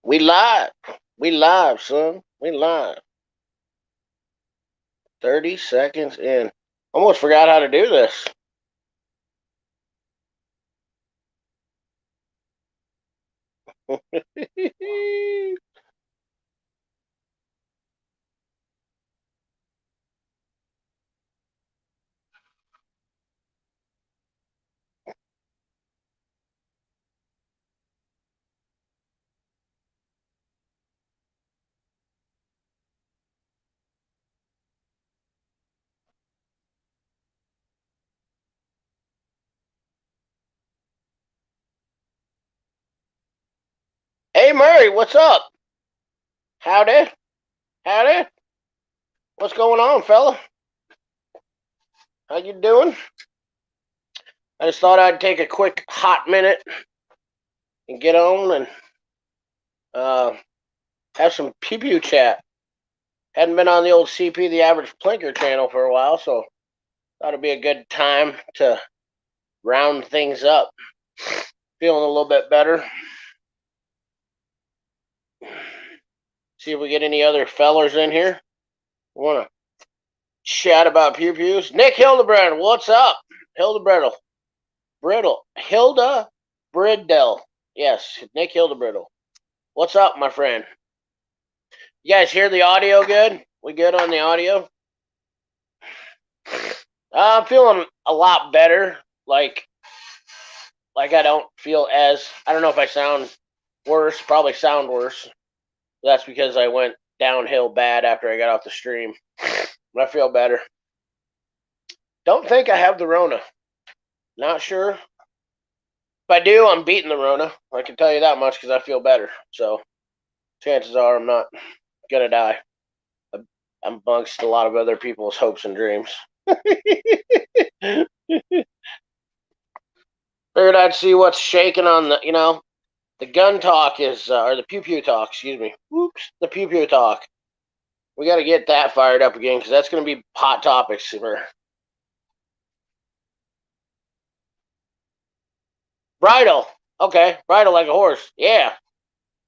We live. We live, son. We live. 30 seconds in. Almost forgot how to do this. Hey, Murray, what's up? Howdy. Howdy. What's going on, fella? How you doing? I just thought I'd take a quick hot minute and get on and uh, have some Pew Pew chat. Hadn't been on the old CP, the Average Plinker channel for a while, so thought it'd be a good time to round things up. Feeling a little bit better. See if we get any other fellers in here. Want to chat about pew pews? Nick Hildebrand, what's up? Hildebrand, Hilda Briddell. Yes, Nick Hildebrittle. What's up, my friend? You guys hear the audio good? We good on the audio? I'm feeling a lot better. Like I don't feel as, I don't know if I sound worse, probably sound worse. That's because I went downhill bad after I got off the stream. But I feel better. Don't think I have the Rona. Not sure. If I do, I'm beating the Rona. I can tell you that much because I feel better. So chances are I'm not going to die. I'm amongst a lot of other people's hopes and dreams. Figured I'd see what's shaking on the, the gun talk is, or the pew pew talk, excuse me. Whoops, the pew pew talk. We got to get that fired up again because that's going to be hot topics for bridle. Okay, bridle like a horse. Yeah,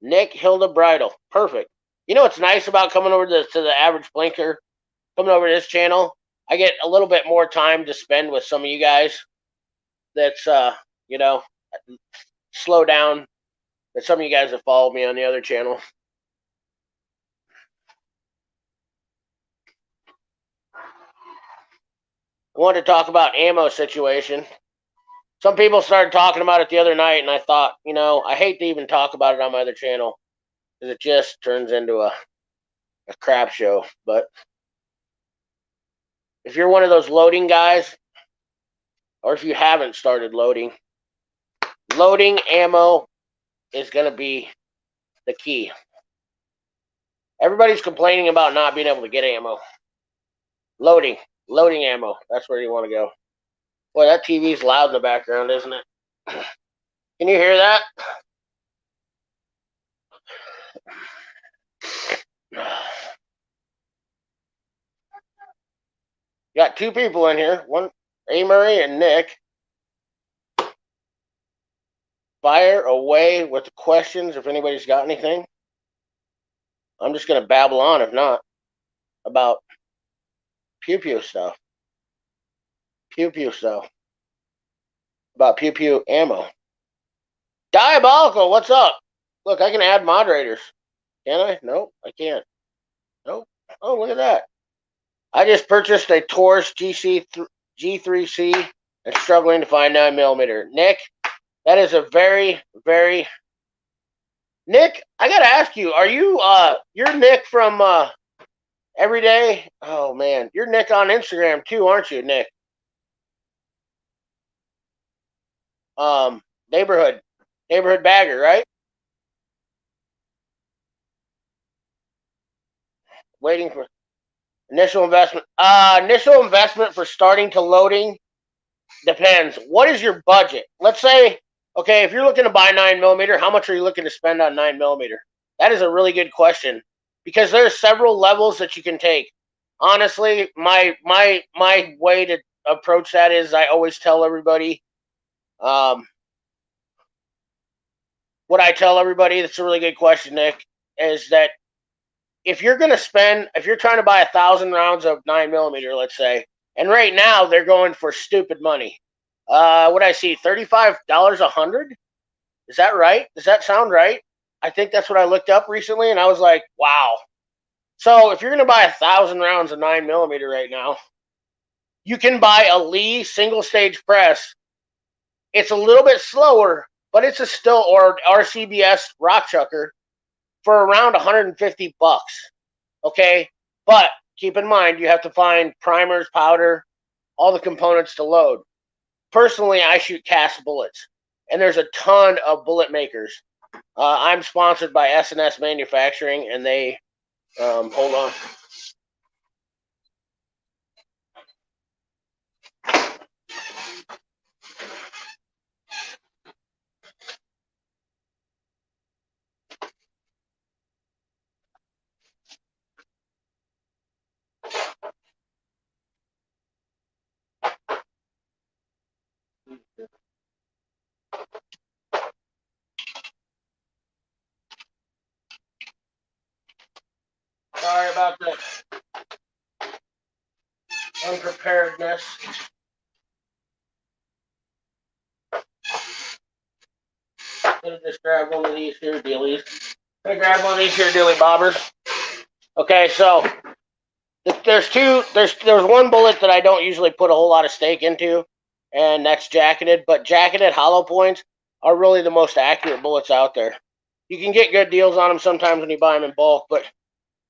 Nick Hilda Bridle. Perfect. You know what's nice about coming over to the Average Blinker, coming over to this channel? I get a little bit more time to spend with some of you guys. That's slow down. That some of you guys have followed me on the other channel. I wanted to talk about ammo situation. Some people started talking about it the other night, and I thought, I hate to even talk about it on my other channel because it just turns into a crap show. But if you're one of those loading guys, or if you haven't started loading ammo is going to be the key. Everybody's complaining about not being able to get ammo. Loading ammo. That's where you want to go. Boy, that TV's loud in the background, isn't it? Can you hear that? Got two people in here. One, A. Murray and Nick. Fire away with the questions if anybody's got anything. I'm just going to babble on, if not, about pew pew stuff. Pew pew stuff. About pew pew ammo. Diabolical, what's up? Look, I can add moderators. Can I? Nope, I can't. Nope. Oh, look at that. I just purchased a Taurus G3C and struggling to find 9mm. Nick, that is a very, very... Nick, I gotta ask you, are you, you're Nick from, Everyday? Oh, man. You're Nick on Instagram, too, aren't you, Nick? Neighborhood bagger, right? Waiting for initial investment. Initial investment for starting to loading depends. What is your budget? Let's say, okay, if you're looking to buy 9mm, how much are you looking to spend on 9mm? That is a really good question because there's several levels that you can take. Honestly, my way to approach that is I always tell everybody, what I tell everybody, that's a really good question, Nick, is that if you're going to spend, if you're trying to buy 1,000 rounds of 9mm, let's say, and right now they're going for stupid money. What I see, $35 a hundred? Is that right? Does that sound right? I think that's what I looked up recently, and I was like, wow. So if you're going to buy 1,000 rounds of 9mm right now, you can buy a Lee single stage press. It's a little bit slower, but it's a still, or RCBS rock chucker for around 150 bucks. Okay, but keep in mind you have to find primers, powder, all the components to load. Personally, I shoot cast bullets, and there's a ton of bullet makers. I'm sponsored by S&S Manufacturing, and they hold on. Sorry about the unpreparedness. I'm gonna just grab one of these here dealies. I'm gonna grab one of these here dilly bobbers. Okay, so there's one bullet that I don't usually put a whole lot of stake into, and that's jacketed. But jacketed hollow points are really the most accurate bullets out there. You can get good deals on them sometimes when you buy them in bulk, but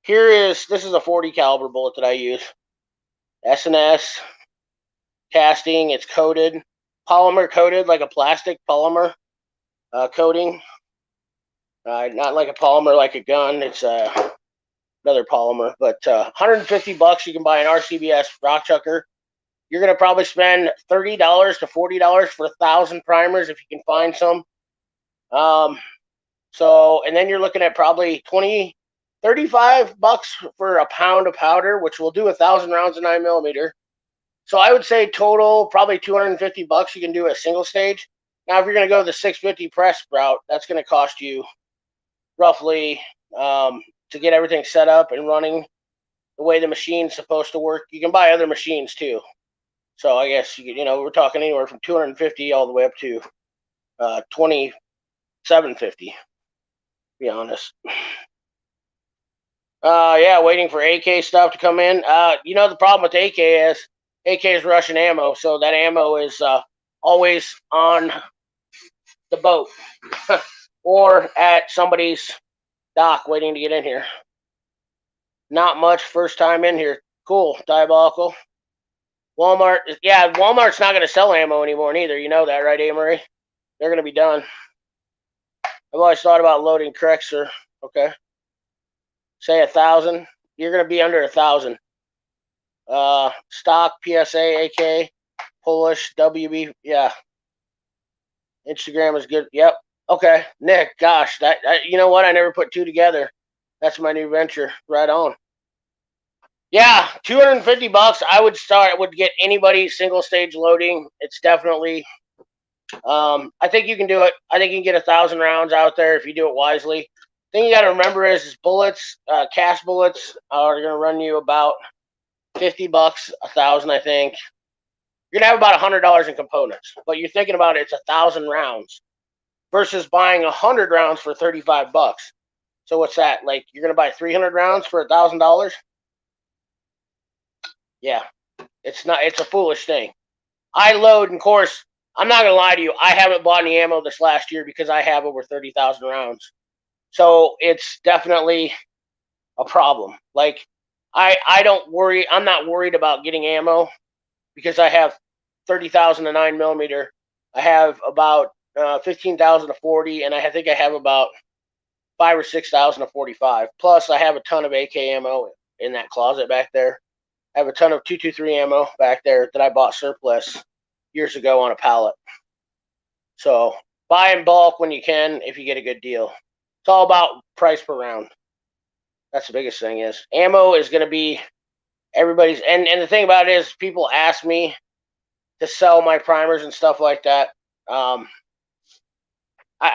this is a 40 caliber bullet that I use. S&S casting. It's coated, polymer coated, like a plastic polymer coating. Not like a polymer like a gun. It's another polymer, but 150 bucks you can buy an RCBS rock chucker. You're gonna probably spend $30 to $40 for 1,000 primers if you can find some. And then you're looking at probably 35 bucks for a pound of powder, which will do 1,000 rounds of 9mm. So I would say total probably 250 bucks. You can do a single stage. Now, if you're gonna go the 650 press route, that's gonna cost you roughly to get everything set up and running the way the machine's supposed to work. You can buy other machines too. So I guess we're talking anywhere from 250 all the way up to 2,750. To be honest. Yeah, waiting for AK stuff to come in. The problem with AK is Russian ammo, so that ammo is always on the boat or at somebody's dock waiting to get in here. Not much first time in here. Cool, diabolical. Walmart, yeah, Walmart's not going to sell ammo anymore neither. You know that, right, Amory? They're going to be done. I've always thought about loading correct, sir. Okay. Say 1,000. You're going to be under 1,000. Stock, PSA, AK, Polish, WB, yeah. Instagram is good. Yep. Okay. Nick, gosh, that you know what? I never put two together. That's my new venture. Right on. Yeah, 250 bucks. I would get anybody single stage loading. It's definitely I think you can do it. I think you can get 1,000 rounds out there if you do it wisely. The thing you got to remember is bullets, cast bullets are going to run you about 50 bucks, 1,000, I think. You're going to have about $100 in components, but you're thinking about it's 1,000 rounds versus buying 100 rounds for 35 bucks. So what's that? Like you're going to buy 300 rounds for $1,000? Yeah, it's not. It's a foolish thing. I load, and of course, I'm not gonna lie to you. I haven't bought any ammo this last year because I have over 30,000 rounds. So it's definitely a problem. Like I don't worry. I'm not worried about getting ammo because I have 30,000 to 9mm. I have about 15,000 to 40, and I think I have about 5 or 6,000 to 45. Plus, I have a ton of AK ammo in that closet back there. I have a ton of 223 ammo back there that I bought surplus years ago on a pallet. So buy in bulk when you can if you get a good deal. It's all about price per round. That's the biggest thing is ammo is going to be everybody's. And the thing about it is people ask me to sell my primers and stuff like that. I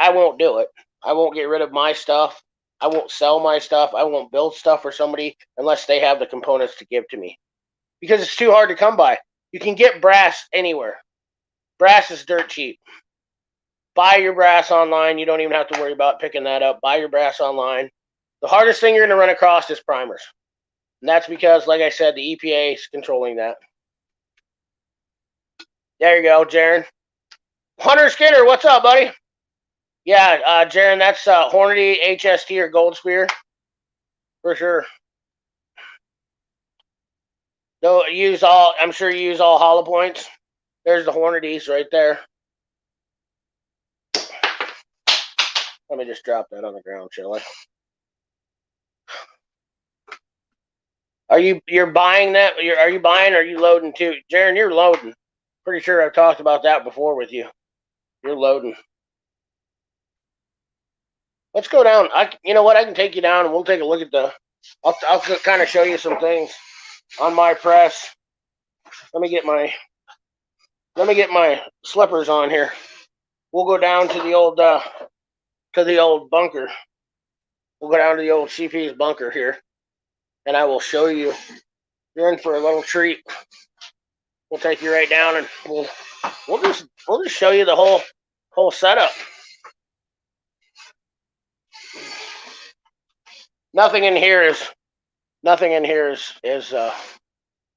won't do it. I won't get rid of my stuff. I won't sell my stuff. I won't build stuff for somebody unless they have the components to give to me. Because it's too hard to come by. You can get brass anywhere. Brass is dirt cheap. Buy your brass online. You don't even have to worry about picking that up. Buy your brass online. The hardest thing you're going to run across is primers. And that's because, like I said, the EPA is controlling that. There you go, Jaron. Hunter Skinner, what's up, buddy? Yeah, Jaron, that's Hornady, HST, or Gold Spear. For sure. Though I'm sure you use all hollow points. There's the Hornadies right there. Let me just drop that on the ground, shall I? You're buying that? Are you buying or are you loading too? Jaron, you're loading. Pretty sure I've talked about that before with you. You're loading. Let's go down. You know what? I can take you down and we'll take a look at I'll kind of show you some things on my press. Let me get my slippers on here. We'll go down to the old bunker. We'll go down to the old CP's bunker here, and I will show you. You're in for a little treat. We'll take you right down, and we'll just show you the whole setup. Nothing in here is you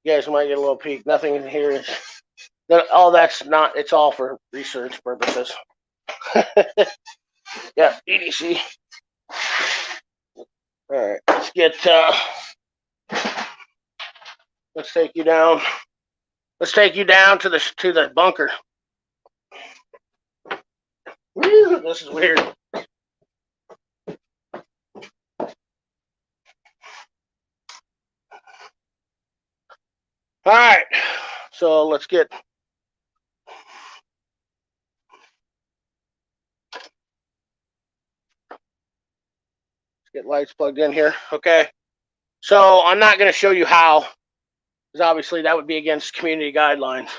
guys might get a little peek. Nothing in here is that's not. It's all for research purposes. Yeah, EDC. All right, let's take you down. Let's take you down to the bunker. Woo, this is weird. All right, so let's get lights plugged in here. Okay, so I'm not going to show you how, because obviously that would be against community guidelines.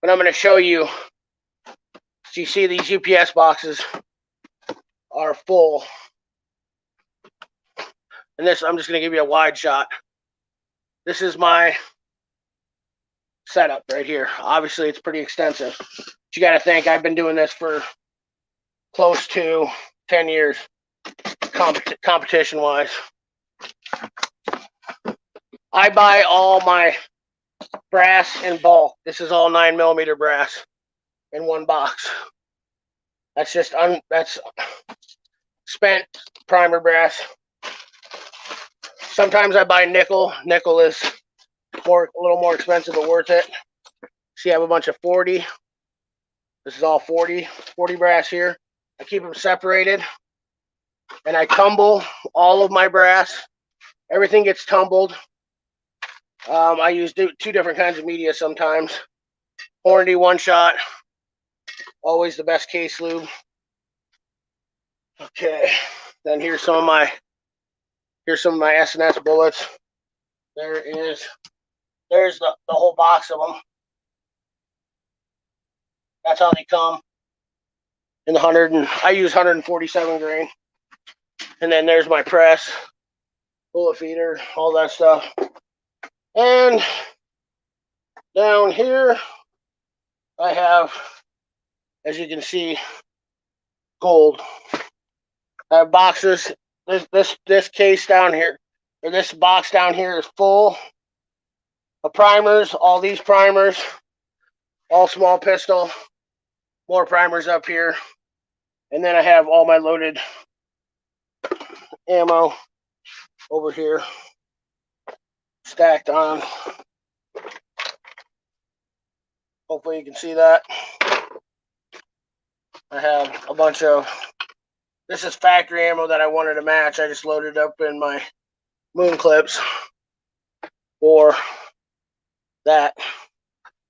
But I'm going to show you. So you see these UPS boxes are full. And this, I'm just going to give you a wide shot. This is my setup right here. Obviously, it's pretty extensive. But you got to think, I've been doing this for close to 10 years, competition-wise. I buy all my brass in bulk. This is all 9mm brass in one box. That's just that's spent primer brass. Sometimes I buy nickel. Nickel is a little more expensive, but worth it. See, I have a bunch of 40. This is all 40 brass here. I keep them separated, and I tumble all of my brass. Everything gets tumbled. I use two different kinds of media sometimes. Hornady one shot, always the best case lube. Okay, then here's some of my S&S bullets. There's the whole box of them. That's how they come in the 100, and I use 147 grain. And then there's my press, bullet feeder, all that stuff. And down here, I have, as you can see, gold. I have boxes. This case down here, or this box down here, is full of primers. All these primers, all small pistol. More primers up here, and then I have all my loaded ammo over here, stacked on. Hopefully you can see that. I have a bunch of, this is factory ammo that I wanted to match. I just loaded up in my moon clips for that.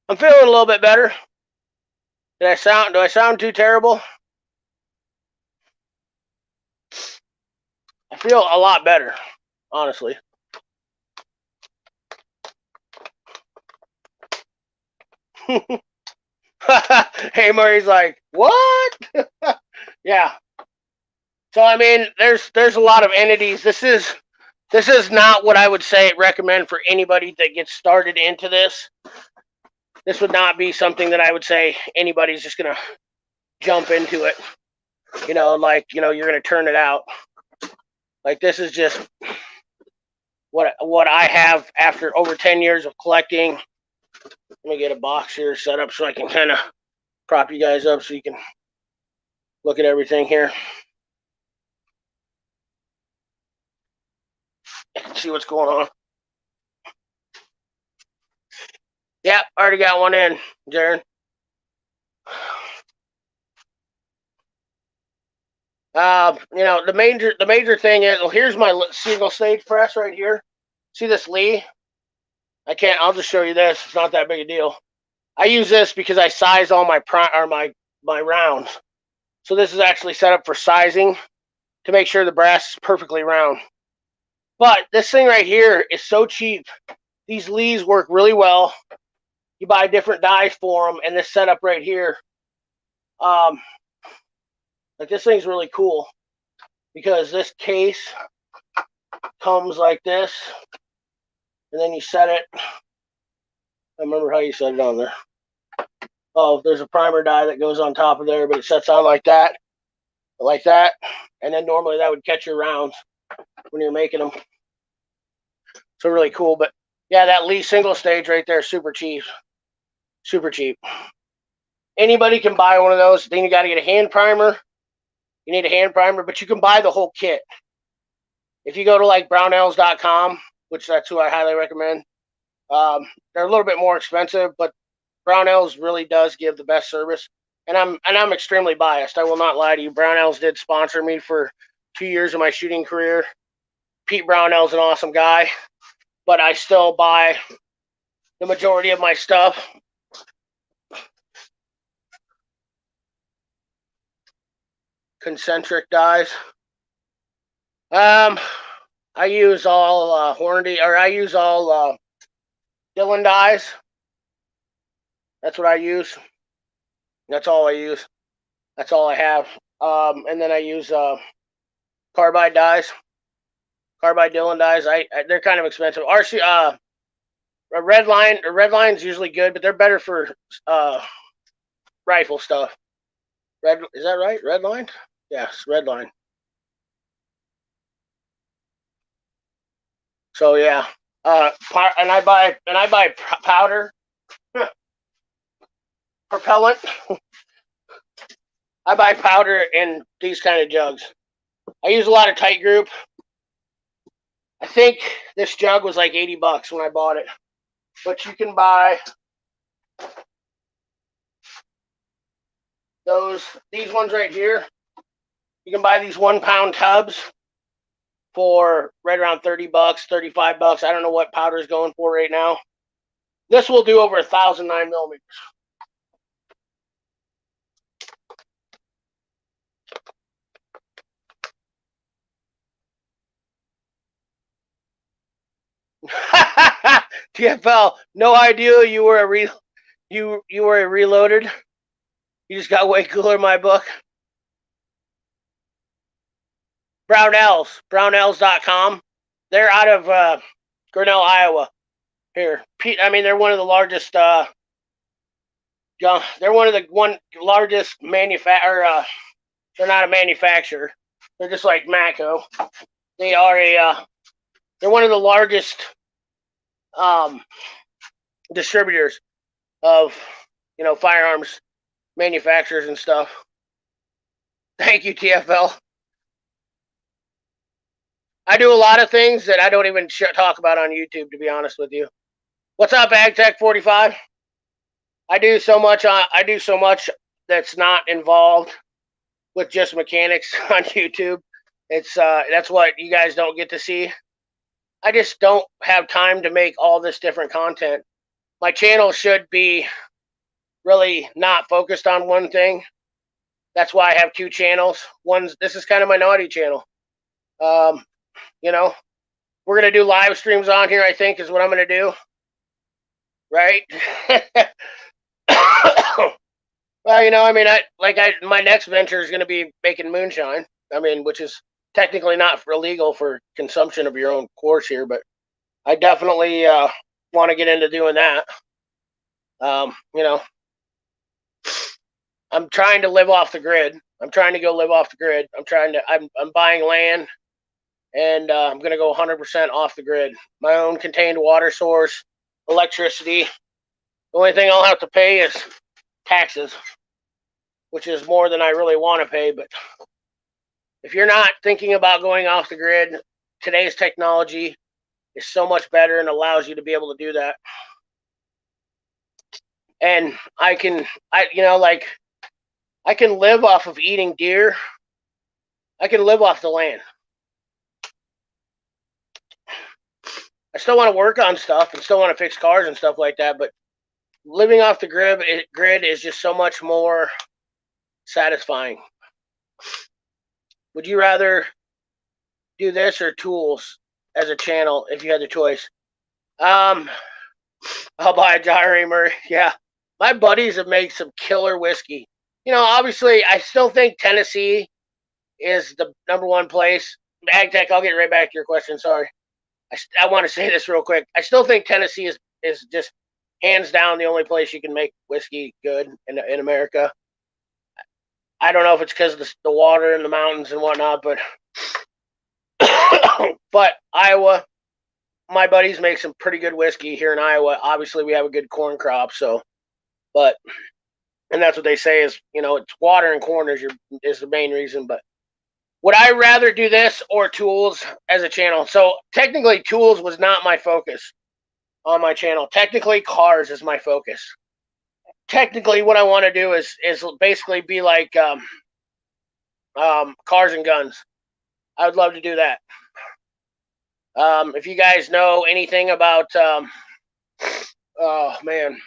I'm feeling a little bit better. Do I sound too terrible? I feel a lot better, honestly. Hey, Murray's like, what? Yeah. So I mean, there's a lot of entities. This is not what I would say recommend for anybody that gets started into this. This would not be something that I would say anybody's just gonna jump into it. Like you're gonna turn it out. Like this is just what I have after over 10 years of collecting. Let me get a box here set up so I can kind of prop you guys up so you can look at everything here. See what's going on. Yeah, already got one in, Jaron. The major thing is, well, here's my single stage press right here. See this Lee? I'll just show you this. It's not that big a deal. I use this because I size all my rounds. So this is actually set up for sizing to make sure the brass is perfectly round. But this thing right here is so cheap. These Lees work really well. You buy different dies for them, and this setup right here, like this thing's really cool because this case comes like this, and then you set it. I remember how you set it on there. Oh, there's a primer die that goes on top of there, but it sets on like that, and then normally that would catch your rounds when you're making them. So really cool. But yeah, that Lee single stage right there, super cheap. Super cheap. Anybody can buy one of those. Then you got to get a hand primer. You need a hand primer, but you can buy the whole kit. If you go to like brownells.com, which that's who I highly recommend, they're a little bit more expensive, but Brownells really does give the best service. And I'm extremely biased. I will not lie to you. Brownells did sponsor me for 2 years of my shooting career. Pete Brownell's an awesome guy, but I still buy the majority of my stuff. Concentric dies. I use all Hornady, or I use all Dillon dies. That's what I use. That's all I use. That's all I have. And then I use carbide dies. Carbide Dillon dies. They're kind of expensive. RC a red line's usually good, but they're better for rifle stuff. Is that right? Red line? Yes, red line. So yeah. And I buy powder. Propellant. I buy powder in these kind of jugs. I use a lot of tight group. I think this jug was like $80 when I bought it. But you can buy these ones right here. You can buy these 1 pound tubs for right around $30, $35. I don't know what powder is going for right now. This will do over 1,000 9mm. TFL, no idea you were a reloaded. You just got way cooler in my book. Brownells.com. They're out of Grinnell, Iowa. Here, Pete. I mean, they're one of the largest. They're one of the largest manufacturer. They're not a manufacturer. They're just like Matco. They are they're one of the largest distributors of firearms manufacturers and stuff. Thank you, TFL. I do a lot of things that I don't even talk about on YouTube, to be honest with you. What's up, AgTech45? I do so much that's not involved with just mechanics on YouTube. It's that's what you guys don't get to see. I just don't have time to make all this different content. My channel should be really not focused on one thing. That's why I have 2 channels. This is kind of my naughty channel. We're gonna do live streams on here, I think, is what I'm gonna do. Right? Well, my next venture is gonna be making moonshine. I mean, which is technically not illegal for consumption of your own course here, but I definitely want to get into doing that. You know, I'm trying to live off the grid. I'm trying to go live off the grid. I'm buying land, and I'm going to go 100% off the grid. My own contained water source, electricity. The only thing I'll have to pay is taxes, which is more than I really want to pay. But if you're not thinking about going off the grid, today's technology is so much better and allows you to be able to do that. And I can live off of eating deer. I can live off the land. I still want to work on stuff and still want to fix cars and stuff like that, but living off the grid is just so much more satisfying. Would you rather do this or tools as a channel if you had the choice? I'll buy a gyramer. Yeah, my buddies have made some killer whiskey. Obviously, I still think Tennessee is the number one place. AgTech, I'll get right back to your question. Sorry. I want to say this real quick. I still think Tennessee is just hands down the only place you can make whiskey good in America. I don't know if it's because of the water and the mountains and whatnot, but but Iowa, my buddies make some pretty good whiskey here in Iowa. Obviously, we have a good corn crop, and that's what they say is, it's water and corn is the main reason. But would I rather do this or tools as a channel? So technically, tools was not my focus on my channel. Technically, cars is my focus. Technically, what I want to do is basically be like cars and guns. I would love to do that. If you guys know anything about, oh man,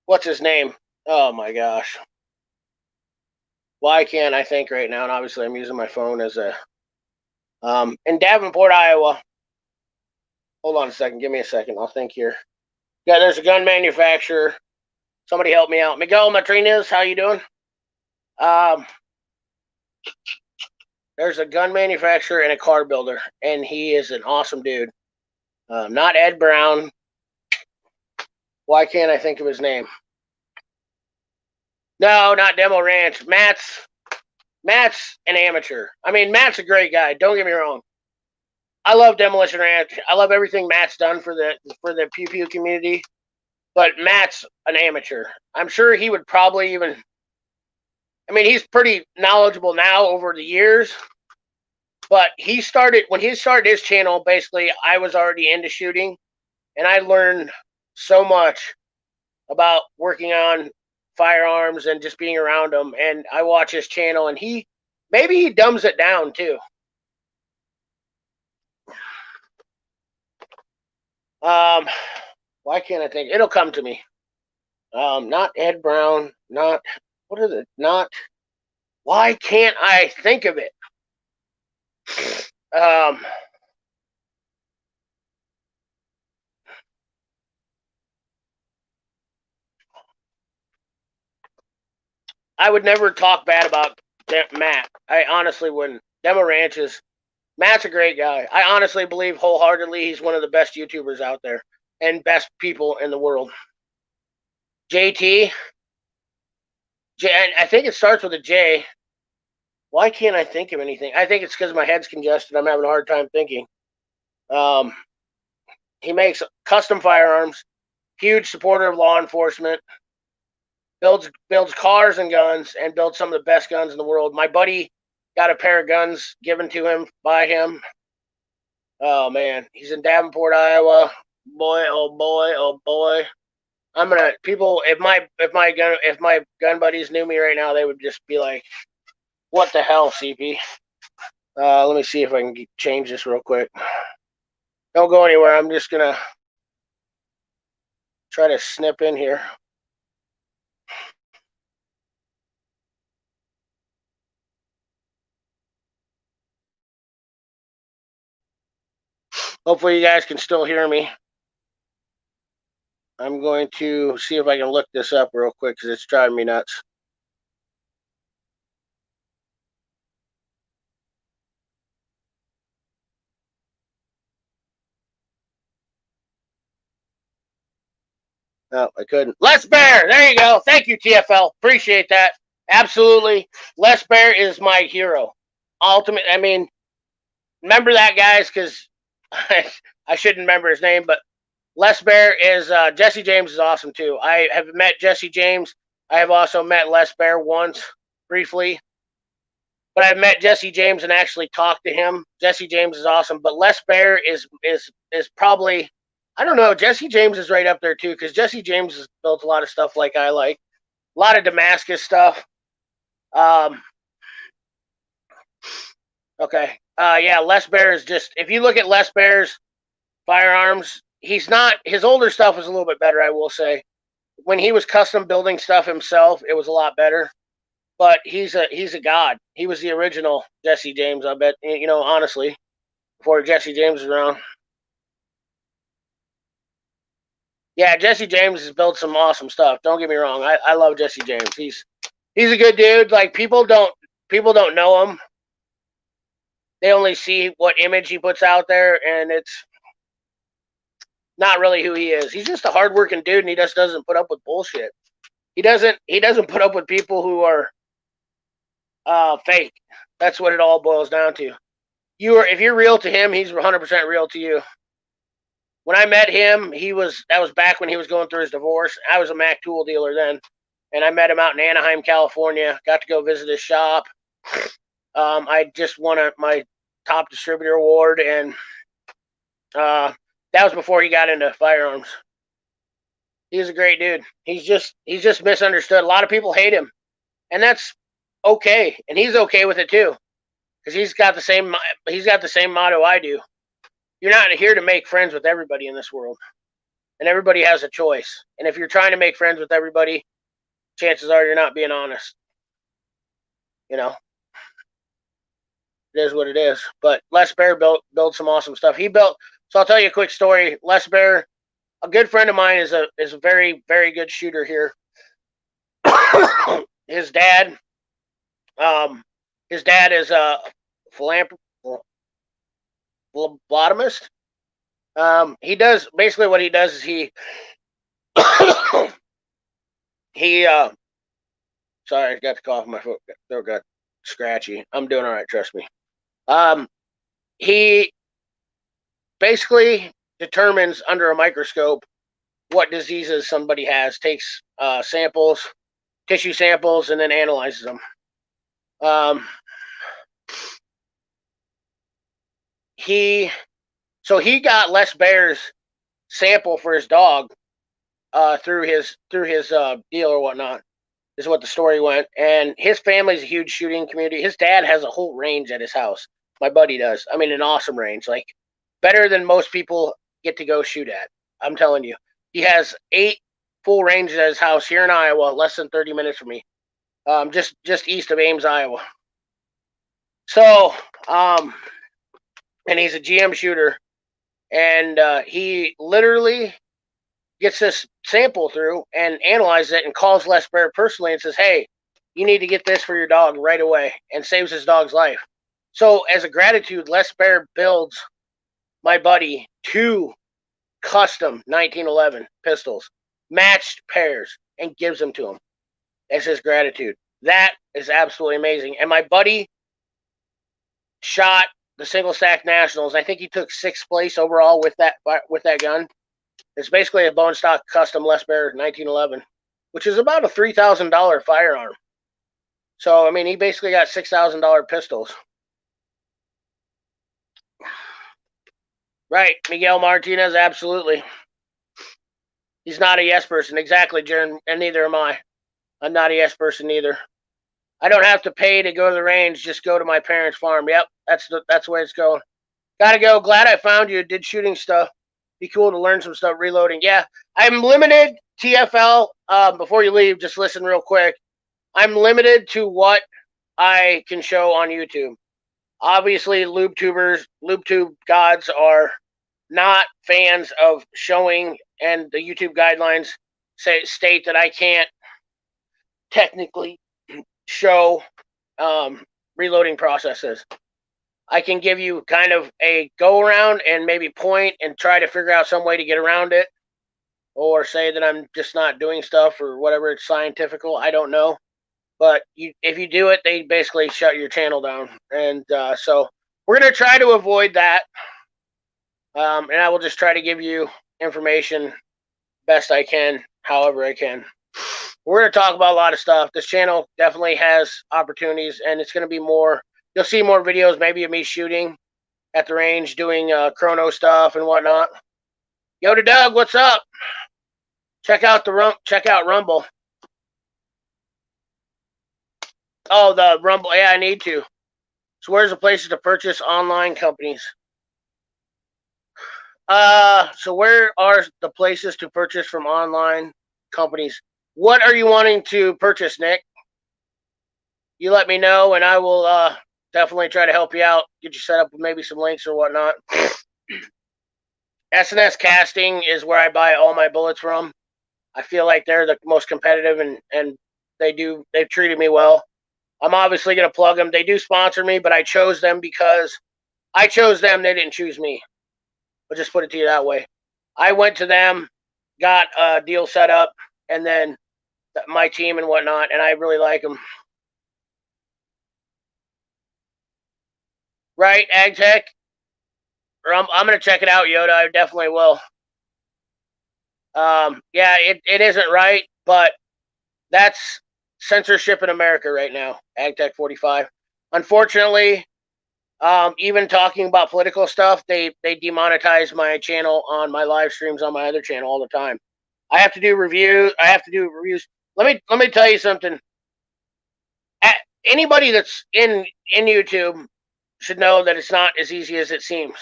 what's his name? Oh my gosh. Why can't I think right now? And obviously, I'm using my phone as a in Davenport, Iowa. Hold on a second. Give me a second. I'll think here. Yeah, there's a gun manufacturer. Somebody help me out. Miguel Martinez, how you doing? There's a gun manufacturer and a car builder, and he is an awesome dude. Not Ed Brown. Why can't I think of his name? No, not Demo Ranch. Matt's an amateur. I mean, Matt's a great guy. Don't get me wrong. I love Demolition Ranch. I love everything Matt's done for the Pew Pew community. But Matt's an amateur. I'm sure he would probably even. I mean, he's pretty knowledgeable now over the years. But when he started his channel, basically, I was already into shooting, and I learned so much about working on firearms and just being around them. And I watch his channel, and maybe he dumbs it down too. Why can't I think? It'll come to me. Not Ed Brown. Not what is it? Not. Why can't I think of it? I would never talk bad about Matt. I honestly wouldn't. Demo Ranches. Matt's a great guy. I honestly believe wholeheartedly he's one of the best YouTubers out there and best people in the world. JT. I think it starts with a J. Why can't I think of anything? I think it's because my head's congested. I'm having a hard time thinking. He makes custom firearms. Huge supporter of law enforcement. Builds cars and guns, and builds some of the best guns in the world. My buddy got a pair of guns given to him by him. Oh man, he's in Davenport, Iowa. Boy, oh boy, oh boy. If my gun buddies knew me right now, they would just be like, "What the hell, CP?" Let me see if I can change this real quick. Don't go anywhere. I'm just gonna try to snip in here. Hopefully you guys can still hear me. I'm going to see if I can look this up real quick because it's driving me nuts. No, I couldn't. Les Bear, there you go. Thank you, TFL. Appreciate that. Absolutely. Les Bear is my hero. Ultimate. I mean, remember that, guys, because I shouldn't remember his name, but Les Bear is Jesse James is awesome too. I have met Jesse James. I have also met Les Bear once, briefly, but I've met Jesse James and actually talked to him. Jesse James is awesome, but Les Bear is probably, I don't know. Jesse James is right up there too because Jesse James has built a lot of stuff like I like, a lot of Damascus stuff. Okay, yeah, Les Bear is just, if you look at Les Bear's firearms, he's not, his older stuff was a little bit better, I will say. When he was custom building stuff himself, it was a lot better. But he's a god. He was the original Jesse James, I bet. You know, honestly, before Jesse James was around. Yeah, Jesse James has built some awesome stuff. Don't get me wrong. I love Jesse James. He's a good dude. Like people don't know him. They only see what image he puts out there, and it's not really who he is. He's just a hardworking dude, and he just doesn't put up with bullshit. He doesn't put up with people who are fake. That's what it all boils down to. If you're real to him, he's 100% real to you. When I met him, that was back when he was going through his divorce. I was a Mac tool dealer then, and I met him out in Anaheim, California. Got to go visit his shop. I just won my top distributor award, and that was before he got into firearms. He's a great dude. He's just misunderstood. A lot of people hate him, and that's okay, and he's okay with it too, because he's got the same motto I do. You're not here to make friends with everybody in this world, and everybody has a choice. And if you're trying to make friends with everybody, chances are you're not being honest. You know, it is what it is. But Les Bear built some awesome stuff. So I'll tell you a quick story. Les Bear, a good friend of mine, is a very, very good shooter here. His dad is a phlebotomist. He does basically what he does is he sorry, I got the cough in my throat got scratchy. I'm doing all right, trust me. He basically determines under a microscope what diseases somebody has, takes tissue samples, and then analyzes them. He got Les Bear's sample for his dog through his deal or whatnot, is what the story went. And his family's a huge shooting community. His dad has a whole range at his house. My buddy does. I mean, an awesome range, like better than most people get to go shoot at. I'm telling you, he has 8 full ranges at his house here in Iowa, less than 30 minutes from me, just east of Ames, Iowa. So, and he's a GM shooter, and he literally gets this sample through and analyzes it and calls Les Bear personally and says, hey, you need to get this for your dog right away, and saves his dog's life. So as a gratitude, Les Bear builds my buddy 2 custom 1911 pistols, matched pairs, and gives them to him as his gratitude. That is absolutely amazing. And my buddy shot the single stack nationals. I think he took 6th place overall with that gun. It's basically a bone stock custom Les Bear 1911, which is about a $3,000 firearm. So I mean, he basically got $6,000 pistols. Right, Miguel Martinez, absolutely. He's not a yes person. Exactly, Jaron, and neither am I. I'm not a yes person either. I don't have to pay to go to the range. Just go to my parents' farm. Yep, that's the way it's going. Gotta go. Glad I found you. Did shooting stuff. Be cool to learn some stuff reloading. Yeah, I'm limited, TFL. Before you leave, just listen real quick. I'm limited to what I can show on YouTube. Obviously, lube tube gods are not fans of showing, and the YouTube guidelines state that I can't technically show reloading processes. I can give you kind of a go around and maybe point and try to figure out some way to get around it. or say that I'm just not doing stuff or whatever. It's scientifical. I don't know. But if you do it, they basically shut your channel down. And so we're going to try to avoid that. And I will just try to give you information best I can, however I can. We're going to talk about a lot of stuff. This channel definitely has opportunities, and it's going to be more. You'll see more videos, maybe of me shooting at the range, doing chrono stuff and whatnot. Yo to Doug, what's up? Check out Rumble. Oh, the Rumble. Yeah, I need to. So where's the places to purchase online companies? So where are the places to purchase from online companies? What are you wanting to purchase, Nick? You let me know, and I will definitely try to help you out, get you set up with maybe some links or whatnot. SNS Casting is where I buy all my bullets from. I feel like they're the most competitive, and they've treated me well. I'm obviously going to plug them. They do sponsor me, but I chose them because I chose them. They didn't choose me. I'll just put it to you that way. I went to them, got a deal set up, and then my team and whatnot, and I really like them. Right, Ag Tech? I'm going to check it out, Yoda. I definitely will. Yeah, it isn't right, but that's censorship in America right now, Ag Tech 45. Unfortunately, even talking about political stuff, they demonetize my channel on my live streams on my other channel all the time. I have to do reviews. Let me tell you something. Anybody that's in YouTube should know that it's not as easy as it seems.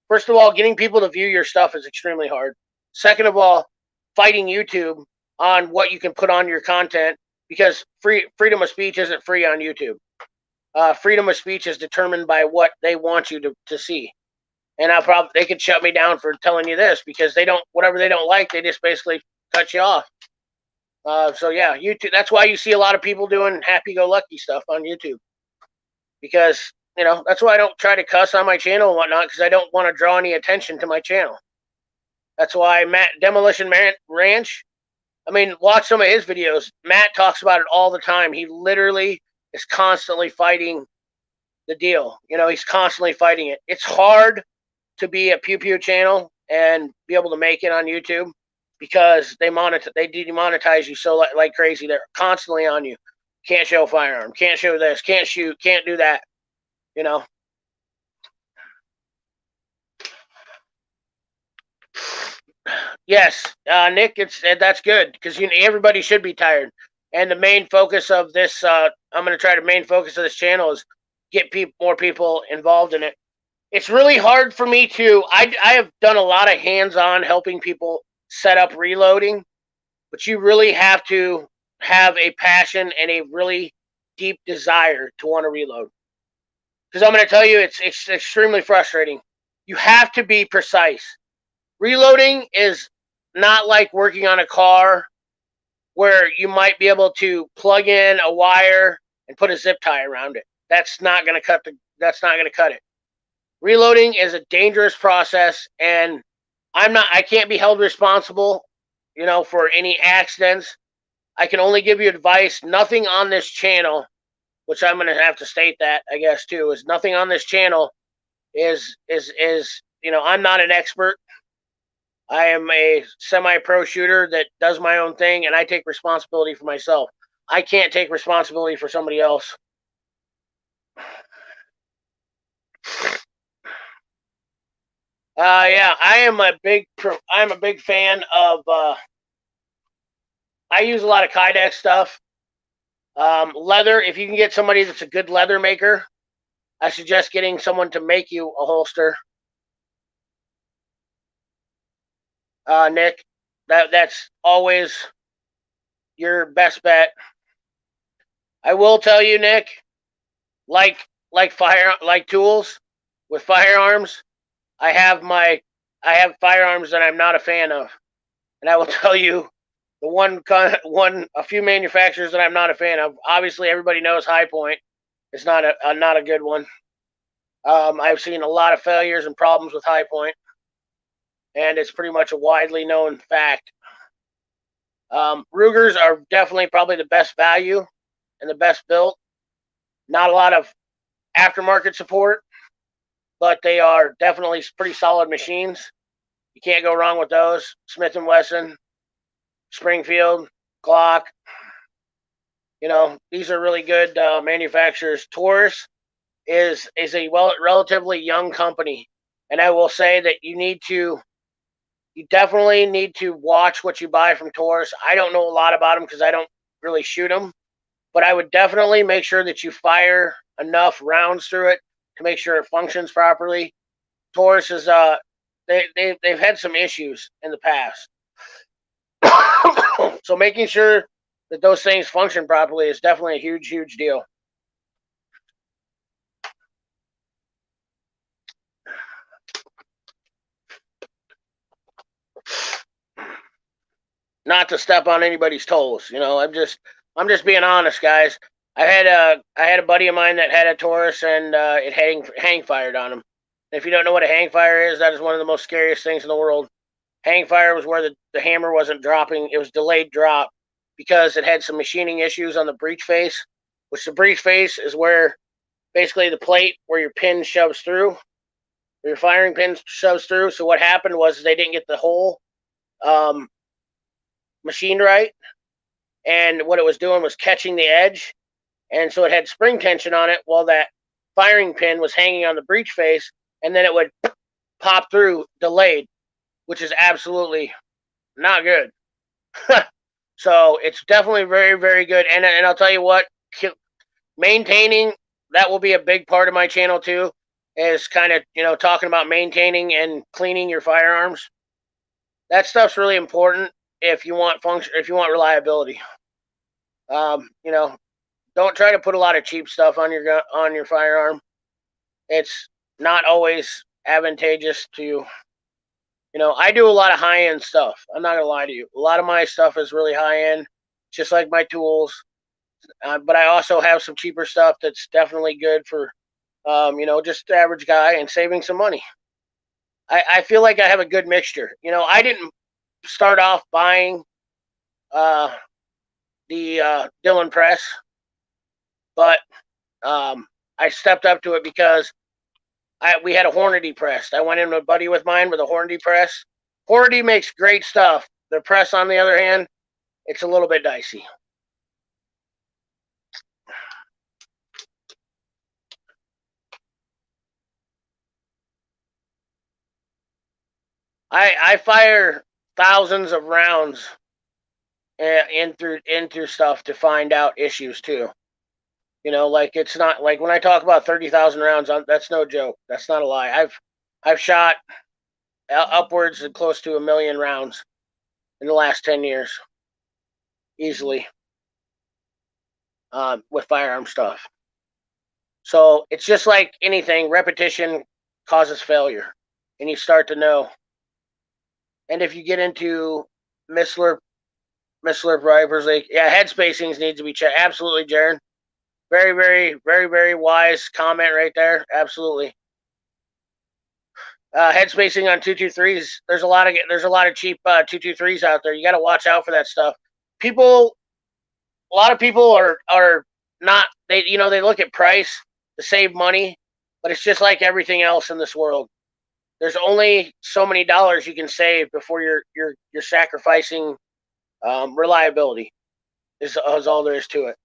First of all, getting people to view your stuff is extremely hard. Second of all, fighting YouTube on what you can put on your content, because freedom of speech isn't free on YouTube. Freedom of speech is determined by what they want you to see. And they could shut me down for telling you this, because whatever they don't like, they just basically cut you off. So yeah, YouTube. That's why you see a lot of people doing happy-go-lucky stuff on YouTube, because that's why I don't try to cuss on my channel and whatnot, because I don't want to draw any attention to my channel. That's why Demolition Ranch. I mean, watch some of his videos. Matt talks about it all the time. He literally is constantly fighting the deal. He's constantly fighting it. It's hard to be a Pew Pew channel and be able to make it on YouTube, because they demonetize you so like crazy. They're constantly on you. Can't show a firearm. Can't show this. Can't shoot. Can't do that. Yes, Nick. That's good, because everybody should be tired. And the main focus of this, I'm going to try to main focus of this channel is get more people involved in it. It's really hard for me to. I have done a lot of hands-on helping people set up reloading, but you really have to have a passion and a really deep desire to want to reload. Because I'm going to tell you, it's extremely frustrating. You have to be precise. Reloading is not like working on a car, where you might be able to plug in a wire and put a zip tie around it. That's not going to cut it. Reloading is a dangerous process, and I can't be held responsible, for any accidents. I can only give you advice. Nothing on this channel, which I'm going to have to state that, I guess, too, is nothing on this channel is I'm not an expert. I am a semi-pro shooter that does my own thing, and I take responsibility for myself. I can't take responsibility for somebody else. Yeah, I'm a big fan of. I use a lot of Kydex stuff. Leather. If you can get somebody that's a good leather maker, I suggest getting someone to make you a holster. Nick, that's always your best bet. I will tell you, Nick, like tools with firearms, I have firearms that I'm not a fan of, and I will tell you a few manufacturers that I'm not a fan of. Obviously, everybody knows High Point. It's not a good one. I've seen a lot of failures and problems with High Point. and it's pretty much a widely known fact. Rugers are definitely probably the best value and the best built. Not a lot of aftermarket support, but they are definitely pretty solid machines. You can't go wrong with those. Smith and Wesson, Springfield, Glock. These are really good manufacturers. Taurus is a relatively young company, and I will say that you definitely need to watch what you buy from Taurus. I don't know a lot about them because I don't really shoot them, but I would definitely make sure that you fire enough rounds through it to make sure it functions properly. Taurus is they've had some issues in the past, so making sure that those things function properly is definitely a huge deal. Not to step on anybody's toes, I'm just being honest, guys. I had a buddy of mine that had a Taurus, and it hang fired on him. And if you don't know what a hang fire is, that is one of the most scariest things in the world. Hang fire was where the hammer wasn't dropping; it was delayed drop because it had some machining issues on the breech face. Which the breech face is where basically the plate where your pin shoves through, where your firing pin shoves through. So what happened was they didn't get the hole um, machined right, and what it was doing was catching the edge, and so it had spring tension on it while that firing pin was hanging on the breech face, and then it would pop through delayed, which is absolutely not good. So it's definitely very, very good. And I'll tell you what, maintaining that will be a big part of my channel too. Is kind of talking about maintaining and cleaning your firearms. That stuff's really important if you want function, if you want reliability. Um, you know, don't try to put a lot of cheap stuff on your gun, on your firearm. It's not always advantageous to. I do a lot of high end stuff. I'm not gonna lie to you. A lot of my stuff is really high end, just like my tools. But I also have some cheaper stuff that's definitely good for, just the average guy and saving some money. I feel like I have a good mixture. I didn't start off buying uh, the Dillon press, but I stepped up to it because we had a Hornady press. I went in with a buddy with mine with a Hornady press. Hornady makes great stuff. The press, on the other hand, it's a little bit dicey. I fire thousands of rounds into stuff to find out issues too. Like it's not like when I talk about 30,000 rounds, that's no joke. That's not a lie. I've shot upwards of close to 1,000,000 rounds in the last 10 years, easily, with firearm stuff. So it's just like anything. Repetition causes failure, and you start to know. And if you get into Missler rifles, head spacings need to be checked. Absolutely, Jaron. Very, very, very, very wise comment right there. Absolutely. Head spacing on 223s. There's a lot of cheap 223s out there. You got to watch out for that stuff. A lot of people are not. They look at price to save money, but it's just like everything else in this world. There's only so many dollars you can save before you're sacrificing reliability. Is all there is to it.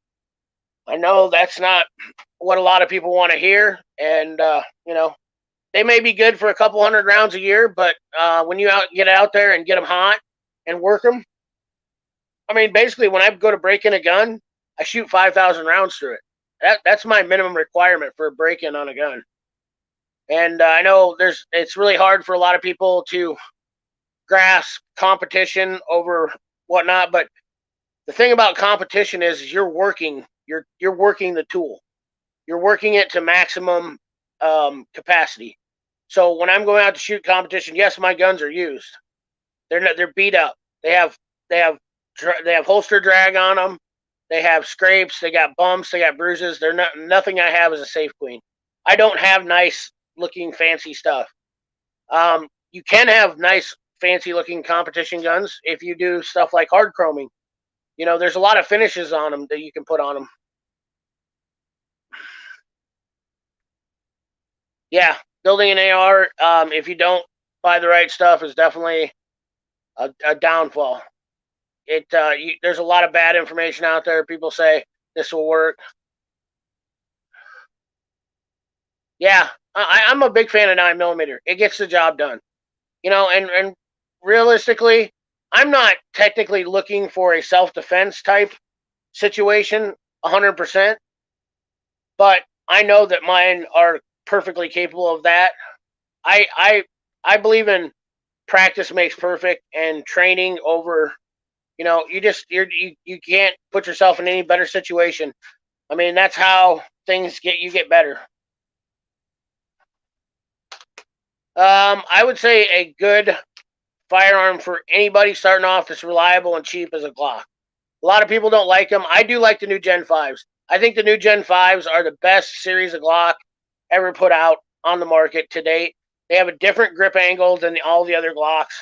I know that's not what a lot of people want to hear, and they may be good for a couple hundred rounds a year, but when you get out there and get them hot and work them, I mean, basically, when I go to break in a gun, I shoot 5,000 rounds through it. That's my minimum requirement for a break in on a gun. And I know it's really hard for a lot of people to grasp competition over whatnot, but the thing about competition is you're working the tool. You're working it to maximum capacity. So when I'm going out to shoot competition, yes, my guns are used. They're beat up. They have holster drag on them. They have scrapes. They got bumps. They got bruises. Nothing I have is a safe queen. I don't have nice looking fancy stuff. you can have nice, fancy looking competition guns if you do stuff like hard chroming. There's a lot of finishes on them that you can put on them. Yeah, building an AR, if you don't buy the right stuff, is definitely a downfall. There's a lot of bad information out there. People say this will work. Yeah, I'm a big fan of 9mm. It gets the job done. And realistically, I'm not technically looking for a self-defense type situation 100%, but I know that mine are perfectly capable of that. I believe in practice makes perfect, and training over. You can't put yourself in any better situation. I mean, that's how things get better. I would say a good firearm for anybody starting off that's reliable and cheap is a Glock. A lot of people don't like them. I do like the new Gen 5s. I think the new Gen 5s are the best series of Glock ever put out on the market to date. They have a different grip angle than all the other Glocks.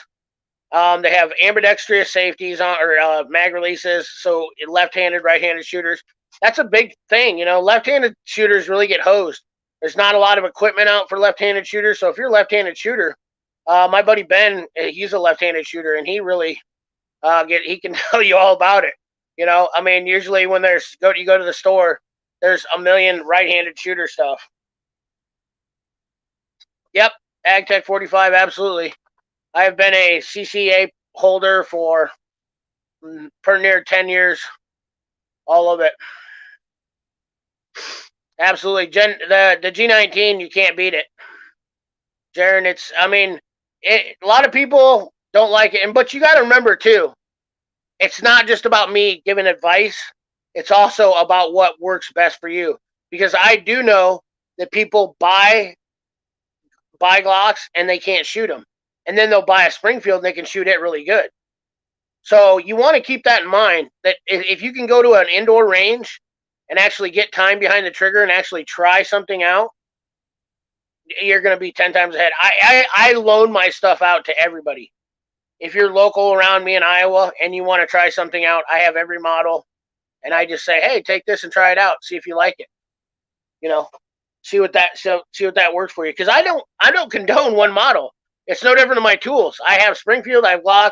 They have ambidextrous safeties or mag releases, so left-handed, right-handed shooters. That's a big thing. Left-handed shooters really get hosed. There's not a lot of equipment out for left-handed shooters, so if you're a left-handed shooter, my buddy Ben, he's a left-handed shooter, and he really he can tell you all about it. I mean, usually when you go to the store, there's a million right-handed shooter stuff. Yep, AgTech 45, absolutely. I have been a CCA holder for near 10 years. All of it. Absolutely. The G19, you can't beat it. Jaron, a lot of people don't like it. But you got to remember, too, it's not just about me giving advice. It's also about what works best for you. Because I do know that people buy Glocks and they can't shoot them. And then they'll buy a Springfield and they can shoot it really good. So you want to keep that in mind, that if you can go to an indoor range and actually get time behind the trigger and actually try something out, you're going to be 10 times ahead. I loan my stuff out to everybody. If you're local around me in Iowa and you want to try something out, I have every model, and I just say, hey, take this and try it out. See if you like it. See what that works for you. Because I don't condone one model. It's no different than my tools. I have Springfield, I have Glock,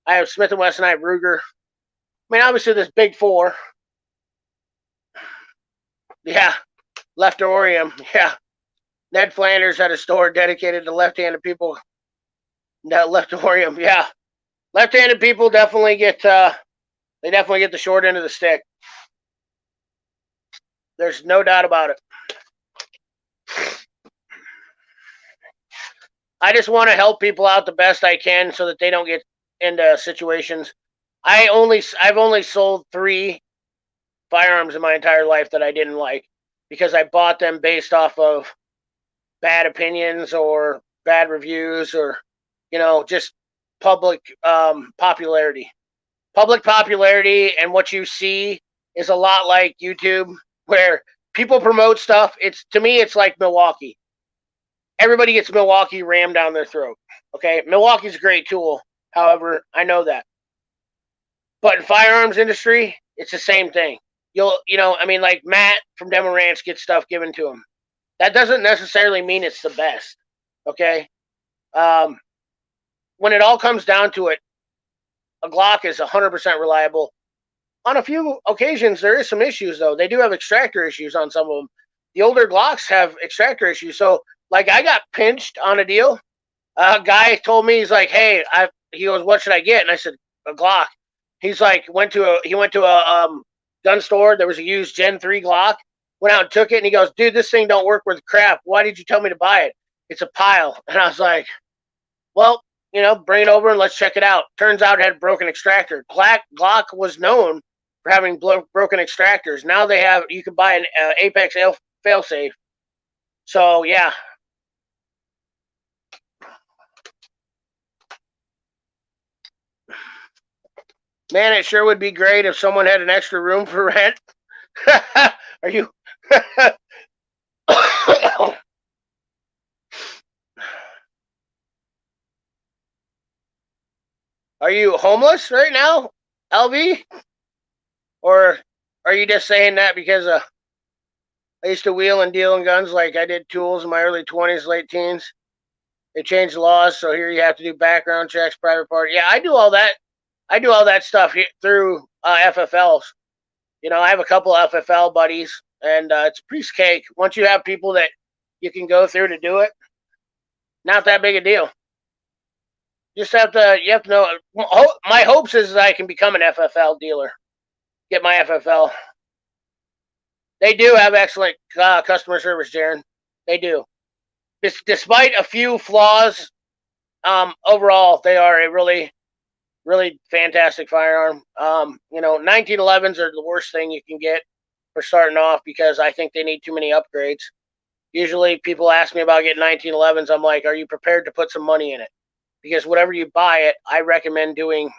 I have Smith & Wesson, I have Ruger. I mean, obviously, this big four. Yeah, Leftorium. Yeah, Ned Flanders had a store dedicated to left-handed people. Leftorium. Yeah, left-handed people definitely get the short end of the stick. There's no doubt about it. I just want to help people out the best I can so that they don't get into situations. I've only sold 3 firearms in my entire life that I didn't like because I bought them based off of bad opinions or bad reviews or just public popularity. Public popularity and what you see is a lot like YouTube, where people promote stuff. To me, it's like Milwaukee. Everybody gets Milwaukee rammed down their throat. Okay, Milwaukee's a great tool. However, I know that. But in firearms industry, it's the same thing. Like Matt from Demo Ranch gets stuff given to him. That doesn't necessarily mean it's the best. Okay, when it all comes down to it, a Glock is 100% reliable. On a few occasions, there is some issues, though. They do have extractor issues on some of them. The older Glocks have extractor issues. So, like, I got pinched on a deal. A guy told me, he's like, hey, he goes, what should I get? And I said, a Glock. He's like, he went to a gun store. There was a used Gen 3 Glock. Went out and took it, and he goes, dude, this thing don't work worth crap. Why did you tell me to buy it? It's a pile. And I was like, well, bring it over and let's check it out. Turns out it had broken extractor. Glock was known for having broken extractors. Now you can buy an Apex failsafe. So, yeah. Man, it sure would be great if someone had an extra room for rent. Are you? Are you homeless right now, LV? Or are you just saying that because I used to wheel and deal in guns like I did tools in my early 20s, late teens? They changed the laws, so here you have to do background checks, private party. Yeah, I do all that. I do all that stuff through FFLs. I have a couple of FFL buddies, and it's a piece of cake. Once you have people that you can go through to do it, not that big a deal. You have to know. My hopes is that I can become an FFL dealer, get my FFL. They do have excellent customer service, Jaron. They do. Despite a few flaws, overall they are a really, really fantastic firearm. 1911s are the worst thing you can get for starting off because I think they need too many upgrades. Usually, people ask me about getting 1911s. I'm like, are you prepared to put some money in it? Because whatever you buy it, I recommend doing,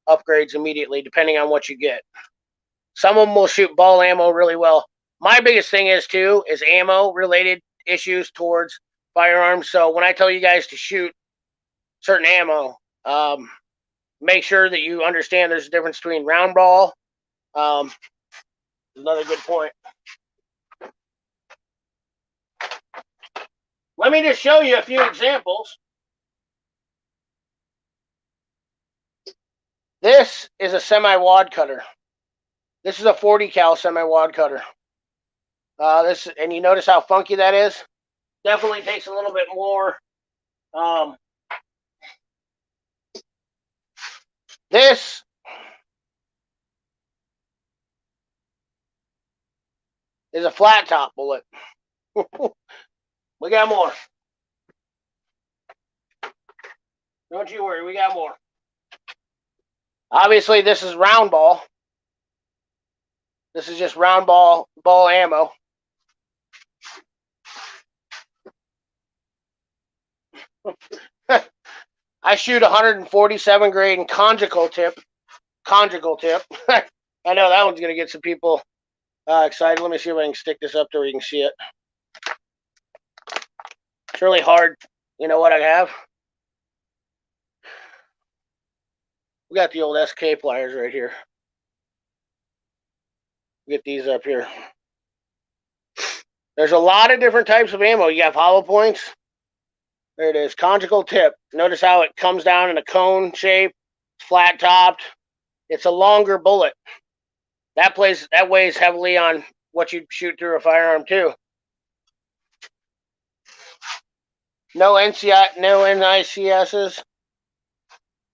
upgrades immediately, depending on what you get. Some of them will shoot ball ammo really well. My biggest thing is ammo related issues towards firearms. So when I tell you guys to shoot certain ammo, make sure that you understand there's a difference between round ball. Another good point. Let me just show you a few examples. This is a semi-wad cutter. This is a 40 cal semi-wad cutter. And you notice how funky that is? Definitely takes a little bit more. This is a flat top bullet. We got more. Don't you worry, we got more. Obviously, this is round ball. This is just round ball ammo. I shoot 147 grade and conjugal tip. I know that one's going to get some people excited. Let me see if I can stick this up there where you can see it. It's really hard. You know what I have? We got the old SK pliers right here. Get these up here. There's a lot of different types of ammo. You have hollow points. There it is, conjugal tip. Notice how it comes down in a cone shape, flat topped. It's a longer bullet. That weighs heavily on what you shoot through a firearm too. No NICSs.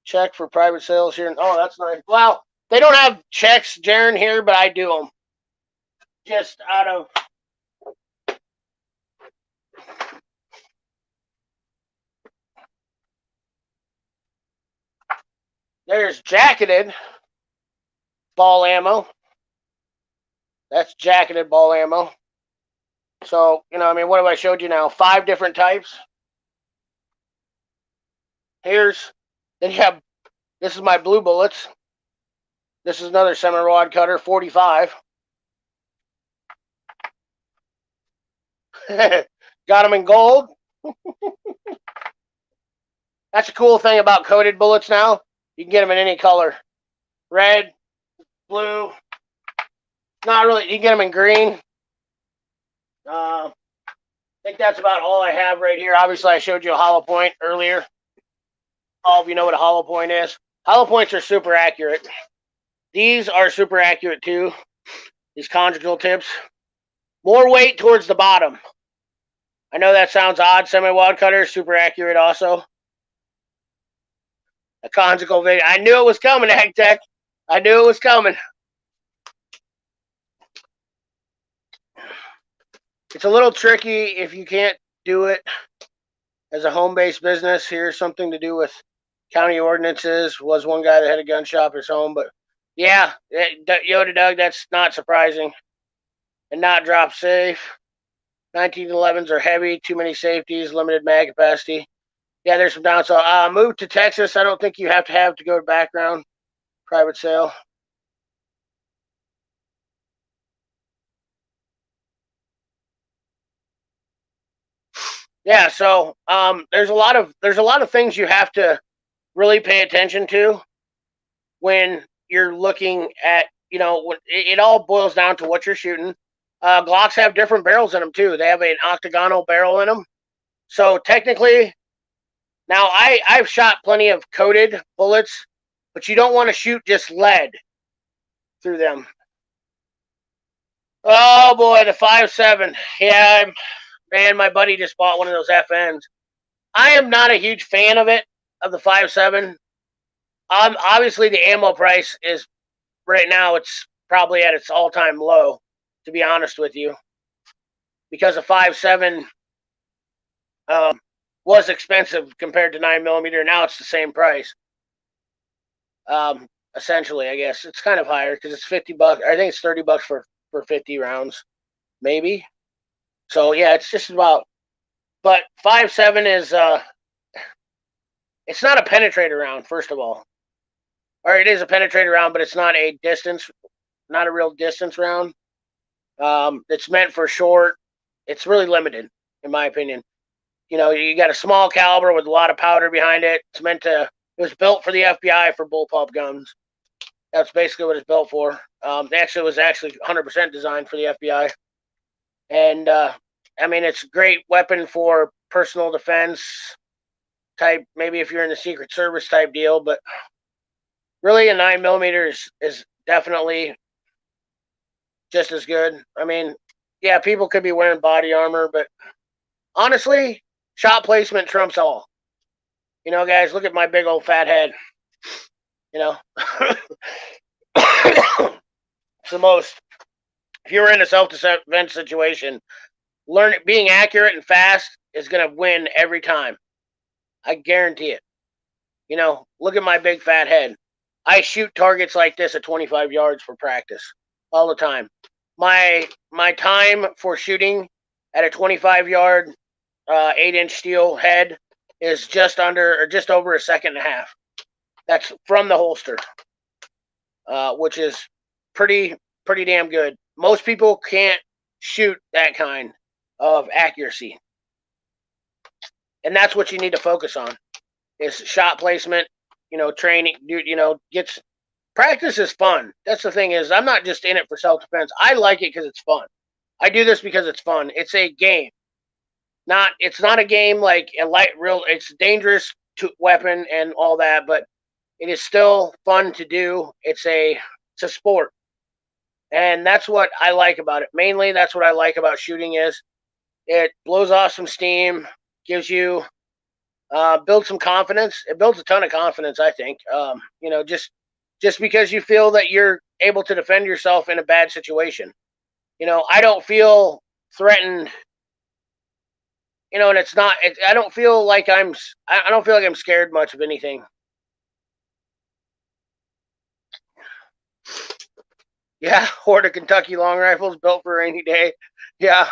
Check for private sales here. Oh, that's nice. Well, they don't have checks, Jaron, here, but I do them. Just out of... There's jacketed ball ammo. That's jacketed ball ammo. So, what have I showed you now? 5 different types. Then you have, this is my blue bullets. This is another semi-rod cutter, 45. Got them in gold. That's a cool thing about coated bullets now. You can get them in any color. Red, blue. Not really. You can get them in green. I think that's about all I have right here. Obviously, I showed you a hollow point earlier. All of you know what a hollow point is. Hollow points are super accurate. These are super accurate too. These conjugal tips. More weight towards the bottom. I know that sounds odd. Semi-wad cutter, super accurate also. A conjugal video. I knew it was coming, Ag Tech. I knew it was coming. It's a little tricky if you can't do it as a home-based business. Here's something to do with county ordinances. Was one guy that had a gun shop at his home, but yeah, Yoda Doug, that's not surprising. And not drop safe. 1911s are heavy, too many safeties, limited mag capacity. Yeah, there's some downside. Move to Texas. I don't think you have to go to background. Private sale. Yeah, so there's a lot of things you have to really pay attention to when you're looking at, it all boils down to what you're shooting. Glocks have different barrels in them too. They have an octagonal barrel in them. So technically, now I've shot plenty of coated bullets, but you don't want to shoot just lead through them. Oh boy, the 5.7. Yeah, man, my buddy just bought one of those FNs. I am not a huge fan of it, of the 5.7. Obviously, the ammo price is right now, it's probably at its all-time low, to be honest with you, because a 5.7 was expensive compared to 9mm. Now it's the same price. Essentially, I guess it's kind of higher because it's $50. I think it's $30 for 50 rounds, maybe. So yeah, it's just about. But 5.7 is it's not a penetrator round, first of all, or it is a penetrator round, but it's not a real distance round. It's meant for short. It's really limited, in my opinion. You got a small caliber with a lot of powder behind it. It was built for the FBI for bullpup guns. That's basically what it's built for. It was actually 100% designed for the FBI. And, it's a great weapon for personal defense type, maybe if you're in the Secret Service type deal, but really a 9mm is definitely just as good. Yeah, people could be wearing body armor, but honestly, shot placement trumps all. Guys, look at my big old fat head. It's the most. If you were in a self-defense situation, being accurate and fast is going to win every time. I guarantee it. Look at my big fat head. I shoot targets like this at 25 yards for practice all the time. My time for shooting at a 25-yard 8-inch steel head is just over a second and a half. That's from the holster, which is pretty damn good. Most people can't shoot that kind of accuracy, and that's what you need to focus on is shot placement. Training. Practice is fun. That's the thing is I'm not just in it for self-defense. I like it because it's fun. I do this because it's fun. It's a game. It's not a game like it's a dangerous weapon and all that, but it is still fun to do. It's a sport. And that's what I like about it. Mainly that's what I like about shooting is it blows off some steam, gives you builds some confidence. It builds a ton of confidence, I think. Just because you feel that you're able to defend yourself in a bad situation. I don't feel threatened. And it's not. I don't feel like I'm scared much of anything. Yeah, Horde of Kentucky long rifles built for a rainy day. Yeah.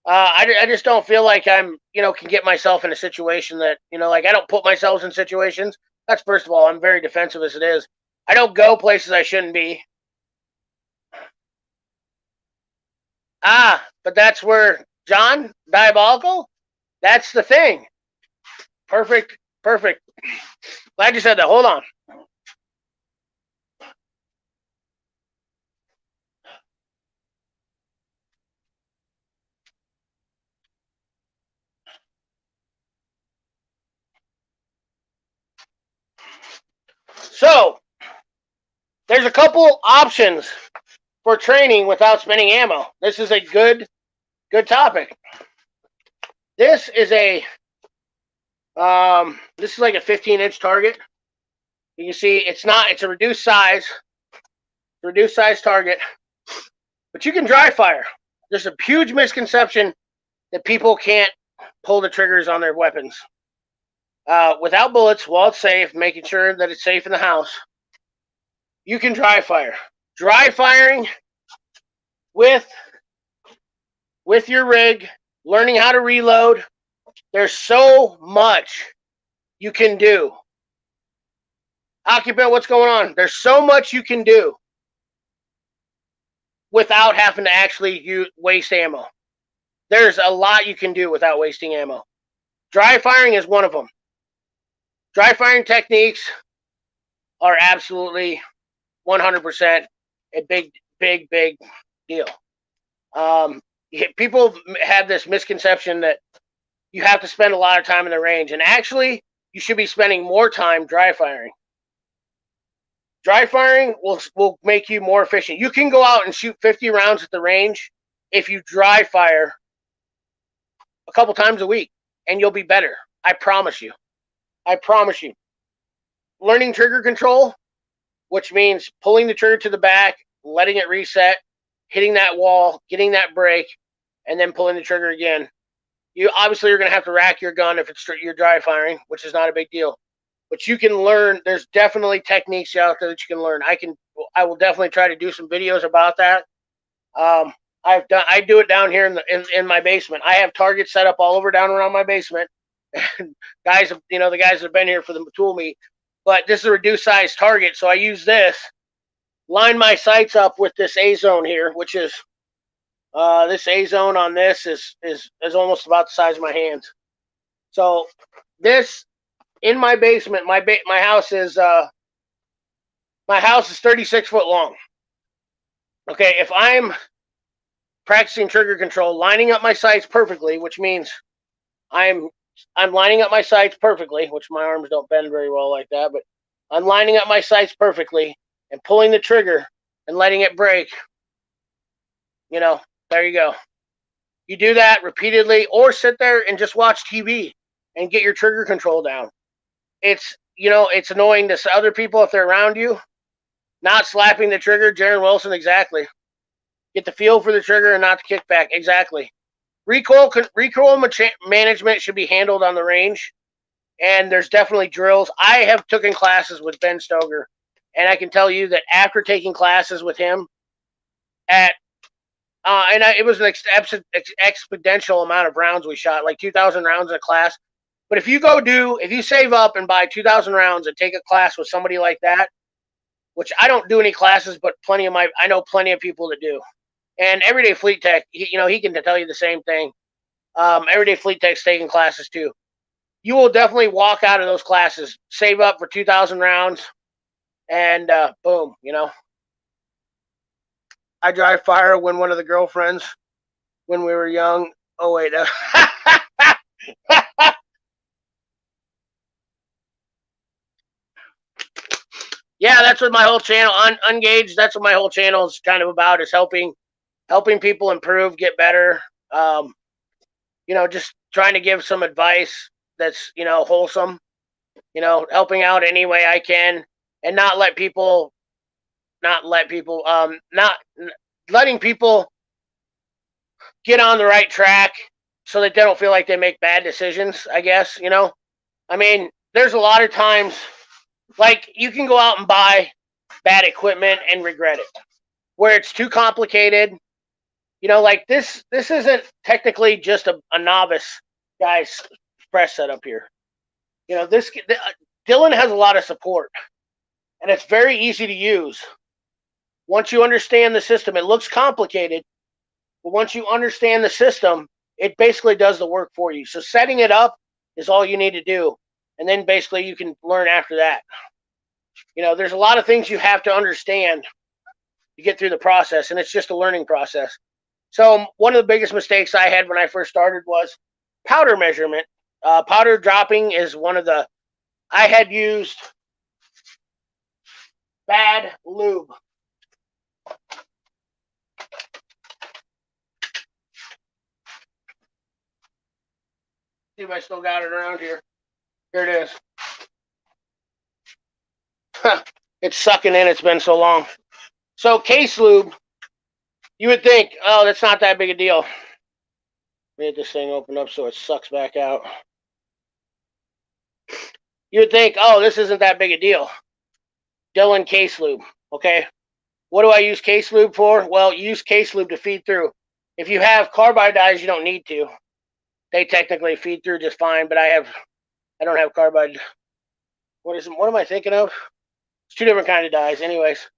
I just don't feel like I'm, can get myself in a situation that, like I don't put myself in situations. That's first of all, I'm very defensive as it is. I don't go places I shouldn't be. But that's where John, diabolical, that's the thing. Perfect. Glad you said that. Hold on. So, there's a couple options for training without spending ammo. This is a good topic. This is like a 15-inch target. You can see it's a reduced size target, but you can dry fire. There's a huge misconception that people can't pull the triggers on their weapons. Without bullets, while it's safe, making sure that it's safe in the house, you can dry fire. Dry firing with your rig, learning how to reload. There's so much you can do. Occupant, what's going on? There's so much you can do without having to actually waste ammo. There's a lot you can do without wasting ammo. Dry firing is one of them. Dry firing techniques are absolutely 100% a big deal. People have this misconception that you have to spend a lot of time in the range, and actually, you should be spending more time dry firing. Dry firing will make you more efficient. You can go out and shoot 50 rounds at the range if you dry fire a couple times a week, and you'll be better. I promise you. I promise you. Learning trigger control, which means pulling the trigger to the back, letting it reset, hitting that wall, getting that break, and then pulling the trigger again. You obviously are going to have to rack your gun if it's you're dry firing, which is not a big deal. But you can learn. There's definitely techniques out there that you can learn. I will definitely try to do some videos about that. I do it down here in my basement. I have targets set up all over down around my basement. Guys, the guys that have been here for the tool meet. But this is a reduced size target, so I use this. Line my sights up with this A zone here, which is this A zone on this is almost about the size of my hands. So this in my basement, my house is 36 foot long. Okay, if I'm practicing trigger control, lining up my sights perfectly, which means I'm lining up my sights perfectly, which my arms don't bend very well like that, but I'm lining up my sights perfectly and pulling the trigger and letting it break. There you go. You do that repeatedly, or sit there and just watch TV and get your trigger control down. It's annoying to other people if they're around you. Not slapping the trigger, Jaron Wilson, exactly. Get the feel for the trigger and not the kickback, exactly. Recoil management should be handled on the range, and there's definitely drills. I have taken classes with Ben Stoger, and I can tell you that after taking classes with him, it was an exponential amount of rounds we shot, like 2,000 rounds in a class. But if you save up and buy 2,000 rounds and take a class with somebody like that, which I don't do any classes, but I know plenty of people that do. And Everyday Fleet Tech, he can tell you the same thing. Everyday Fleet Tech's taking classes too. You will definitely walk out of those classes, save up for 2,000 rounds, and boom, I dry fire when one of the girlfriends, when we were young. Oh, wait. Yeah, that's what my whole channel, Ungaged, that's what my whole channel is kind of about, is helping people improve, get better. Just trying to give some advice that's, wholesome, helping out any way I can, and not letting people get on the right track so that they don't feel like they make bad decisions, I guess, I mean, there's a lot of times, like, you can go out and buy bad equipment and regret it, where it's too complicated. Like this isn't technically just a novice guy's press setup here. Dylan has a lot of support, and it's very easy to use. Once you understand the system, it looks complicated, but once you understand the system, it basically does the work for you. So setting it up is all you need to do, and then basically you can learn after that. There's a lot of things you have to understand to get through the process, and it's just a learning process. So one of the biggest mistakes I had when I first started was powder measurement. Powder dropping is one of the... I had used bad lube. See if I still got it around here. Here it is. It's sucking in. It's been so long. So case lube, you would think, oh, that's not that big a deal. Let me get this thing open up so it sucks back out. You would think, oh, this isn't that big a deal. Dylan case lube, okay? What do I use case lube for? Well, you use case lube to feed through. If you have carbide dyes, you don't need to. They technically feed through just fine, but I don't have carbide. What am I thinking of? It's two different kind of dyes. Anyways,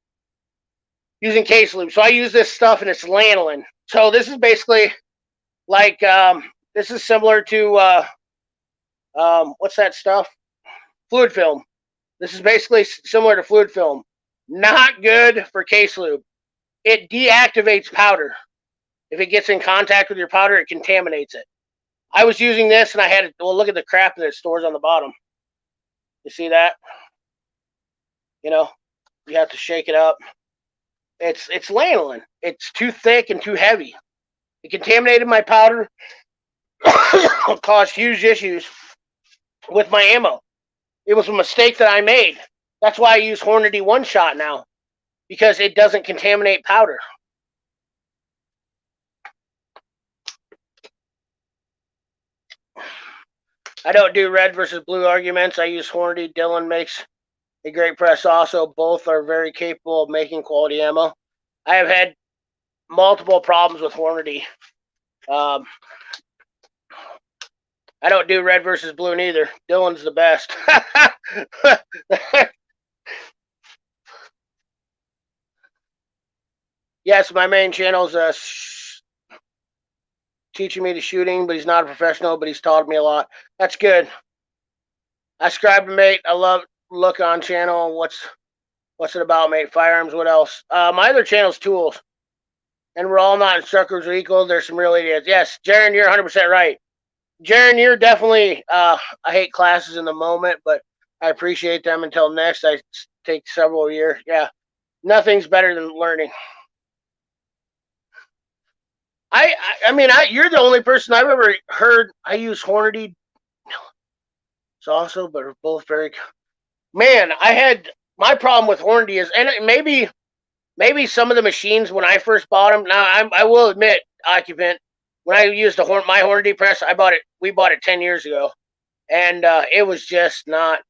using case lube. So I use this stuff, and it's lanolin. So this is basically like, this is similar to, what's that stuff? fluid film. This is basically similar to fluid film. Not good for case lube. It deactivates powder. If it gets in contact with your powder, it contaminates it. I was using this, and I had well, look at the crap that it stores on the bottom. You see that? You know, you have to shake it up. It's lanolin. It's too thick and too heavy. It contaminated my powder. Caused huge issues with my ammo. It was a mistake that I made. That's why I use Hornady One Shot now, because it doesn't contaminate powder. I don't do red versus blue arguments. I use Hornady. Dylan makes a great press also. Both are very capable of making quality ammo. I have had multiple problems with Hornady. I don't do red versus blue neither. Dylan's the best. Yes, my main channel is teaching me the shooting, but he's not a professional, but he's taught me a lot. That's good. I subscribe to Mate. I love look on channel. What's it about, Mate? Firearms. What else? My other channel's tools. And we're all not instructors are equal. There's some real idiots. Yes, Jaron, you're 100% right. Jaron, you're definitely, I hate classes in the moment, but I appreciate them until next. I take several years. Yeah, nothing's better than learning. I mean, you're the only person I've ever heard. I use Hornady. It's also, but we're both very. Man, I had my problem with Hornady is, and maybe some of the machines when I first bought them. Now I will admit, occupant, when I used my Hornady press, we bought it 10 years ago, and it was just not.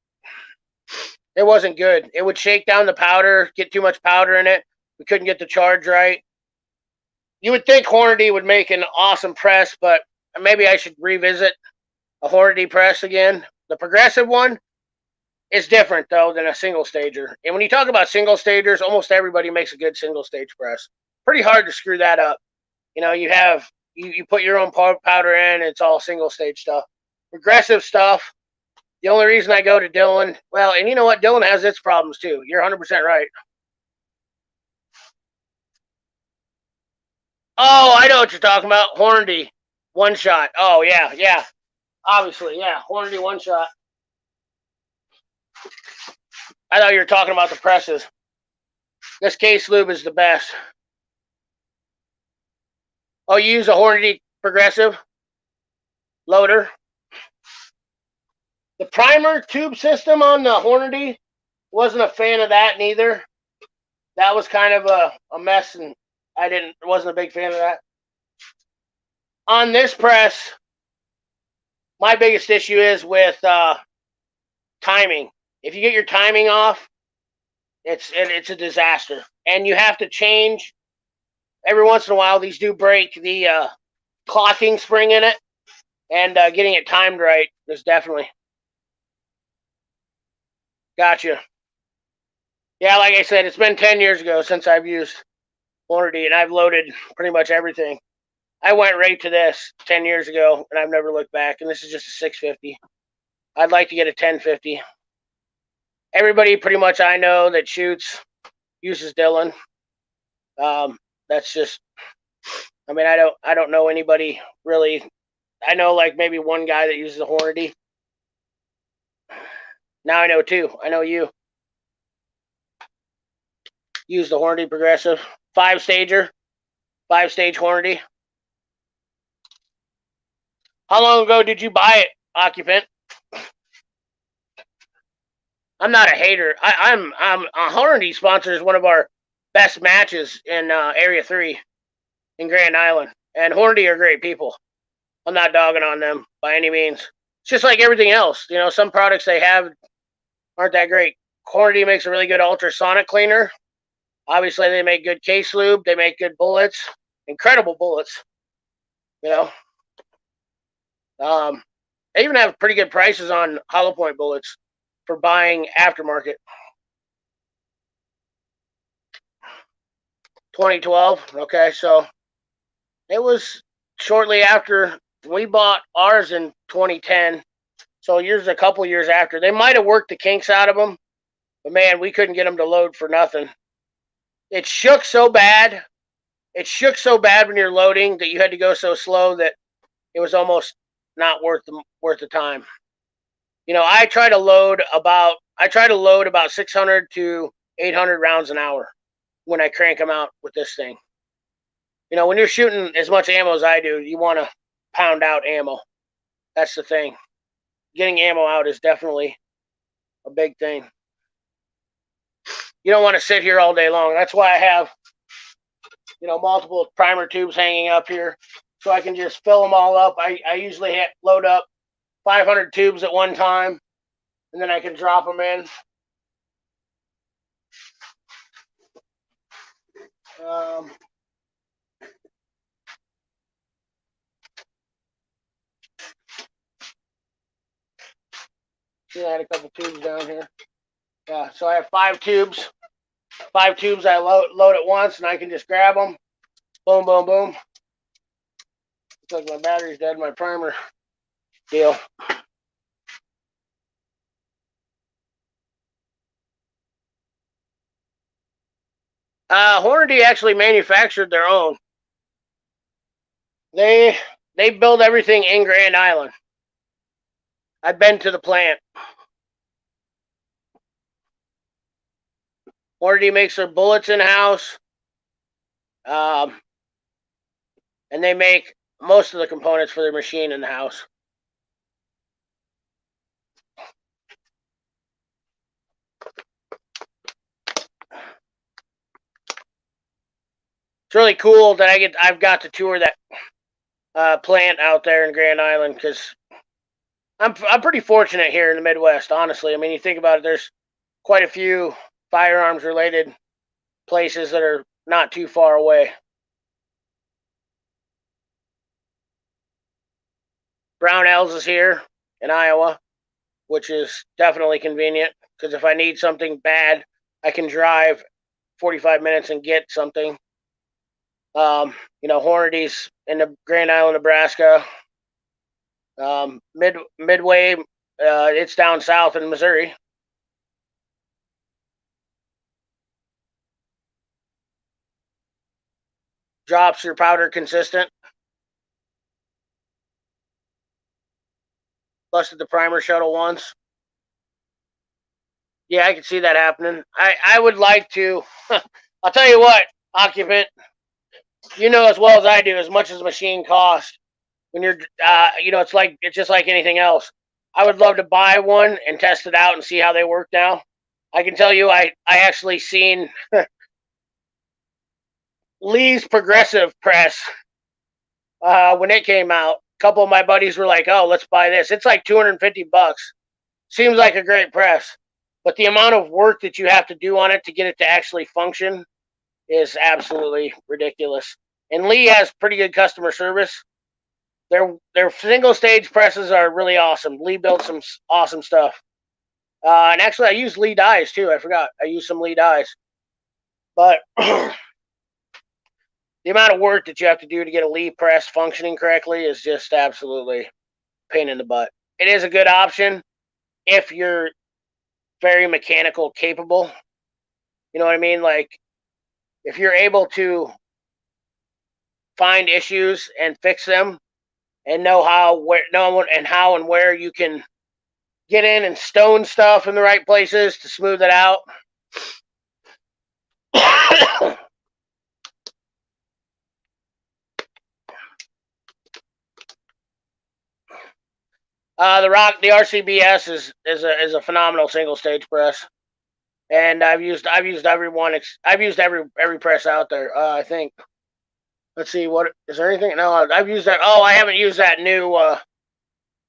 It wasn't good. It would shake down the powder, get too much powder in it. We couldn't get the charge right. You would think Hornady would make an awesome press, but maybe I should revisit a Hornady press again. The progressive one is different, though, than a single stager. And when you talk about single stagers, almost everybody makes a good single stage press. Pretty hard to screw that up. You know, you put your own powder in, it's all single stage stuff. Progressive stuff, the only reason I go to Dylan, well, and you know what? Dylan has its problems, too. You're 100% right. Oh, I know what you're talking about. Hornady One Shot. Oh, yeah. Obviously, yeah. Hornady One Shot. I thought you were talking about the presses. This case lube is the best. Oh, you use a Hornady Progressive loader? The primer tube system on the Hornady, wasn't a fan of that neither. That was kind of a mess, and wasn't a big fan of that. On this press, my biggest issue is with timing. If you get your timing off, it's a disaster. And you have to change every once in a while. These do break the clocking spring in it, and getting it timed right is definitely. Gotcha. Yeah, like I said, it's been 10 years ago since I've used Hornady, and I've loaded pretty much everything. I went right to this 10 years ago, and I've never looked back, and this is just a 650. I'd like to get a 1050. Everybody pretty much I know that shoots uses Dylan. That's just, I mean, I don't know anybody really. I know like maybe one guy that uses a Hornady. Now I know two. I know you. Use the Hornady Progressive 5-stage Hornady. How long ago did you buy it, occupant? I'm not a hater. I'm a Hornady sponsor is one of our best matches in Area 3 in Grand Island, and Hornady are great people. I'm not dogging on them by any means. It's just like everything else. You know, some products they have aren't that great. Hornady makes a really good ultrasonic cleaner. Obviously, they make good case lube. They make good bullets. Incredible bullets. You know. They even have pretty good prices on hollow point bullets for buying aftermarket. 2012. Okay, so it was shortly after we bought ours in 2010. So a couple years after, they might have worked the kinks out of them, but man, we couldn't get them to load for nothing. It shook so bad. It shook so bad when you're loading that you had to go so slow that it was almost not worth the time. You know, I try to load about 600 to 800 rounds an hour when I crank them out with this thing. You know, when you're shooting as much ammo as I do, you want to pound out ammo. That's the thing. Getting ammo out is definitely a big thing. You don't want to sit here all day long. That's why I have, you know, multiple primer tubes hanging up here, so I can just fill them all up. I usually load up 500 tubes at one time, and then I can drop them in. See, I had a couple tubes down here. Yeah, so I have 5 tubes. 5 tubes I load at once, and I can just grab them. Boom, boom, boom. Looks like my battery's dead, my primer deal. Hornady actually manufactured their own. They build everything in Grand Island. I've been to the plant. Hornady makes their bullets in house, and they make most of the components for their machine in the house. It's really cool that I've got to tour that plant out there in Grand Island, because I'm pretty fortunate here in the Midwest, honestly. I mean, you think about it, there's quite a few firearms related places that are not too far away. Brownells is here in Iowa, which is definitely convenient, because if I need something bad, I can drive 45 minutes and get something. You know, Hornady's in the Grand Island, Nebraska. Midway, it's down south in Missouri. Drops your powder consistent. Busted the primer shuttle once. Yeah, I can see that happening. I would like to. I'll tell you what, occupant, you know as well as I do, as much as a machine costs, when you're, you know, it's just like anything else. I would love to buy one and test it out and see how they work now. I can tell you, I actually seen Lee's Progressive Press when it came out. A couple of my buddies were like, "Oh, let's buy this. It's like $250. Seems like a great press, but the amount of work that you have to do on it to get it to actually function is absolutely ridiculous." And Lee has pretty good customer service. Their single stage presses are really awesome. Lee built some awesome stuff. And actually, I use Lee dies too. I forgot. I use some Lee dies. But the amount of work that you have to do to get a Lee press functioning correctly is just absolutely pain in the butt. It is a good option if you're very mechanical capable. You know what I mean? Like, if you're able to find issues and fix them, and know how and where you can get in and stone stuff in the right places to smooth it out. The RCBS is a phenomenal single stage press, and I've used every one. I've used every press out there. I think. Let's see, what is there anything? No, I've used that. Oh, I haven't used that new.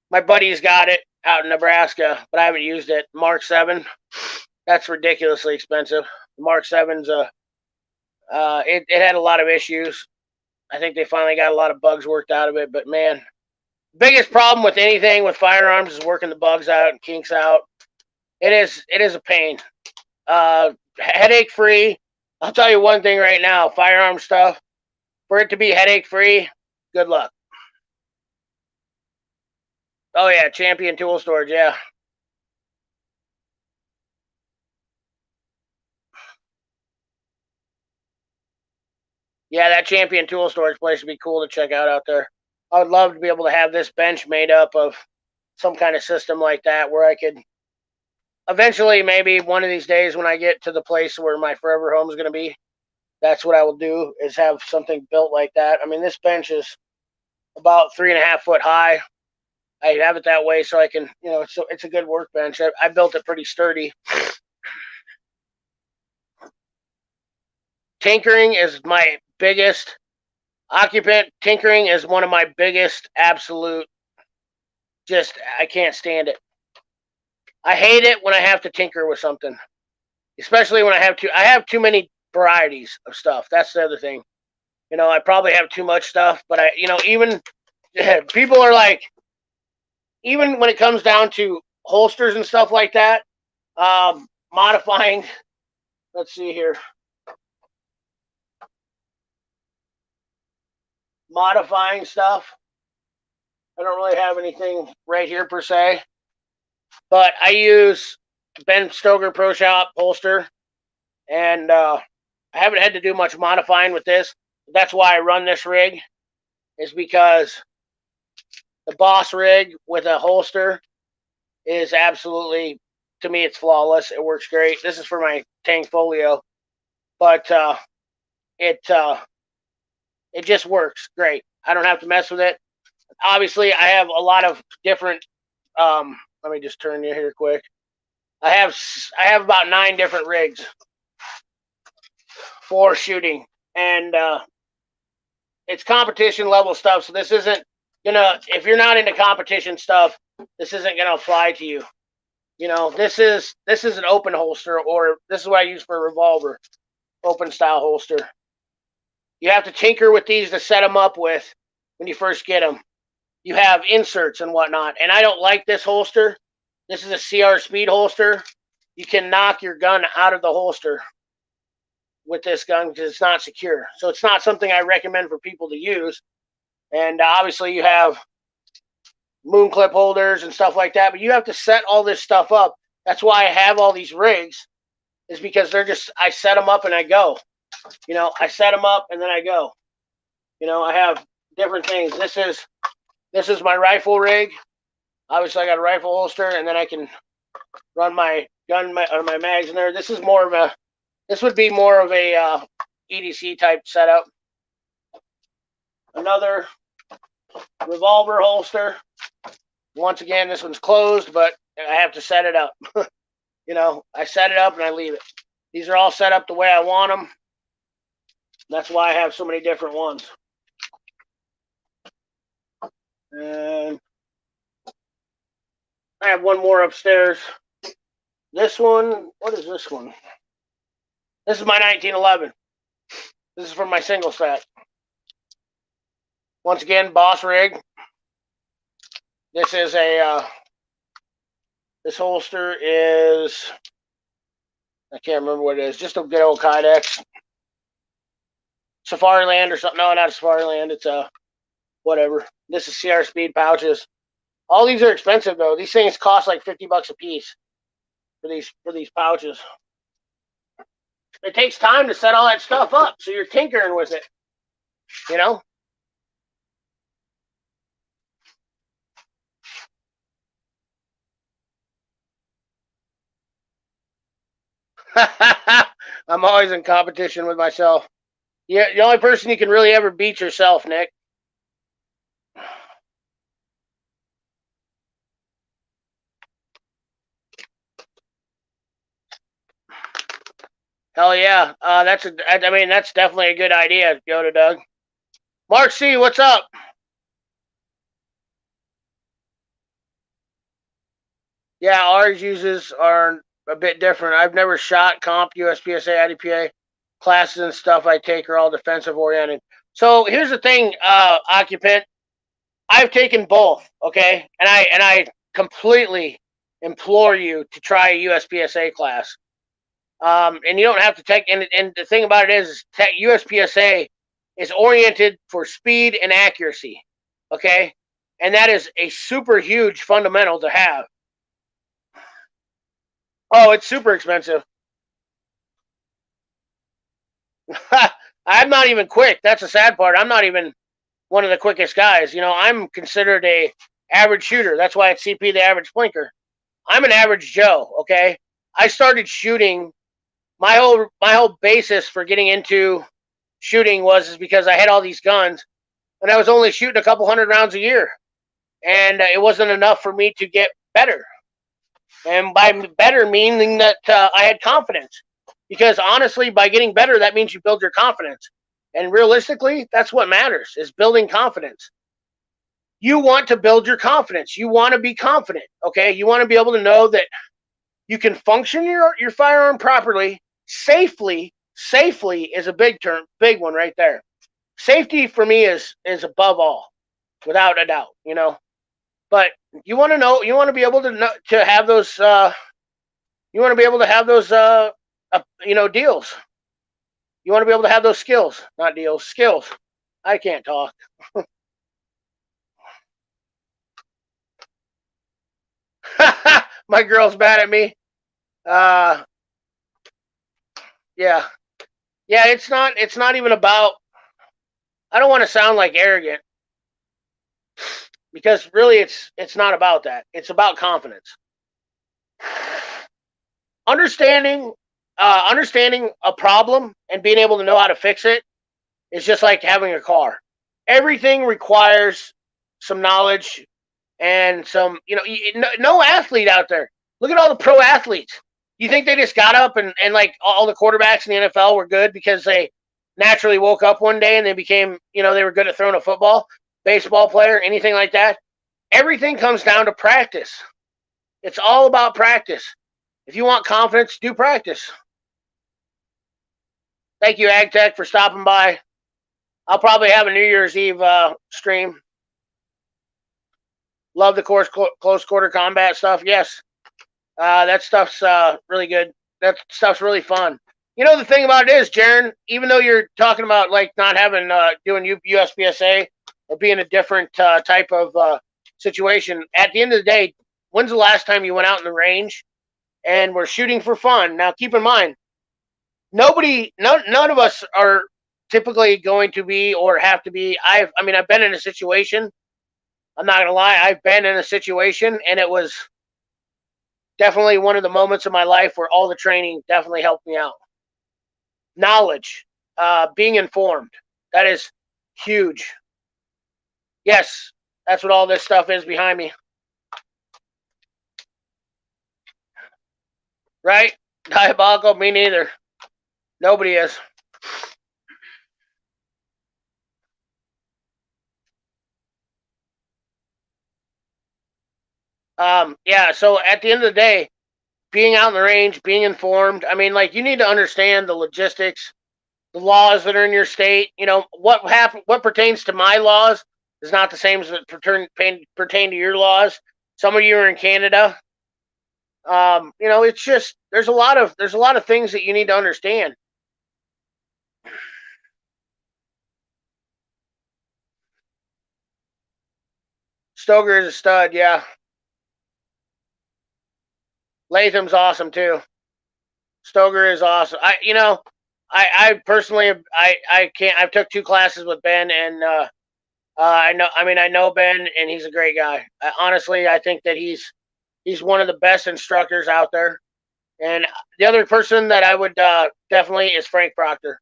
My buddy's got it out in Nebraska, but I haven't used it. Mark 7. That's ridiculously expensive. Mark 7's it had a lot of issues. I think they finally got a lot of bugs worked out of it, but man, biggest problem with anything with firearms is working the bugs out and kinks out. It is a pain. Headache free. I'll tell you one thing right now, firearm stuff, for it to be headache free, good luck. Oh yeah, Champion Tool Storage. Yeah. Yeah, that Champion Tool Storage place would be cool to check out there. I would love to be able to have this bench made up of some kind of system like that where I could eventually, maybe one of these days when I get to the place where my forever home is going to be, that's what I will do is have something built like that. I mean, this bench is about 3.5 foot high. I have it that way so I can, it's a good workbench. I built it pretty sturdy. Tinkering is my biggest occupant. Tinkering is one of my biggest absolute. Just I can't stand it. I hate it when I have to tinker with something, especially when I have to. I have too many varieties of stuff. That's the other thing. I probably have too much stuff, but even people are like, even when it comes down to holsters and stuff like that, modifying. Let's see here. Modifying stuff. I don't really have anything right here per se, but I use Ben Stoker Pro Shop holster, and I haven't had to do much modifying with this. That's why I run this rig, is because the Boss rig with a holster is absolutely, to me, it's flawless. It works great. This is for my Tang Folio, but it it just works great. I don't have to mess with it. Obviously, I have a lot of different. Let me just turn you here quick. I have about 9 different rigs for shooting, and it's competition level stuff. So this isn't if you're not into competition stuff, this isn't gonna apply to you. This is an open holster, or this is what I use for a revolver, open style holster. You have to tinker with these to set them up with when you first get them. You have inserts and whatnot, and I don't like this holster. This is a CR Speed holster. You can knock your gun out of the holster with this gun because it's not secure. So it's not something I recommend for people to use. And obviously you have moon clip holders and stuff like that, but you have to set all this stuff up. That's why I have all these rigs, is because I set them up and I go. I set them up and then I go. I have different things. This is my rifle rig. Obviously I got a rifle holster, and then I can run my gun or my mags in there. This would be more of a EDC type setup. Another revolver holster. Once again, this one's closed, but I have to set it up. I set it up and I leave it. These are all set up the way I want them. That's why I have so many different ones. And I have one more upstairs. This one, what is this one? This is my 1911. This is from my single set. Once again, Boss rig. This is this holster is, I can't remember what it is, just a good old Kydex. Safariland or something. No, not a Safariland. It's whatever. This is CR Speed pouches. All these are expensive though. These things cost like $50 a piece for these pouches. It takes time to set all that stuff up, so you're tinkering with it. I'm always in competition with myself. Yeah, the only person you can really ever beat yourself, Nick. Hell yeah. That's definitely a good idea, Yoda Doug. Mark C, what's up? Yeah, ours uses are a bit different. I've never shot comp, USPSA, IDPA classes and stuff I take are all defensive oriented. So here's the thing, occupant. I've taken both, okay? And I completely implore you to try a USPSA class. And you don't have to take. And the thing about it is USPSA is oriented for speed and accuracy. Okay, And that is a super huge fundamental to have. Oh, it's super expensive. I'm not even quick. That's the sad part. I'm not even one of the quickest guys. I'm considered a average shooter. That's why it's CP, the average blinker. I'm an average Joe. Okay, I started shooting. My whole basis for getting into shooting was because I had all these guns, and I was only shooting a couple hundred rounds a year, and it wasn't enough for me to get better. And by better meaning that I had confidence, because honestly, by getting better, that means you build your confidence. And realistically, that's what matters, is building confidence. You want to build your confidence. You want to be confident. Okay, you want to be able to know that you can function your firearm properly, safely. Safely is a big one right there. Safety for me is above all, without a doubt. But you want to know, you want to be able to have those. You want to be able to have those, deals. You want to be able to have those skills, not deals, skills. I can't talk. My girl's mad at me. Uh, yeah, yeah. It's not. It's not even about. I don't want to sound like arrogant, because really, it's not about that. It's about confidence. Understanding a problem and being able to know how to fix it is just like having a car. Everything requires some knowledge and some, no athlete out there. Look at all the pro athletes. You think they just got up and like all the quarterbacks in the NFL were good because they naturally woke up one day and they became, they were good at throwing a football, baseball player, anything like that? Everything comes down to practice. It's all about practice. If you want confidence, do practice. Thank you, AgTech, for stopping by. I'll probably have a New Year's Eve stream. Love the close quarter combat stuff. Yes, that stuff's really good. That stuff's really fun. The thing about it is, Jaron, even though you're talking about like not having doing USPSA or being a different type of situation, at the end of the day, when's the last time you went out in the range and were shooting for fun? Now, keep in mind, none of us are typically going to be or have to be. I've been in a situation. I'm not gonna lie, I've been in a situation, and it was definitely one of the moments of my life where all the training definitely helped me out. Knowledge, being informed, that is huge. Yes, that's what all this stuff is behind me. Right? Diabolical? Me neither. Nobody is. Yeah, so at the end of the day, being out in the range, being informed, like, you need to understand the logistics, the laws that are in your state. What pertains to my laws is not the same as that pertain to your laws. Some of you are in Canada. It's just there's a lot of things that you need to understand. Stoker is a stud, yeah. Latham's awesome too. Stoker is awesome. I personally, I can't. I've took two classes with Ben, and I know Ben, and he's a great guy. Honestly, I think that he's one of the best instructors out there. And the other person that I would definitely is Frank Proctor.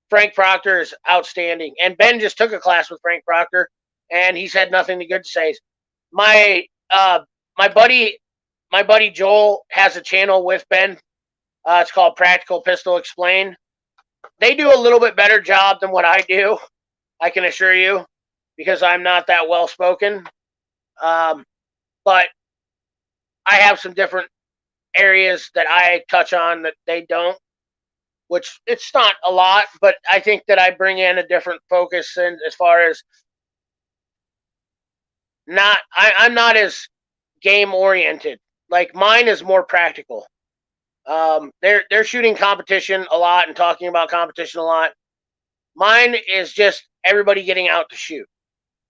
Frank Proctor is outstanding, and Ben just took a class with Frank Proctor, and he's had nothing but good to say. My uh, my buddy, my buddy Joel has a channel with Ben. It's called Practical Pistol Explained. They do a little bit better job than what I do. I can assure you, because I'm not that well spoken. Um, but I have some different areas that I touch on that they don't, which it's not a lot, but I think that I bring in a different focus, and as far as I'm not as game oriented. Like, mine is more practical. They're shooting competition a lot and talking about competition a lot. Mine is just everybody getting out to shoot.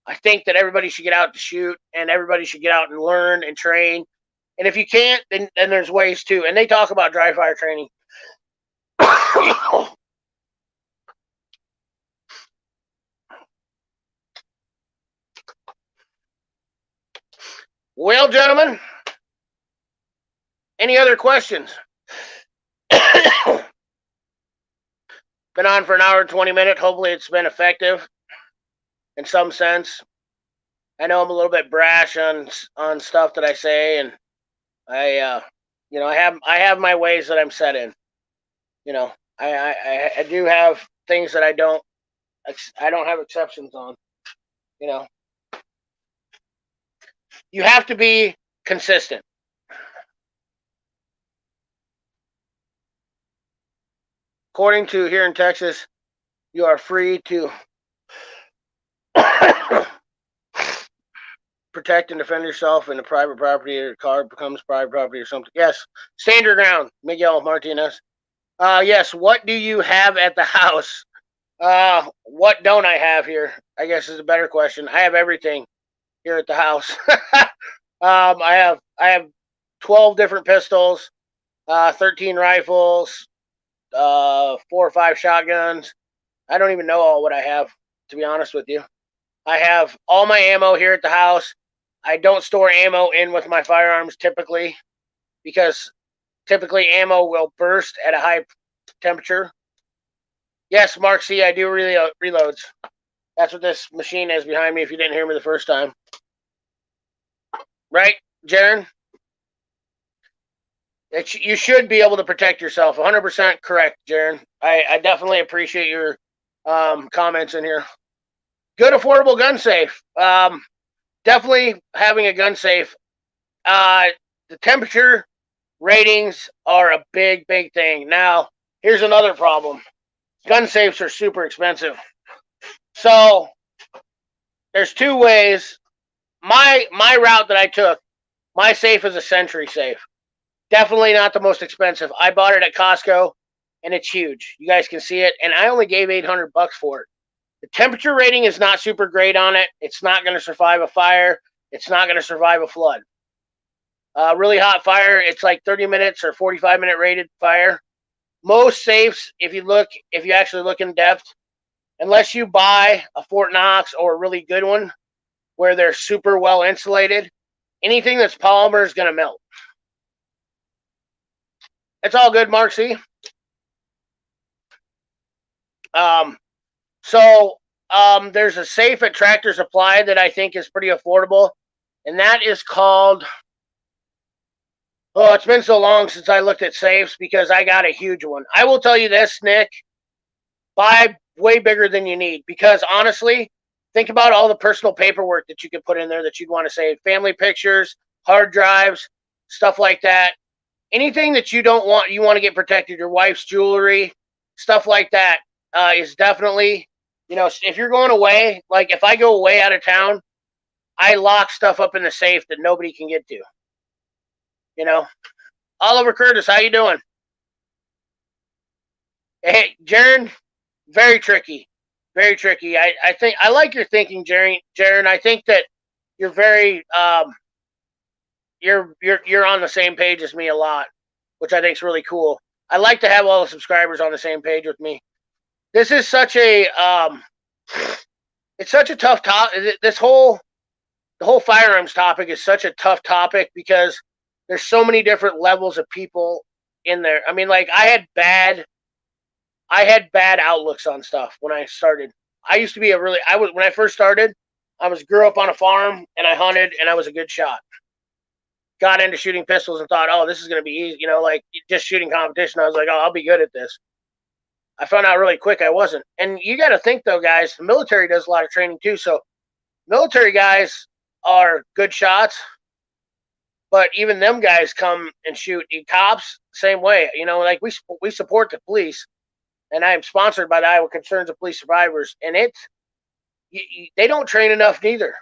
I think that everybody should get out to shoot, and everybody should get out and learn and train. And if you can't, then there's ways too. And they talk about dry fire training. Well, gentlemen, any other questions? Been on for an hour and 20 minutes. Hopefully it's been effective in some sense. I know I'm a little bit brash on stuff that I say, and I I have my ways that I'm set in. I do have things that I don't have exceptions on. You have to be consistent. According to here in Texas, you are free to protect and defend yourself in the private property, or car becomes private property or something. Yes, stand your ground, Miguel Martinez. Yes, what do you have at the house? What don't I have here? I guess is a better question. I have everything here at the house. I have 12 different pistols, 13 rifles, 4 or 5 shotguns. I don't even know all what I have, to be honest with you. I have all my ammo here at the house. I don't store ammo in with my firearms typically, because typically ammo will burst at a high temperature. Yes, Mark C, I do reloads. That's what this machine is behind me if you didn't hear me the first time. Right, Jaron? You should be able to protect yourself. 100% correct, Jaron. I definitely appreciate your comments in here. Good, affordable gun safe. Definitely having a gun safe. The temperature ratings are a big thing. Now, here's another problem. Gun safes are super expensive. So, there's 2 ways. My route that I took, my safe is a Century safe. Definitely not the most expensive. I bought it at Costco, and it's huge. You guys can see it, and I only gave $800 for it. The temperature rating is not super great on it. It's not going to survive a fire. It's not going to survive a flood. Really hot fire, it's like 30 minutes or 45-minute rated fire. Most safes, if you actually look in depth, unless you buy a Fort Knox or a really good one where they're super well insulated, anything that's polymer is going to melt. It's all good, Mark C. There's a safe at Tractor Supply that I think is pretty affordable, and that is called, it's been so long since I looked at safes because I got a huge one. I will tell you this, Nick, buy way bigger than you need, because honestly, think about all the personal paperwork that you could put in there that you'd want to save. Family pictures, hard drives, stuff like that. Anything that you want to get protected, your wife's jewelry, stuff like that, is definitely, if you're going away, like if I go away out of town, I lock stuff up in the safe that nobody can get to. Oliver Curtis, how you doing? Hey, Jaron, very tricky. Very tricky. I think I like your thinking, Jaron. I think that you're very you're on the same page as me a lot, which I think is really cool. I like to have all the subscribers on the same page with me. This is such a it's such a tough topic. The whole firearms topic is such a tough topic because there's so many different levels of people in there. I mean, like I had bad outlooks on stuff when I started. I used to be when I first started, grew up on a farm and I hunted and I was a good shot. Got into shooting pistols and thought, oh, this is going to be easy. Like just shooting competition. I was like, oh, I'll be good at this. I found out really quick I wasn't. And you got to think though, guys, the military does a lot of training too. So military guys are good shots, but even them guys come and shoot. Cops, same way. Like we support the police. And I am sponsored by the Iowa Concerns of Police Survivors, and they don't train enough neither.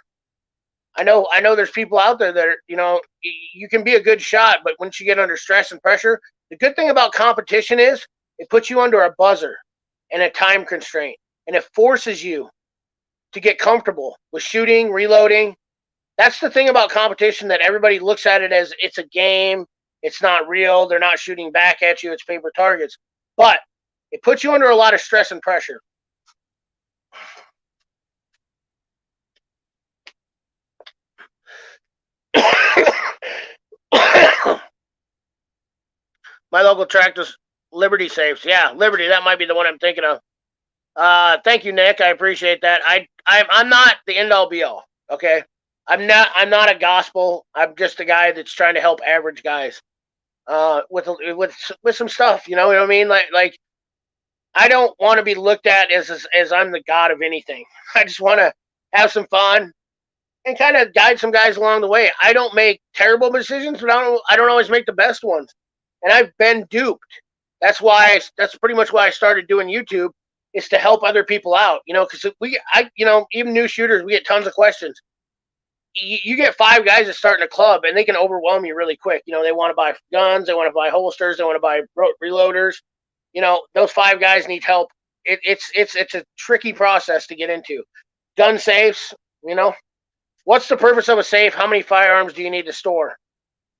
I know there's people out there that are, you can be a good shot, but once you get under stress and pressure, the good thing about competition is it puts you under a buzzer and a time constraint, and it forces you to get comfortable with shooting, reloading. That's the thing about competition, that everybody looks at it as it's a game. It's not real. They're not shooting back at you. It's paper targets. But it puts you under a lot of stress and pressure. My local tractor's Liberty safes. Yeah, Liberty. That might be the one I'm thinking of. Thank you, Nick. I appreciate that. I'm not the end all be all. Okay, I'm not a gospel. I'm just a guy that's trying to help average guys. With some stuff. You know what I mean? Like I don't want to be looked at as I'm the god of anything. I just want to have some fun and kind of guide some guys along the way. I don't make terrible decisions, but I don't always make the best ones. And I've been duped. That's pretty much why I started doing YouTube, is to help other people out. Because even new shooters, we get tons of questions. You get 5 guys that start in a club, and they can overwhelm you really quick. They want to buy guns, they want to buy holsters, they want to buy reloaders. Those 5 guys need help. It's a tricky process to get into. Gun safes. What's the purpose of a safe? How many firearms do you need to store?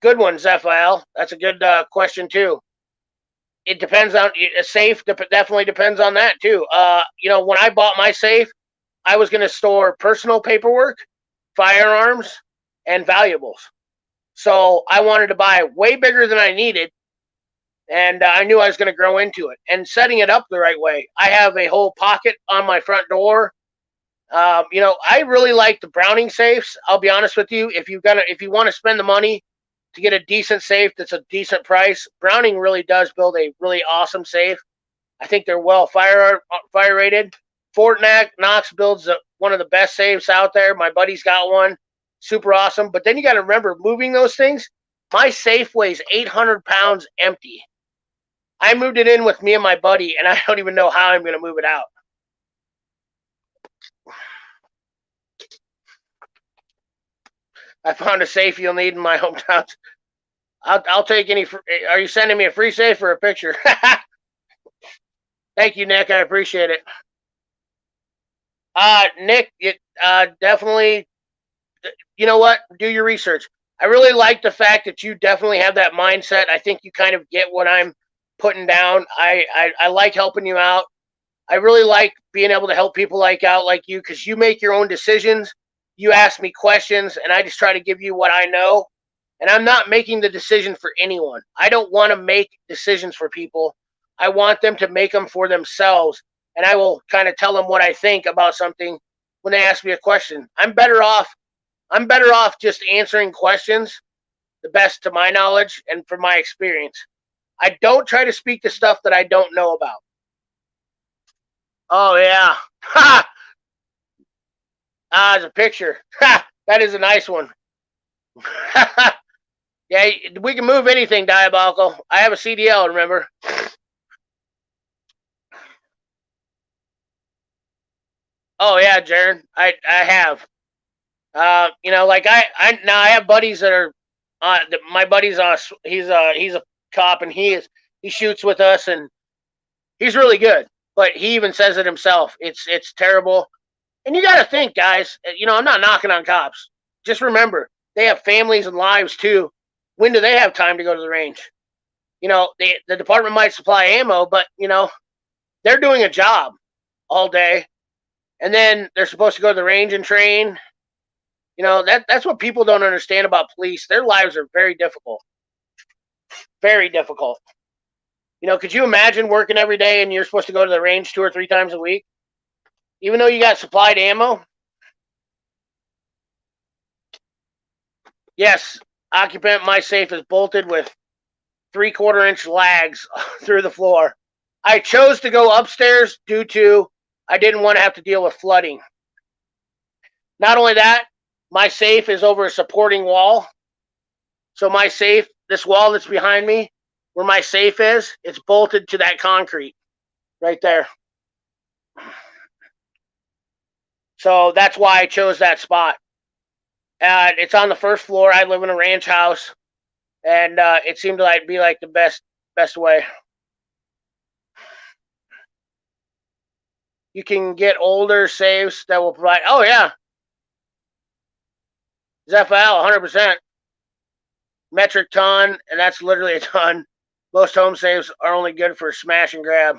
Good one, Zephael. That's a good question too. It depends on a safe. Definitely depends on that too. When I bought my safe, I was going to store personal paperwork, firearms, and valuables. So I wanted to buy way bigger than I needed, and I knew I was going to grow into it. And setting it up the right way, I have a whole pocket on my front door. I really like the Browning safes. I'll be honest with you. If you want to spend the money to get a decent safe that's a decent price, Browning really does build a really awesome safe. I think they're well fire rated. Fort Knox builds one of the best safes out there. My buddy's got one, super awesome. But then you got to remember, moving those things. My safe weighs 800 pounds empty. I moved it in with me and my buddy, and I don't even know how I'm going to move it out. I found a safe you'll need in my hometown. I'll take any. Are you sending me a free safe or a picture? Thank you, Nick. I appreciate it. Nick, definitely. You know what? Do your research. I really like the fact that you definitely have that mindset. I think you kind of get what I'm putting down. I like helping you out. I really like being able to help people like you, because you make your own decisions. You ask me questions, and I just try to give you what I know. And I'm not making the decision for anyone. I don't want to make decisions for people. I want them to make them for themselves. And I will kind of tell them what I think about something when they ask me a question. I'm better off just answering questions the best to my knowledge and from my experience. I don't try to speak to stuff that I don't know about. Oh, yeah. Ha! There's a picture. Ha! That is a nice one. Yeah, we can move anything, Diabolical. I have a CDL, remember? Oh, yeah, Jaron. I have. Like I have buddies that are, my buddy's he's a cop, and he shoots with us, and he's really good. But he even says it himself. It's terrible. And you got to think, guys. I'm not knocking on cops. Just remember, they have families and lives too. When do they have time to go to the range? The department might supply ammo, but they're doing a job all day, and then they're supposed to go to the range and train. That's what people don't understand about police. Their lives are very difficult. Very difficult. Could you imagine working every day and you're supposed to go to the range 2 or 3 times a week? Even though you got supplied ammo? Yes, occupant, my safe is bolted with 3/4-inch lags through the floor. I chose to go upstairs due to I didn't want to have to deal with flooding. Not only that, my safe is over a supporting wall. So my safe, this wall that's behind me, where my safe is, it's bolted to that concrete right there. So that's why I chose that spot. It's on the first floor. I live in a ranch house, and it seemed to be like the best way. You can get older safes that will provide. Oh yeah, ZFL 100% metric ton, and that's literally a ton. Most home safes are only good for smash and grab.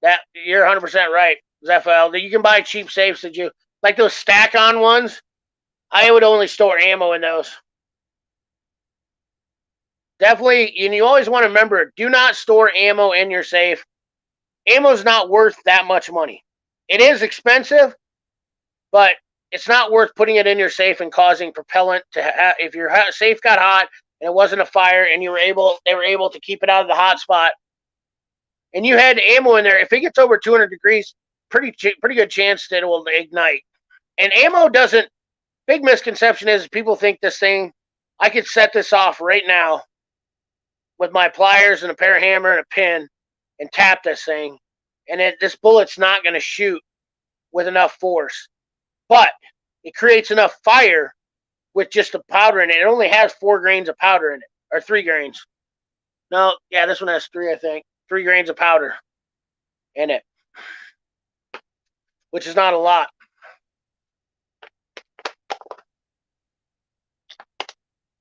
That you're 100% right, ZFL. You can buy cheap safes that you like those stack on ones. I would only store ammo in those. Definitely, and you always want to remember: do not store ammo in your safe. Ammo's not worth that much money. It is expensive, but it's not worth putting it in your safe and causing propellant to. If your safe got hot and it wasn't a fire, and they were able to keep it out of the hot spot, and you had ammo in there. If it gets over 200 degrees, pretty good chance that it will ignite. And ammo doesn't. Big misconception is people think this thing. I could set this off right now with my pliers and a pair of hammer and a pin and tap this thing, and this bullet's not going to shoot with enough force. But it creates enough fire with just the powder in it. It only has 4 grains of powder in it, or 3 grains. No, yeah, this one has 3, I think. 3 grains of powder in it, which is not a lot.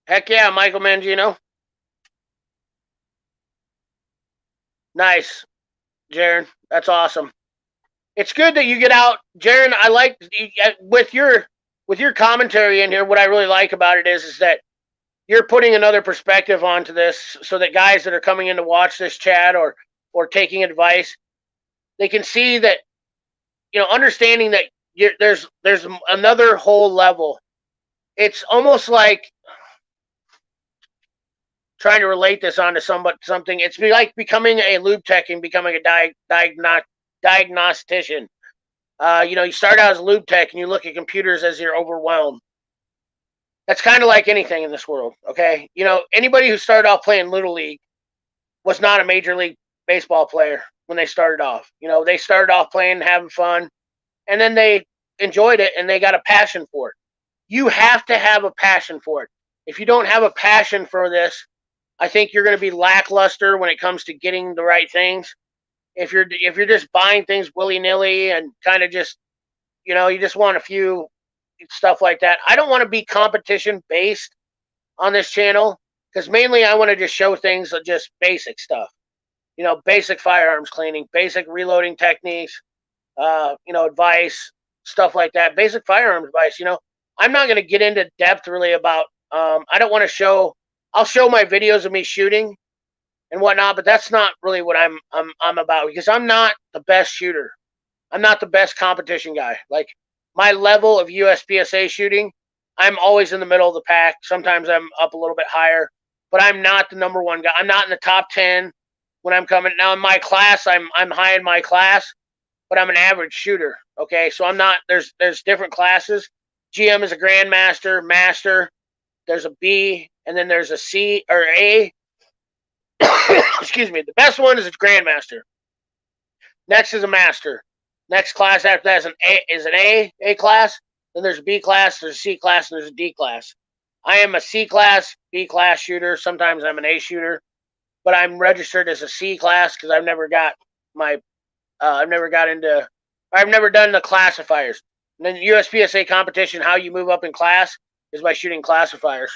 Heck yeah, Michael Mangino. Nice, Jaron. That's awesome. It's good that you get out, Jaron. I like with your commentary in here. What I really like about it is that you're putting another perspective onto this, so that guys that are coming in to watch this chat or taking advice, they can see that, understanding that there's another whole level. It's almost like trying to relate this onto something. It's like becoming a lube tech and becoming a diagnostician. You start out as a lube tech and you look at computers as you're overwhelmed. That's kind of like anything in this world, okay? Anybody who started off playing Little League was not a Major League Baseball player when they started off. They started off playing, having fun, and then they enjoyed it and they got a passion for it. You have to have a passion for it. If you don't have a passion for this, I think you're going to be lackluster when it comes to getting the right things. If you're just buying things willy-nilly and kind of just, you just want a few stuff like that. I don't want to be competition based on this channel, because mainly I want to just show things of just basic stuff. Basic firearms cleaning, basic reloading techniques, advice, stuff like that. Basic firearms advice. I'm not going to get into depth really about. I don't want to show. I'll show my videos of me shooting and whatnot, but that's not really what I'm about, because I'm not the best shooter. I'm not the best competition guy. Like, my level of USPSA shooting, I'm always in the middle of the pack. Sometimes I'm up a little bit higher, but I'm not the number one guy. I'm not in the top 10 when I'm coming. Now in my class, I'm high in my class, but I'm an average shooter. Okay, so I'm not. There's different classes. GM is a grandmaster, master. There's a B, and then there's a C or A. Excuse me. The best one is a grandmaster. Next is a master. Next class after that is an A class. Then there's a B class, there's a C class, and there's a D class. I am a C class, B class shooter. Sometimes I'm an A shooter, but I'm registered as a C class because I've never got I've never done the classifiers. And then USPSA competition, how you move up in class is by shooting classifiers.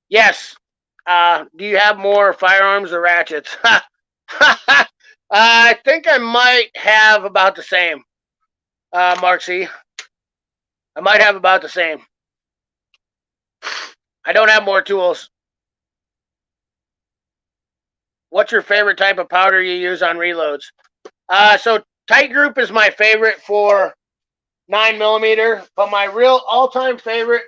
Yes. Do you have more firearms or ratchets? I think I might have about the same, Mark C. I might have about the same. I don't have more tools. What's your favorite type of powder you use on reloads? So Tight Group is my favorite for 9mm, but my real all-time favorite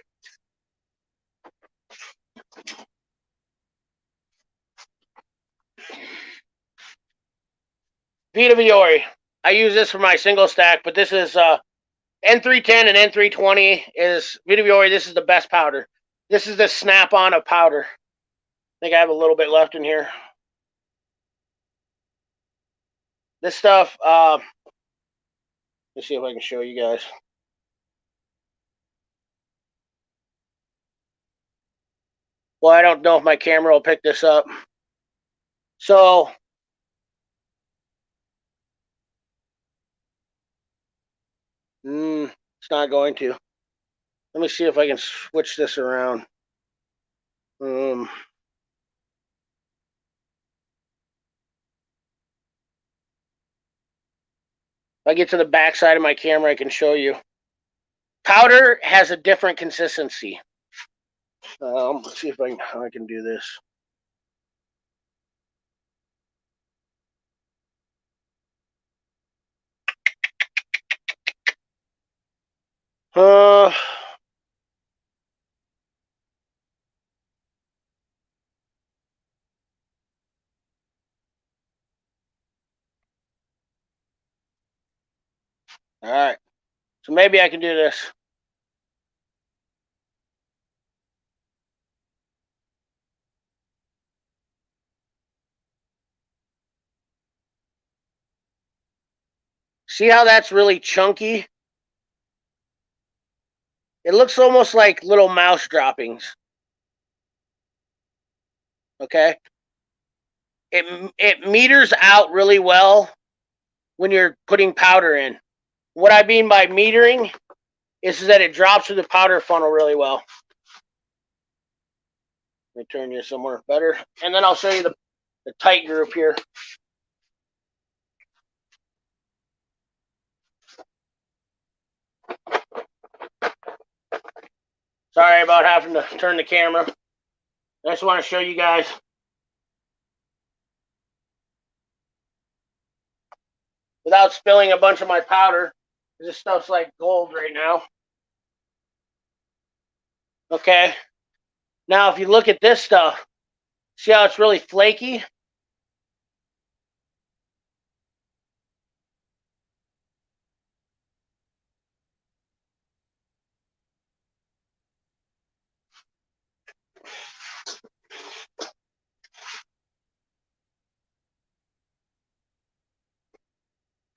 Vita Viore. I use this for my single stack, but this is N310 and N320 is Vita Viore. This is the best powder. This is the snap-on of powder. I think I have a little bit left in here. This stuff, let's see if I can show you guys. Well, I don't know if my camera will pick this up. So it's not going to. Let me see if I can switch this around. If I get to the back side of my camera, I can show you. Powder has a different consistency. Let's see if how I can do this. All right. So maybe I can do this. See how that's really chunky? It looks almost like little mouse droppings. Okay? It meters out really well when you're putting powder in. What I mean by metering is that it drops through the powder funnel really well. Let me turn you somewhere better. And then I'll show you the tight group here. Sorry about having to turn the camera. I just want to show you guys. Without spilling a bunch of my powder. This stuff's like gold right now. Okay. Now, if you look at this stuff, see how it's really flaky?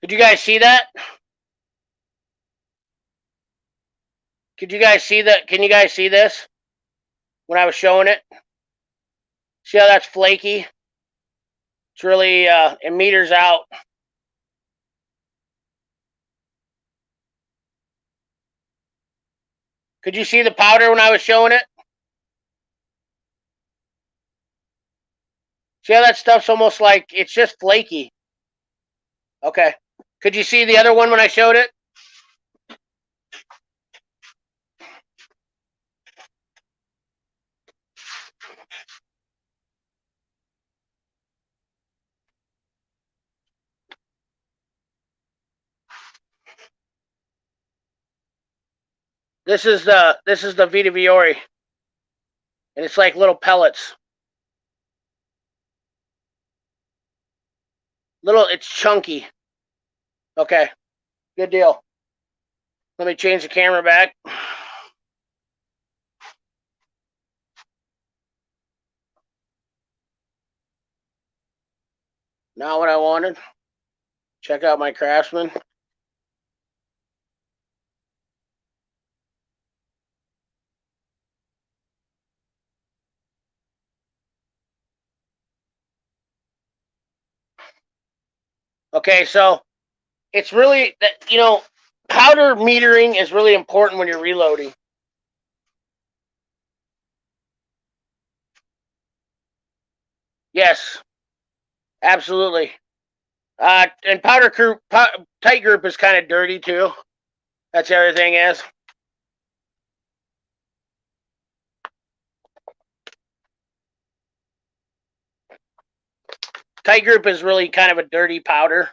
Could you guys see that? Could you guys see that? Can you guys see this? When I was showing it? See how that's flaky? It's really, it meters out. Could you see the powder when I was showing it? See how that stuff's almost like, it's just flaky. Okay. Could you see the other one when I showed it? This is the Vita Viore. And it's like little pellets. It's chunky. Okay. Good deal. Let me change the camera back. Not what I wanted. Check out my Craftsman. Okay, so it's really that powder metering is really important when you're reloading. Yes, absolutely. And tight group is kind of dirty too. That's everything is. Tight group is really kind of a dirty powder.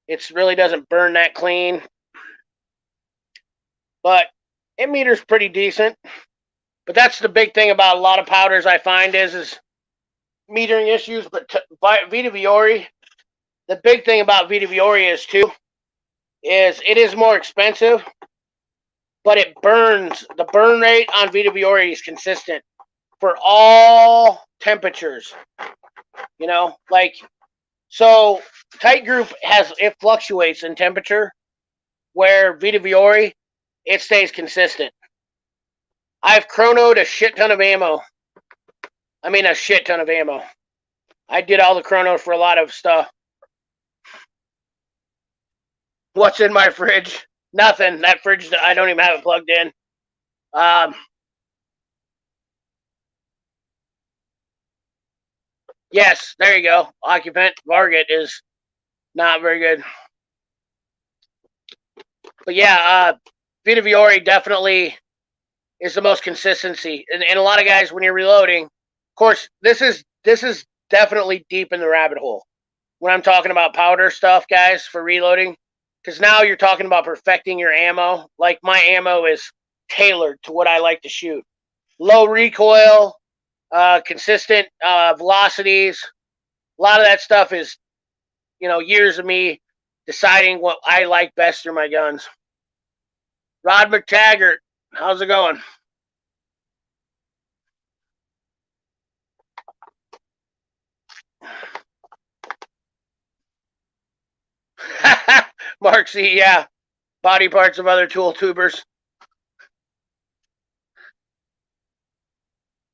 It really doesn't burn that clean, but it meters pretty decent. But that's the big thing about a lot of powders I find is metering issues. But Vita Viore, the big thing about Vita Viore is it is more expensive, but it burns. The burn rate on Vita Viore is consistent for all temperatures. So tight group it fluctuates in temperature, where Vita Viore, it stays consistent. I've chronoed a shit ton of ammo. I mean, a shit ton of ammo. I did all the chronos for a lot of stuff. What's in my fridge? Nothing. That fridge, I don't even have it plugged in. Yes, there you go. Occupant Varget is not very good. But yeah, Vita Viore definitely is the most consistency. And a lot of guys, when you're reloading, of course, this is definitely deep in the rabbit hole when I'm talking about powder stuff, guys, for reloading. Because now you're talking about perfecting your ammo. Like my ammo is tailored to what I like to shoot. Low recoil, consistent velocities. A lot of that stuff is, years of me deciding what I like best through my guns. Rod McTaggart, how's it going? Mark C, yeah. Body parts of other tool tubers.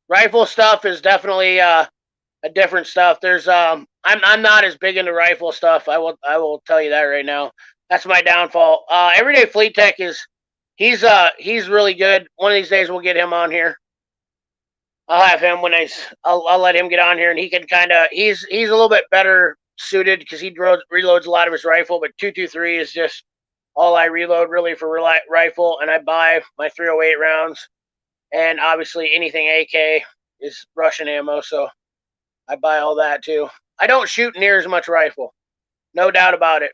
Rifle stuff is definitely a different stuff. There's I'm not as big into rifle stuff. I will tell you that right now. That's my downfall. Everyday Fleet Tech he's really good. One of these days we'll get him on here. I'll have him when I'll let him get on here, and he can kind of he's a little bit better suited because he reloads a lot of his rifle. But 223 is just all I reload really for rifle, and I buy my 308 rounds, and obviously anything AK is Russian ammo, so I buy all that too. I don't shoot near as much rifle, no doubt about it.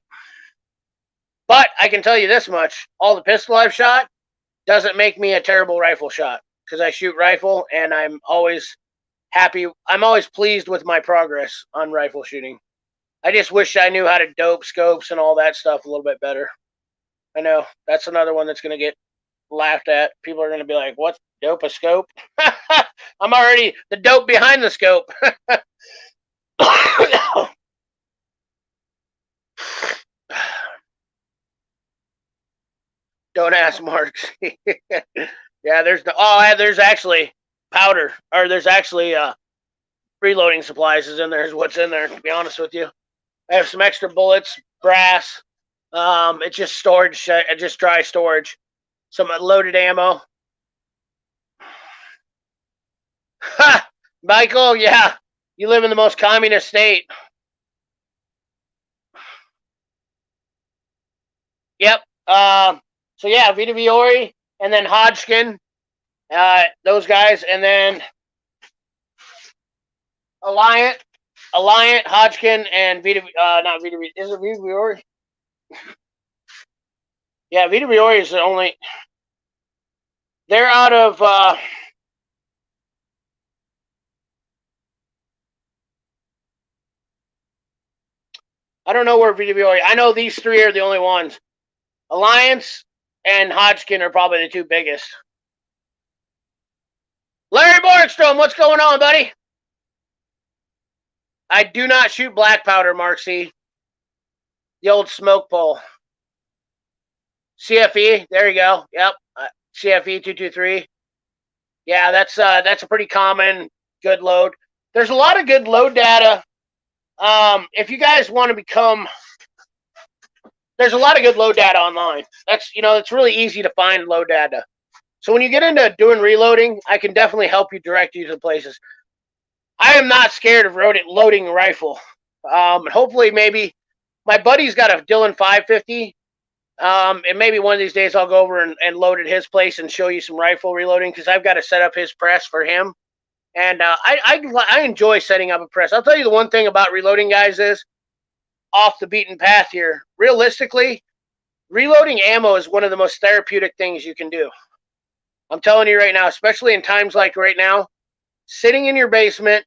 But I can tell you this much: all the pistol I've shot doesn't make me a terrible rifle shot because I shoot rifle, and I'm always happy. I'm always pleased with my progress on rifle shooting. I just wish I knew how to dope scopes and all that stuff a little bit better. I know that's another one that's going to get laughed at. People are going to be like, "What's dope a scope?" I'm already the dope behind the scope. Don't ask Mark. Yeah, there's actually powder, or there's actually reloading supplies is in there. Is what's in there. To be honest with you, I have some extra bullets, brass. It's just storage, just dry storage. Some loaded ammo. Michael, yeah, you live in the most communist state. Yep. So yeah, Vita Viore, and then Hodgkin, those guys, and then Alliant, Hodgkin, and Vita. Not Vita. Is it Vita Viore? Yeah, Vita Viore is the only. They're out of. I don't know where Vita Viore. I know these three are the only ones. Alliance and Hodgkin are probably the two biggest. Larry Borgstrom, what's going on, buddy? I do not shoot black powder, Mark C. The old smoke pole. CFE, there you go. Yep, CFE 223. Yeah, that's a pretty common good load. There's a lot of good load data. If you guys want to become, there's a lot of good load data online. It's really easy to find load data. So when you get into doing reloading, I can definitely help you direct you to the places. I am not scared of loading a rifle. Hopefully, maybe my buddy's got a Dillon 550. And maybe one of these days I'll go over and load at his place and show you some rifle reloading because I've got to set up his press for him. And I enjoy setting up a press. I'll tell you the one thing about reloading, guys, is off the beaten path here. Realistically, reloading ammo is one of the most therapeutic things you can do. I'm telling you right now, especially in times like right now, sitting in your basement,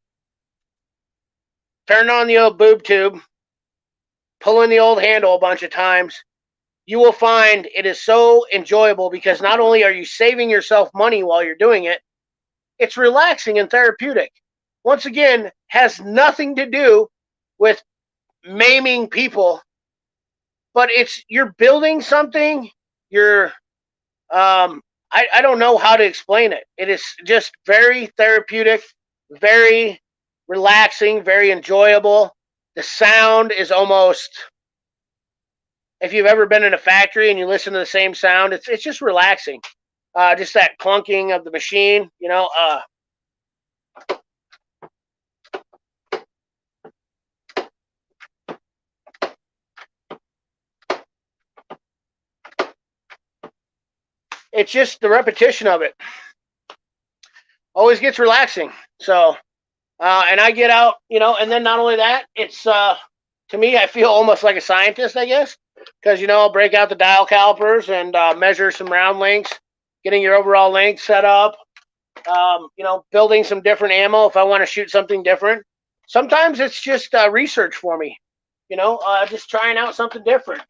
turning on the old boob tube, pulling the old handle a bunch of times, you will find it is so enjoyable because not only are you saving yourself money while you're doing it, it's relaxing and therapeutic. Once again, has nothing to do with maiming people, but you're building something. I don't know how to explain it. It is just very therapeutic, very relaxing, very enjoyable. The sound is almost, if you've ever been in a factory and you listen to the same sound, it's just relaxing. Just that clunking of the machine, it's just the repetition of it always gets relaxing. So, and I get out, and then not only that, it's to me, I feel almost like a scientist, I guess, because I'll break out the dial calipers and measure some round lengths, getting your overall length set up. Building some different ammo if I want to shoot something different. Sometimes it's just research for me, just trying out something different.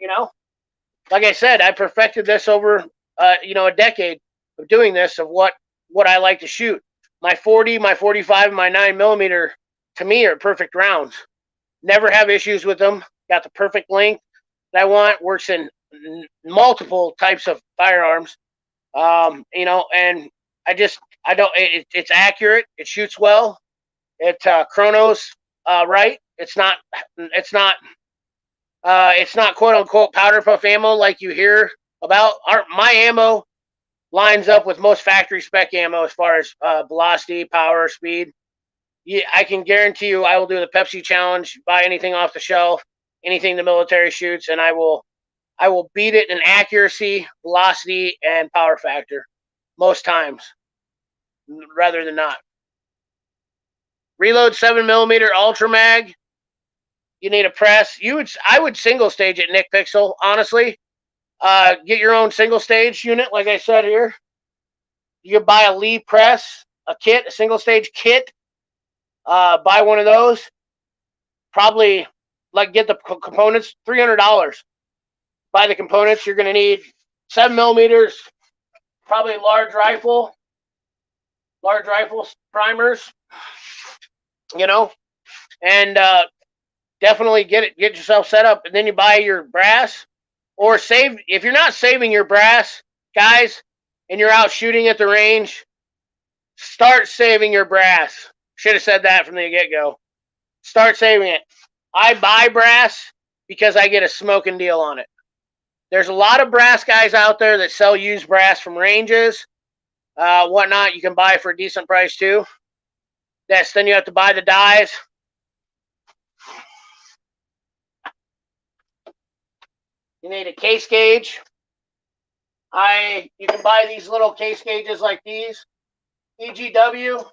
Like I said, I perfected this over, a decade of doing this of what I like to shoot. My 40, my 45, and my 9mm to me are perfect rounds. Never have issues with them. Got the perfect length that I want. Works in multiple types of firearms. And I don't. It's accurate. It shoots well. It chronos right. It's not. It's not. It's not quote unquote powder puff ammo like you hear about. My ammo lines up with most factory spec ammo as far as velocity, power, speed. Yeah, I can guarantee you, I will do the Pepsi challenge. Buy anything off the shelf, anything the military shoots, and I will beat it in accuracy, velocity, and power factor most times, rather than not. Reload 7mm Ultra Mag. You need a press. I would single stage it, Nick Pixel. Honestly, get your own single stage unit, like I said here. You can buy a Lee press, a kit, a single stage kit. Buy one of those. Probably like get the components, $300. Buy the components. You're going to need 7mm, probably large rifle primers, and definitely get yourself set up, and then you buy your brass, or save if you're not saving your brass, guys, and you're out shooting at the range. Start saving your brass. Should have said that from the get-go. Start saving it. I buy brass because I get a smoking deal on it. There's a lot of brass guys out there that sell used brass from ranges, whatnot. You can buy for a decent price too. Yes, then you have to buy the dies. You need a case gauge. You can buy these little case gauges like these. EGW.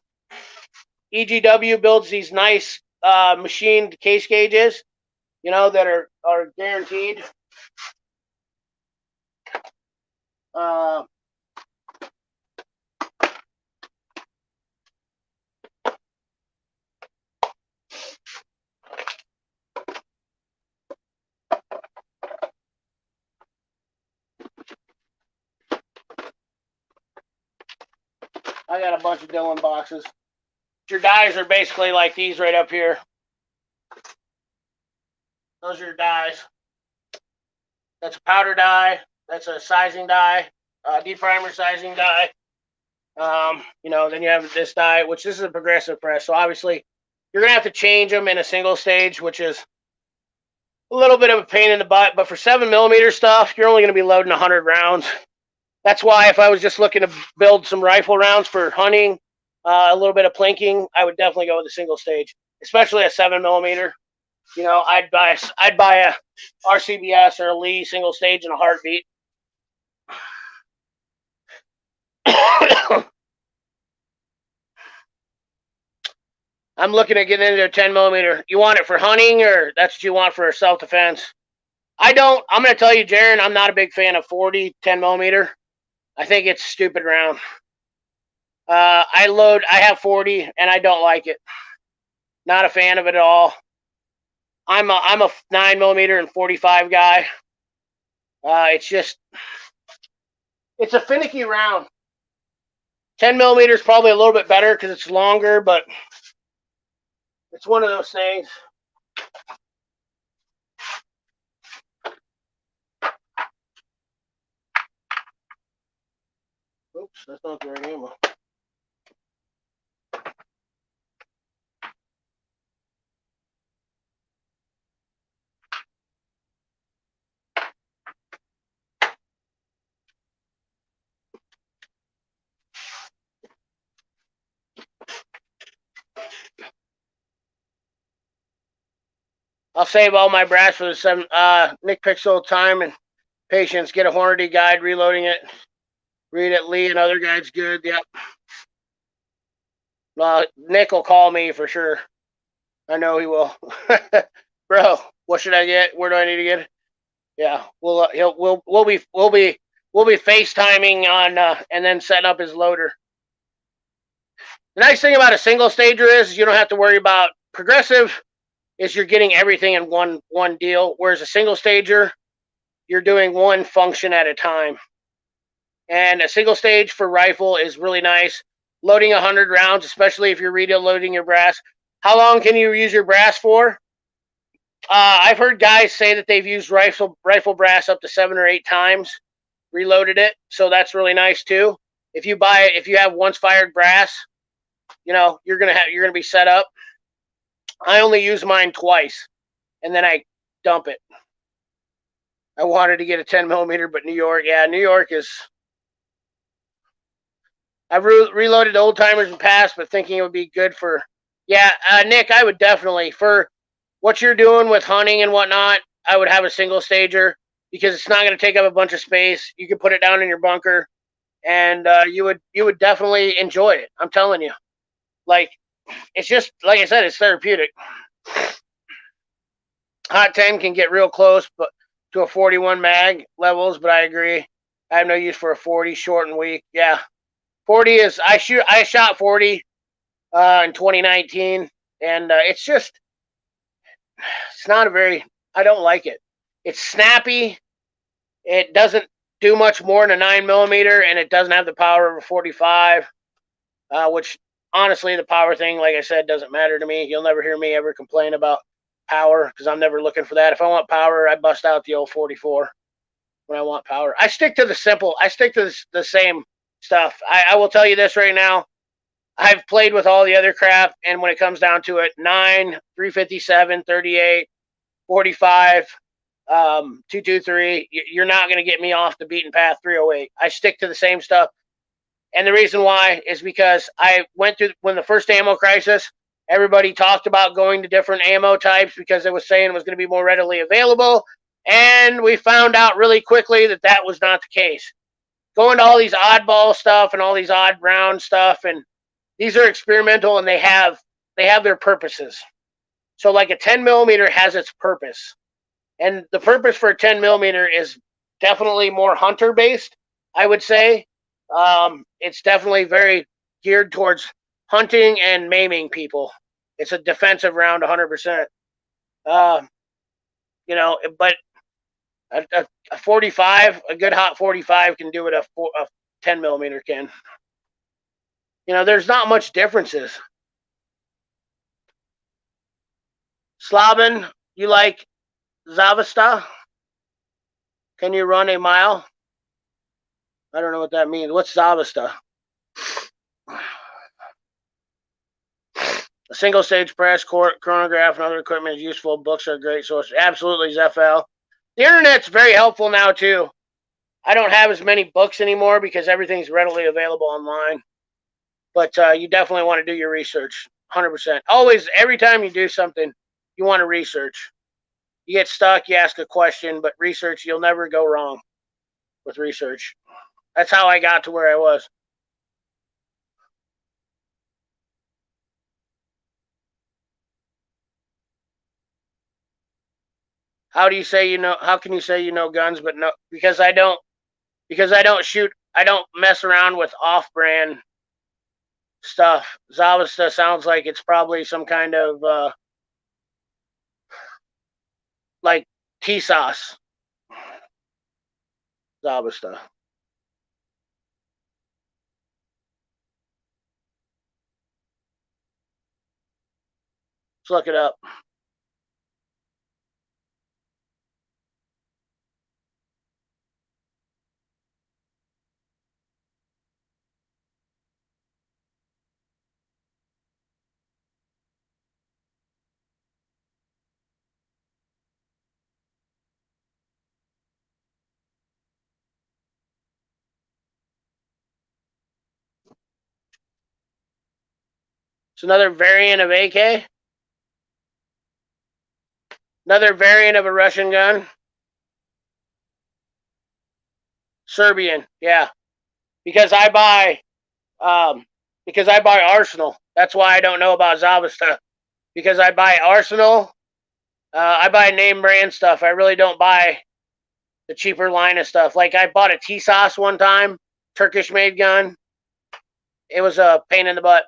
EGW builds these nice machined case gauges, that are guaranteed. I got a bunch of Dillon boxes. Your dies are basically like these right up here. Those are your dies. That's a powder die. That's a sizing die, deprimer sizing die. Then you have this die, which this is a progressive press. So obviously, you're gonna have to change them in a single stage, which is a little bit of a pain in the butt. But for 7mm stuff, you're only gonna be loading 100 rounds. That's why if I was just looking to build some rifle rounds for hunting, a little bit of plinking, I would definitely go with a single stage, especially a 7mm. I'd buy a RCBS or a Lee single stage in a heartbeat. I'm looking at getting into a 10mm. You want it for hunting, or that's what you want for self-defense? I'm going to tell you, Jaron, I'm not a big fan of 40 10mm. I think it's a stupid round. I have 40, and I don't like it. Not a fan of it at all. I'm a 9mm and 45 guy. It's a finicky round. 10mm is probably a little bit better because it's longer, but it's one of those things. Oops, that's not the right ammo. I'll save all my brass for the seven. Nick Pixel time and patience. Get a Hornady guide, reloading it. Read it. Lee and other guides good. Yep. Nick will call me for sure. I know he will. Bro, what should I get? Where do I need to get it? Yeah, we'll be FaceTiming on and then setting up his loader. The nice thing about a single stager is you don't have to worry about progressive. Is you're getting everything in one deal, whereas a single stager you're doing one function at a time. And a single stage for rifle is really nice. Loading 100 rounds, especially if you're reloading your brass. How long can you use your brass for? I've heard guys say that they've used rifle brass up to 7 or 8 times, reloaded it, so that's really nice too. If you have once fired brass, you're gonna be set up. I only use mine twice, and then I dump it. I wanted to get a 10 millimeter, but New York is. I've reloaded old timers in the past, but thinking it would be good for. Yeah, Nick, I would definitely for what you're doing with hunting and whatnot. I would have a single stager because it's not going to take up a bunch of space. You can put it down in your bunker, and you would definitely enjoy it. I'm telling you, like it's just like I said, it's therapeutic. Hot 10 can get real close, but to a 41 mag levels. But I agree, I have no use for a 40 short and weak. Yeah, 40 is I shot 40 in 2019, and it's not a very. I don't like it. It's snappy. It doesn't do much more than a 9 millimeter, and it doesn't have the power of a 45. Which honestly, the power thing, like I said, doesn't matter to me. You'll never hear me ever complain about power because I'm never looking for that. If I want power, I bust out the old 44 when I want power. I stick to the simple. I stick to the same stuff. I will tell you this right now. I've played with all the other crap, and when it comes down to it, 9, 357, 38, 45, 223, you're not going to get me off the beaten path 308. I stick to the same stuff. And the reason why is because I went through when the first ammo crisis, everybody talked about going to different ammo types because it was saying it was going to be more readily available. And we found out really quickly that that was not the case. Going to all these oddball stuff and all these odd round stuff, and these are experimental and they have their purposes. So like a 10 millimeter has its purpose. And the purpose for a 10 millimeter is definitely more hunter based, I would say. It's definitely very geared towards hunting and maiming people. It's a defensive round 100%. Uh, but a 45, a good hot 45 can do what a 10 millimeter can. There's not much differences. Slavin, you like Zavista? Can you run a mile? I don't know what that means. What's Zavista? A single stage press, chronograph, and other equipment is useful. Books are a great source. Absolutely, Zephyl. The internet's very helpful now, too. I don't have as many books anymore because everything's readily available online. But you definitely want to do your research, 100%. Always, every time you do something, you want to research. You get stuck, you ask a question, but research, you'll never go wrong with research. That's how I got to where I was. How do you say you know? How can you say you know guns, but no? Because I don't. Because I don't shoot. I don't mess around with off-brand stuff. Zavista sounds like it's probably some kind of like tea sauce. Zavista. Let's look it up. It's another variant of AK. Another variant of a Russian gun. Serbian, yeah. Because I buy Arsenal. That's why I don't know about Zavista. Because I buy Arsenal. I buy name brand stuff. I really don't buy the cheaper line of stuff. Like I bought a T-Sauce one time, Turkish made gun. It was a pain in the butt.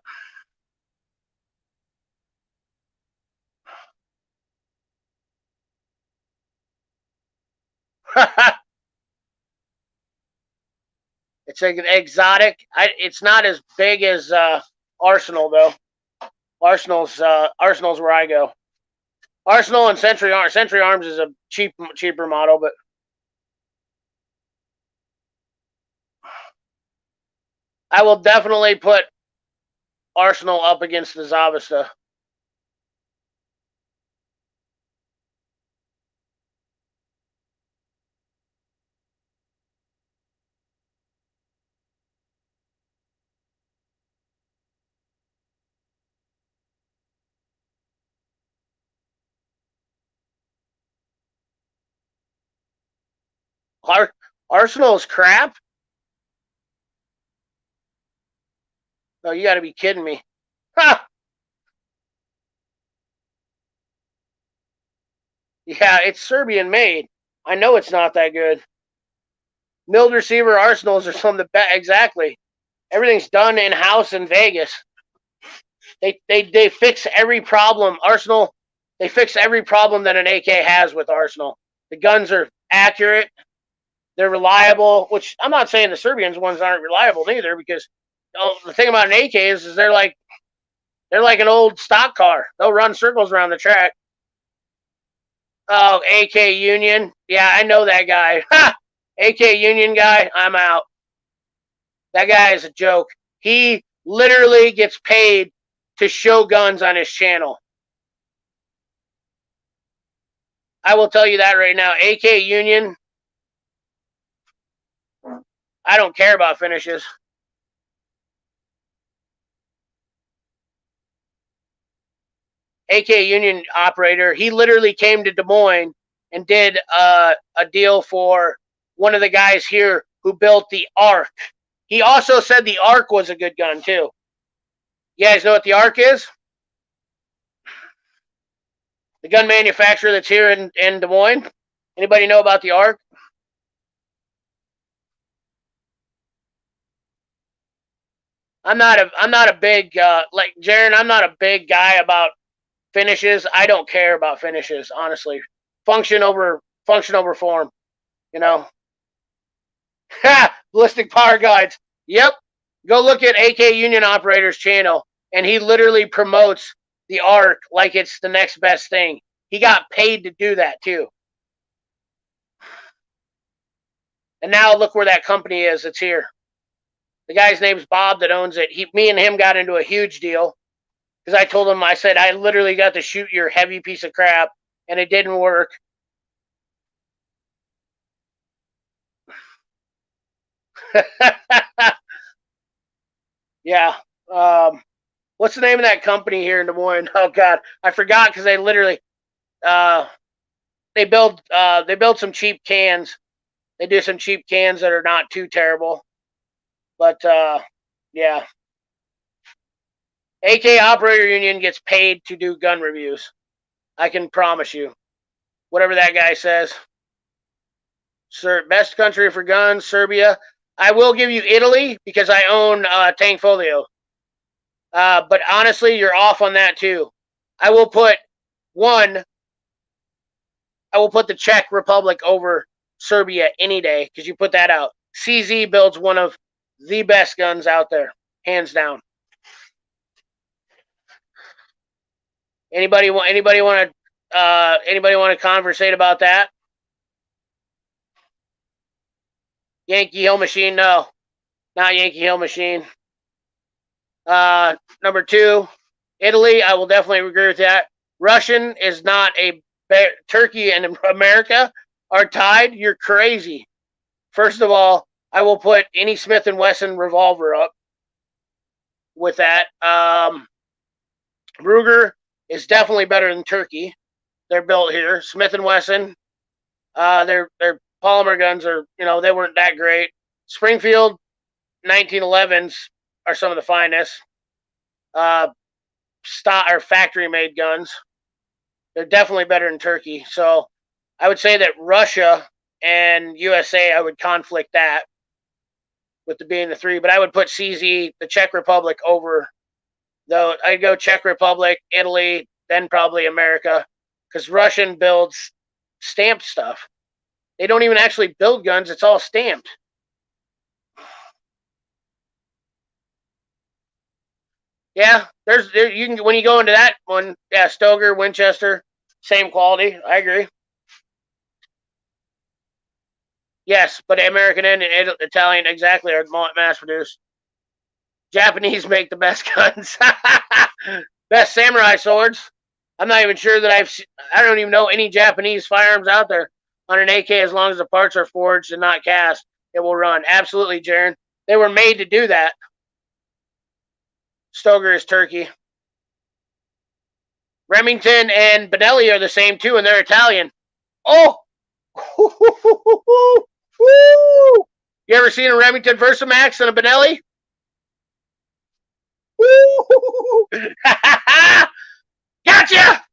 It's an exotic. It's not as big as Arsenal though. Arsenal's where I go. Arsenal and Century Arms. Century Arms is a cheaper model, but I will definitely put Arsenal up against the Zavista. Arsenal is crap. No, you got to be kidding me. Ha! Yeah, it's Serbian made. I know it's not that good. Milled receiver arsenals are some of the best. Exactly. Everything's done in house in Vegas. They fix every problem. Arsenal, they fix every problem that an AK has with Arsenal. The guns are accurate. They're reliable. Which I'm not saying the Serbians ones aren't reliable either, because the thing about an AK is they're like an old stock car. They'll run circles around the track. Oh, AK Union. Yeah, I know that guy. Ha! AK Union guy, I'm out. That guy is a joke. He literally gets paid to show guns on his channel. I will tell you that right now. AK Union, I don't care about finishes. AK Union operator, he literally came to Des Moines and did a deal for one of the guys here who built the Arc. He also said the Arc was a good gun too. You guys know what the Arc is? The gun manufacturer that's here in Des Moines. Anybody know about the Arc? I'm not a big like Jaron. I'm not a big guy about finishes. I don't care about finishes, honestly. Function over form. You know. Ha! Ballistic power guides. Yep. Go look at AK Union Operator's channel, and he literally promotes the Arc like it's the next best thing. He got paid to do that too. And now look where that company is. It's here. The guy's name's Bob that owns it. Me and him got into a huge deal because I told him, I said, I literally got to shoot your heavy piece of crap, and it didn't work. Yeah. What's the name of that company here in Des Moines? Oh God, I forgot because they literally they build some cheap cans. They do some cheap cans that are not too terrible, but yeah. AK Operator Union gets paid to do gun reviews. I can promise you. Whatever that guy says. Best country for guns, Serbia. I will give you Italy because I own Tankfolio. But honestly, you're off on that too. I will put the Czech Republic over Serbia any day because you put that out. CZ builds one of the best guns out there, hands down. Anybody want to conversate about that? Yankee Hill Machine, no, not Yankee Hill Machine. Number 2, Italy. I will definitely agree with that. Russian is not a Turkey and America are tied. You're crazy. First of all, I will put any Smith and Wesson revolver up with that. Ruger is definitely better than Turkey. They're built here. Smith and Wesson. Their polymer guns are, they weren't that great. Springfield 1911s are some of the finest. Stock or factory made guns. They're definitely better than Turkey. So I would say that Russia and USA, I would conflict that with the being the three, but I would put CZ, the Czech Republic, over. Though I'd go Czech Republic, Italy, then probably America, because Russian builds stamped stuff. They don't even actually build guns; it's all stamped. Yeah, you can when you go into that one. Yeah, Stoeger, Winchester, same quality. I agree. Yes, but American and Italian exactly are mass produced. Japanese make the best guns, best samurai swords. I'm not even sure that I don't even know any Japanese firearms out there on an AK. As long as the parts are forged and not cast, it will run. Absolutely, Jaron. They were made to do that. Stoeger is Turkey. Remington and Benelli are the same too, and they're Italian. Oh, you ever seen a Remington Versamax and a Benelli? Gotcha!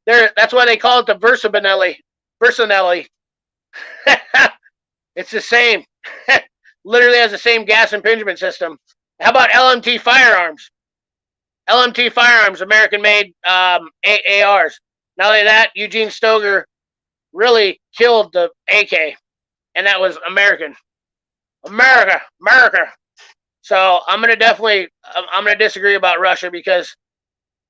That's why they call it the Versabenelli. Versanelli. It's the same. Literally has the same gas impingement system. How about LMT firearms? LMT firearms, American made ARs. Not only that, Eugene Stoeger really killed the AK, and that was American. America. So I'm gonna disagree about Russia, because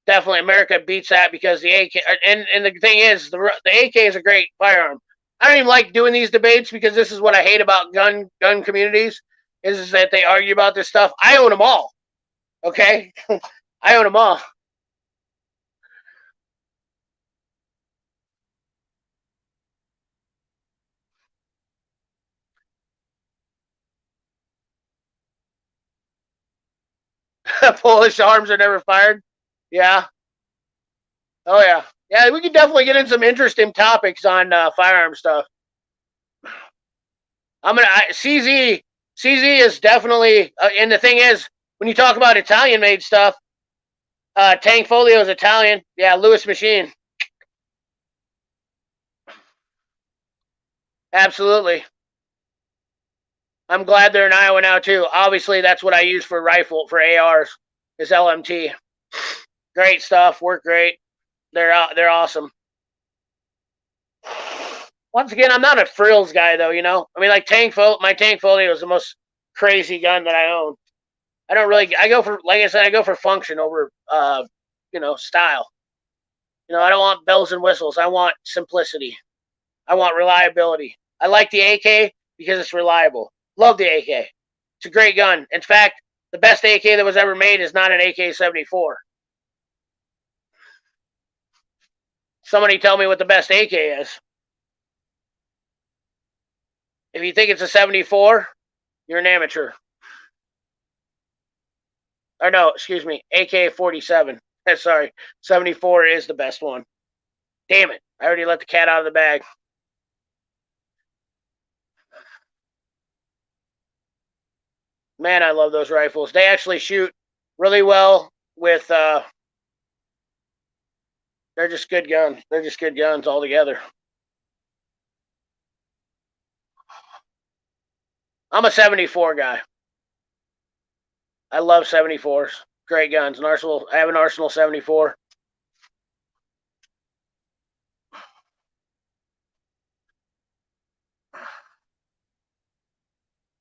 definitely America beats that, because the AK and the thing is the AK is a great firearm. I don't even like doing these debates, because this is what I hate about gun communities is that they argue about this stuff. I own them all. Okay, I own them all. Polish arms are never fired. Yeah. Oh yeah. Yeah, we could definitely get into some interesting topics on firearm stuff. CZ is definitely, and the thing is, when you talk about Italian made stuff, Tank Folio is Italian. Yeah, Lewis Machine. Absolutely. I'm glad they're in Iowa now too. Obviously, that's what I use for for ARs is LMT. Great stuff. Work great. They're awesome. Once again, I'm not a frills guy though. I mean, like my Tank Folio is the most crazy gun that I own. I don't really. I go for, like I said, I go for function over style. I don't want bells and whistles. I want simplicity. I want reliability. I like the AK because it's reliable. Love the AK. It's a great gun. In fact, the best AK that was ever made is not an AK-74. Somebody tell me what the best AK is. If you think it's a 74, you're an amateur. Or no, excuse me, AK-47. Sorry, 74 is the best one. Damn it, I already let the cat out of the bag. Man, I love those rifles. They actually shoot really well with, they're just good guns. They're just good guns altogether. I'm a 74 guy. I love 74s. Great guns. I have an Arsenal 74.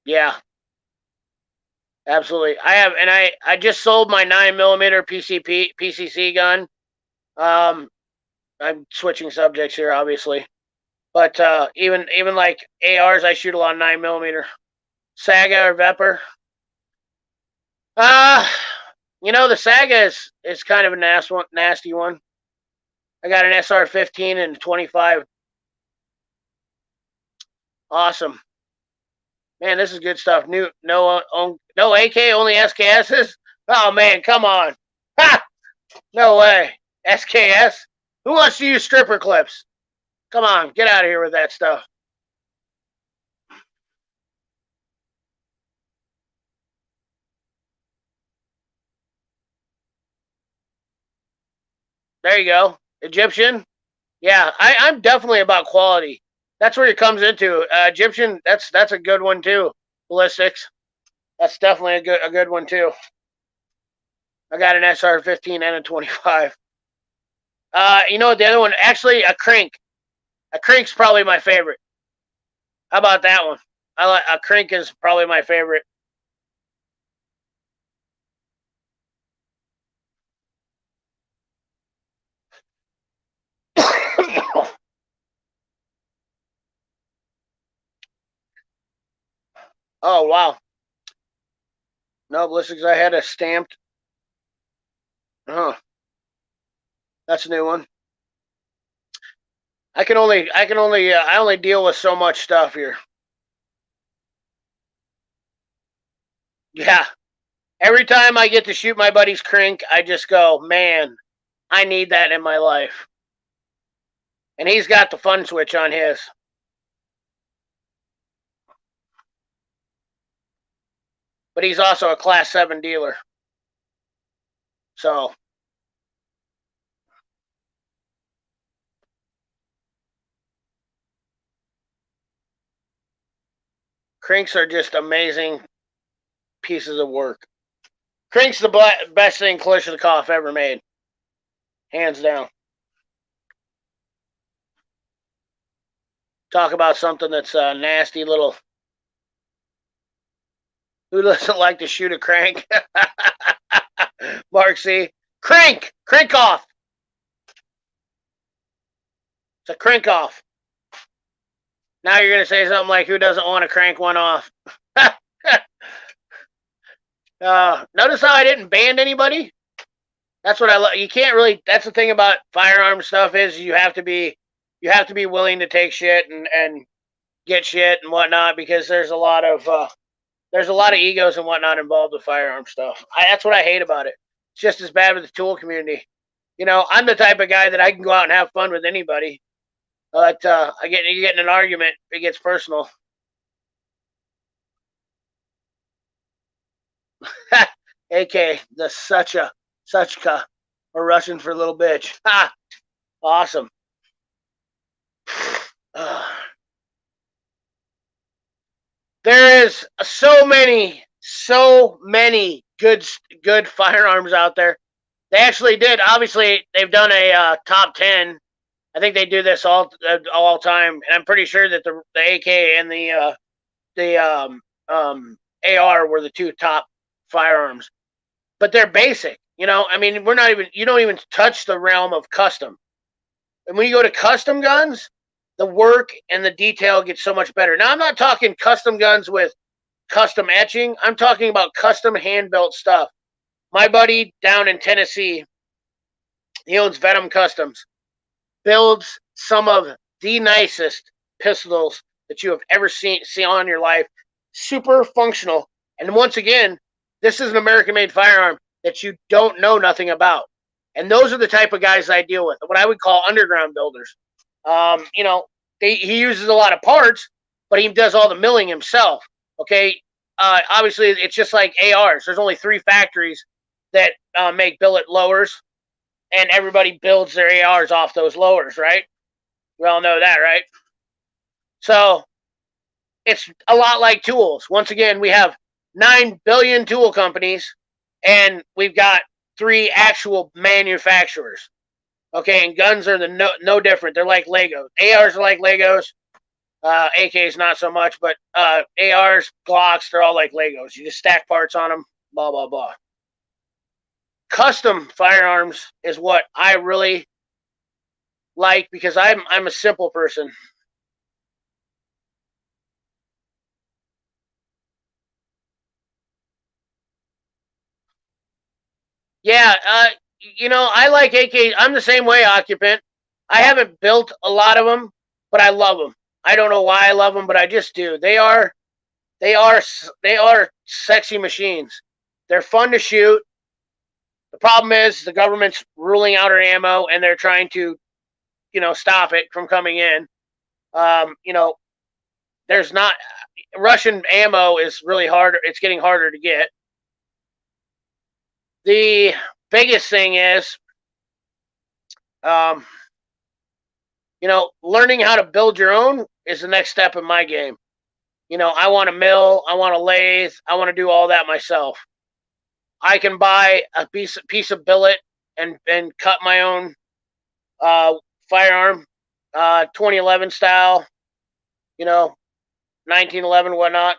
Yeah, absolutely. I just sold my 9mm PCC gun. I'm switching subjects here, obviously, but even like ARs, I shoot a lot of 9mm. Saga or Vepr. Uh, the Saga is kind of a nasty one. I got an SR-15 and a 25. Awesome. Man, this is good stuff. No AK, only SKSs. Oh man, come on. Ha! No way. SKS? Who wants to use stripper clips? Come on, get out of here with that stuff. There you go. Egyptian. Yeah, I'm definitely about quality. That's where it comes into. Egyptian, that's a good one too. Ballistics. That's definitely a good one too. I got an SR-15 and a 25. You know what the other one? Actually, a crank. A crank's probably my favorite. How about that one? I like a crank is probably my favorite. Oh wow. No ballistics. I had a stamped. Huh. That's a new one. I only deal with so much stuff here. Yeah. Every time I get to shoot my buddy's crank, I just go, man, I need that in my life. And he's got the fun switch on his. But he's also a class 7 dealer. So cranks are just amazing pieces of work. Crank's the best thing Kalashnikov ever made. Hands down. Talk about something that's a nasty little. Who doesn't like to shoot a crank? Mark C. Crank! Crank off! It's a crank off. Now you're going to say something like, who doesn't want to crank one off? Notice how I didn't ban anybody? That's what I love. You can't really. That's the thing about firearm stuff is you have to be willing to take shit and get shit and whatnot because there's a lot of egos and whatnot involved with firearm stuff. That's what I hate about it. It's just as bad with the tool community. You know, I'm the type of guy that I can go out and have fun with anybody, but you get in an argument, it gets personal. AK the Suchka or Russian for little bitch. Ha! Awesome. There is so many good firearms out there. They actually did. Obviously, they've done a top 10. I think they do this all time, and I'm pretty sure that the AK and the AR were the two top firearms. But they're basic. You know, I mean, you don't even touch the realm of custom. And when you go to custom guns, the work and the detail gets so much better. Now, I'm not talking custom guns with custom etching. I'm talking about custom hand-built stuff. My buddy down in Tennessee, he owns Venom Customs, builds some of the nicest pistols that you have ever seen on your life. Super functional. And once again, this is an American-made firearm that you don't know nothing about. And those are the type of guys I deal with, what I would call underground builders. You know, he uses a lot of parts, but he does all the milling himself. Okay, obviously it's just like ARs. There's only 3 factories that make billet lowers, and everybody builds their ARs off those lowers, right? We all know that, right? So it's a lot like tools. Once again, we have 9 billion tool companies, and we've got 3 actual manufacturers. Okay, and guns are no different. They're like Legos. ARs are like Legos. AKs not so much, but ARs, Glocks, they're all like Legos. You just stack parts on them, blah, blah, blah. Custom firearms is what I really like because I'm a simple person. Yeah, you know, I like AK. I'm the same way, Occupant. I haven't built a lot of them, but I love them. I don't know why I love them, but I just do. They are sexy machines. They're fun to shoot. The problem is the government's ruling out our ammo, and they're trying to stop it from coming in. There's not Russian ammo is really harder. It's getting harder to get. The biggest thing is, um, learning how to build your own is the next step in my game. I want a mill, I want a lathe, I want to do all that myself. I can buy a piece of billet and cut my own firearm, 2011 style, 1911 whatnot.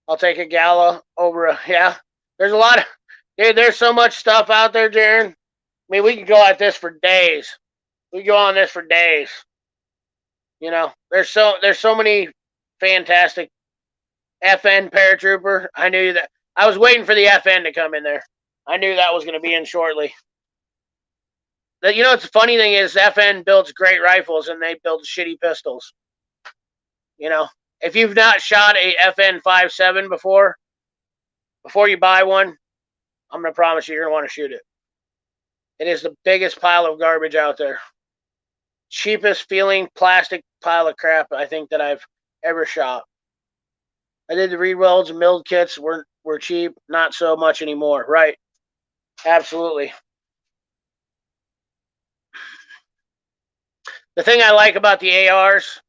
I'll take a Gala over yeah. There's a lot of there's so much stuff out there, Jaron. I mean, we can go at this for days. We go on this for days. There's so many fantastic FN paratrooper. I knew that. I was waiting for the FN to come in there. I knew that was going to be in shortly. It's the funny thing is FN builds great rifles and they build shitty pistols. If you've not shot a FN 5.7 before you buy one, I'm going to promise you're going to want to shoot it. It is the biggest pile of garbage out there. Cheapest feeling plastic pile of crap I think that I've ever shot. I did the reed welds and milled kits were cheap, not so much anymore. Right. Absolutely. The thing I like about the ARs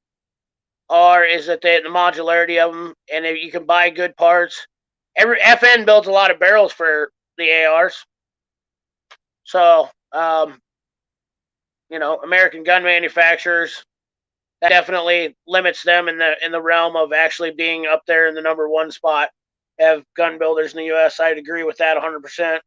is that the modularity of them, and if you can buy good parts. Every FN builds a lot of barrels for the ARs. So, American gun manufacturers, that definitely limits them in the realm of actually being up there in the number one spot. Have gun builders in the U.S. I'd agree with that 100%.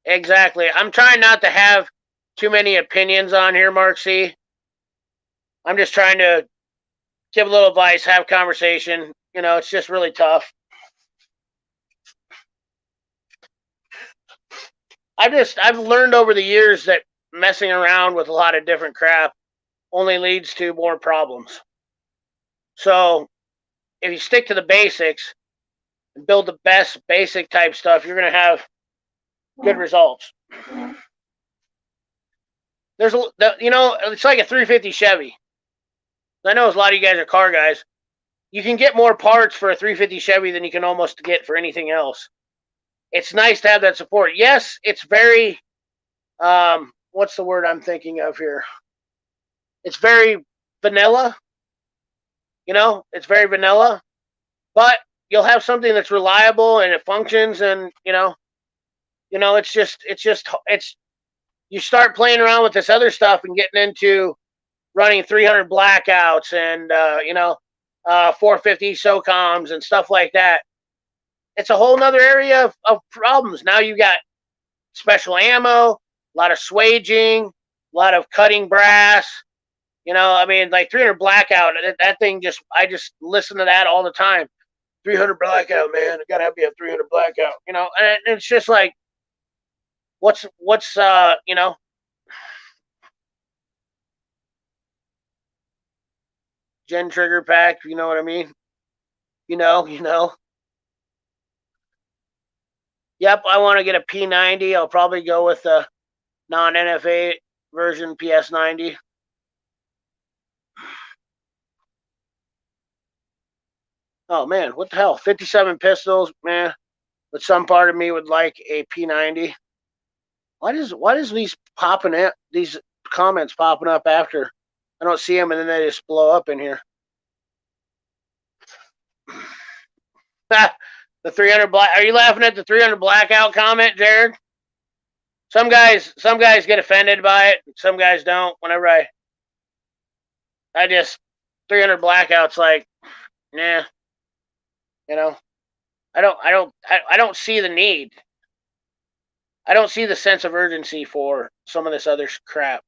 Exactly. I'm trying not to have too many opinions on here, Mark C. I'm just trying to give a little advice, have conversation. It's just really tough. I've learned over the years that messing around with a lot of different crap only leads to more problems. So if you stick to the basics and build the best basic type stuff, you're going to have good results. It's like a 350 Chevy. I know a lot of you guys are car guys. You can get more parts for a 350 Chevy than you can almost get for anything else. It's nice to have that support. Yes, it's very, what's the word I'm thinking of here? It's very vanilla. It's very vanilla, but you'll have something that's reliable and it functions, and it's you start playing around with this other stuff and getting into running 300 blackouts and 450 SOCOMs and stuff like that. It's a whole nother area of problems. Now you got special ammo, a lot of swaging, a lot of cutting brass. Like 300 blackout, that thing I just listen to that all the time. 300 blackout, man. I gotta have you a 300 blackout. And it's just like, what's Gen trigger pack, you know what I mean? Yep, I want to get a P90. I'll probably go with the non-NFA version PS90. Oh man, what the hell? 57 pistols, man. But some part of me would like a P90. Why does these comments popping up after I don't see them and then they just blow up in here? The 300 black. Are you laughing at the 300 blackout comment, Jared? Some guys get offended by it. Some guys don't. Whenever I just 300 blackouts, like, nah. I don't see the need. I don't see the sense of urgency for some of this other crap.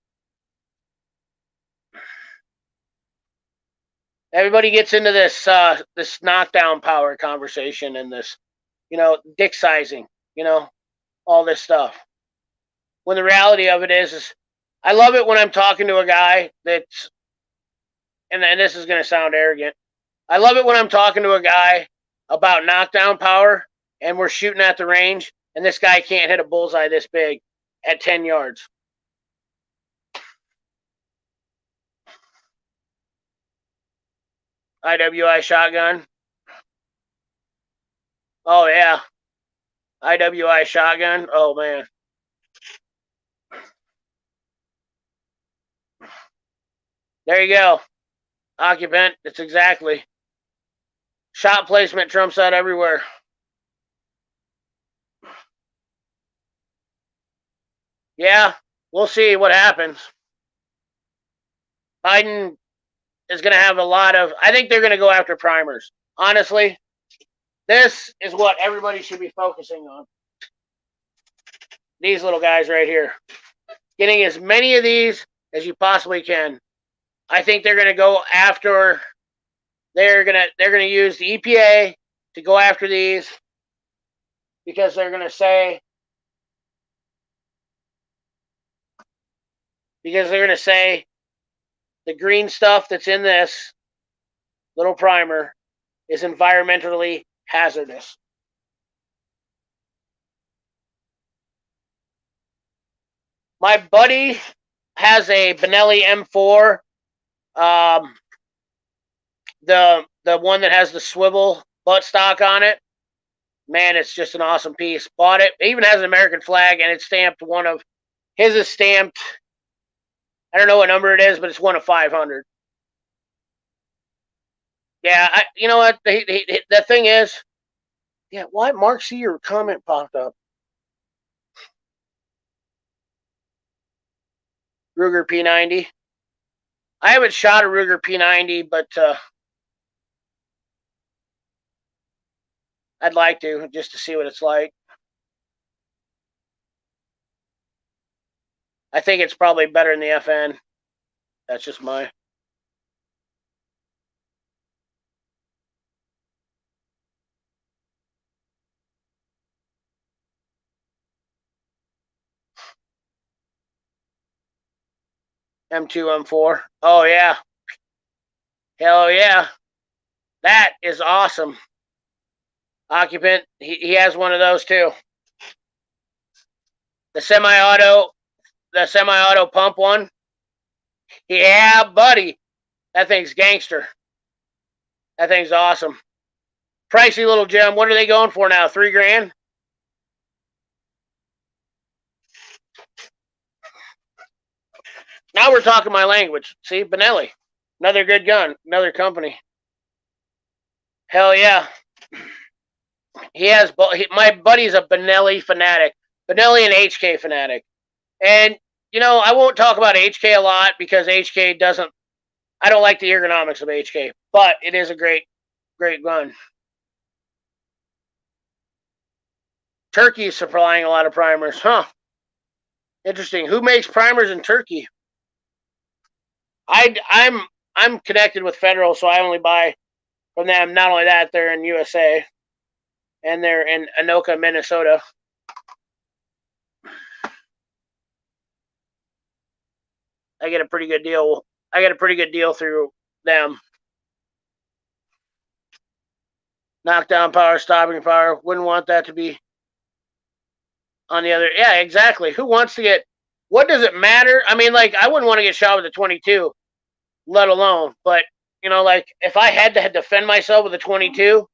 Everybody gets into this knockdown power conversation and this, dick sizing, all this stuff. When the reality of it is I love it when I'm talking to a guy that's, and this is going to sound arrogant. I love it when I'm talking to a guy about knockdown power, and we're shooting at the range, and this guy can't hit a bullseye this big at 10 yards. IWI shotgun. Oh, yeah. IWI shotgun. Oh, man. There you go. Occupant. It's exactly. Shot placement trumps out everywhere. Yeah, we'll see what happens. Biden is going to have a lot of. I think they're going to go after primers. Honestly, this is what everybody should be focusing on. These little guys right here. Getting as many of these as you possibly can. I think they're going to go after. They're going to use the EPA to go after these because they're going to say the green stuff that's in this little primer is environmentally hazardous. My buddy has a Benelli M4, the one that has the swivel buttstock on it. Man, it's just an awesome piece. Bought it. It even has an American flag, and it's stamped one of his is stamped. I don't know what number it is, but it's one of 500. Yeah, you know what? The thing is, yeah, why, Mark, see your comment popped up. Ruger P90. I haven't shot a Ruger P90, but I'd like to, just to see what it's like. I think it's probably better than the FN. That's just my. M2, M4. Oh, yeah. Hell yeah. That is awesome. Occupant, he has one of those too. The semi-auto pump one. Yeah, buddy. That thing's gangster. That thing's awesome. Pricey little gem. What are they going for now? $3,000? Now we're talking my language. See, Benelli. Another good gun. Another company. Hell yeah. He has. My buddy's a Benelli fanatic. Benelli and HK fanatic. And, you know, I won't talk about HK a lot because HK doesn't. I don't like the ergonomics of HK, but it is a great gun. Turkey is supplying a lot of primers, huh? Interesting. Who makes primers in Turkey? I'm connected with Federal, so I only buy from them. Not only that, they're in USA, and they're in Anoka, Minnesota. I get a pretty good deal. I get a pretty good deal through them. Knockdown power, stopping power. Wouldn't want that to be on the other. Yeah, exactly. Who wants to get? What does it matter? I mean, like, I wouldn't want to get shot with a 22, let alone. But you know, like, if I had to defend myself with a 22,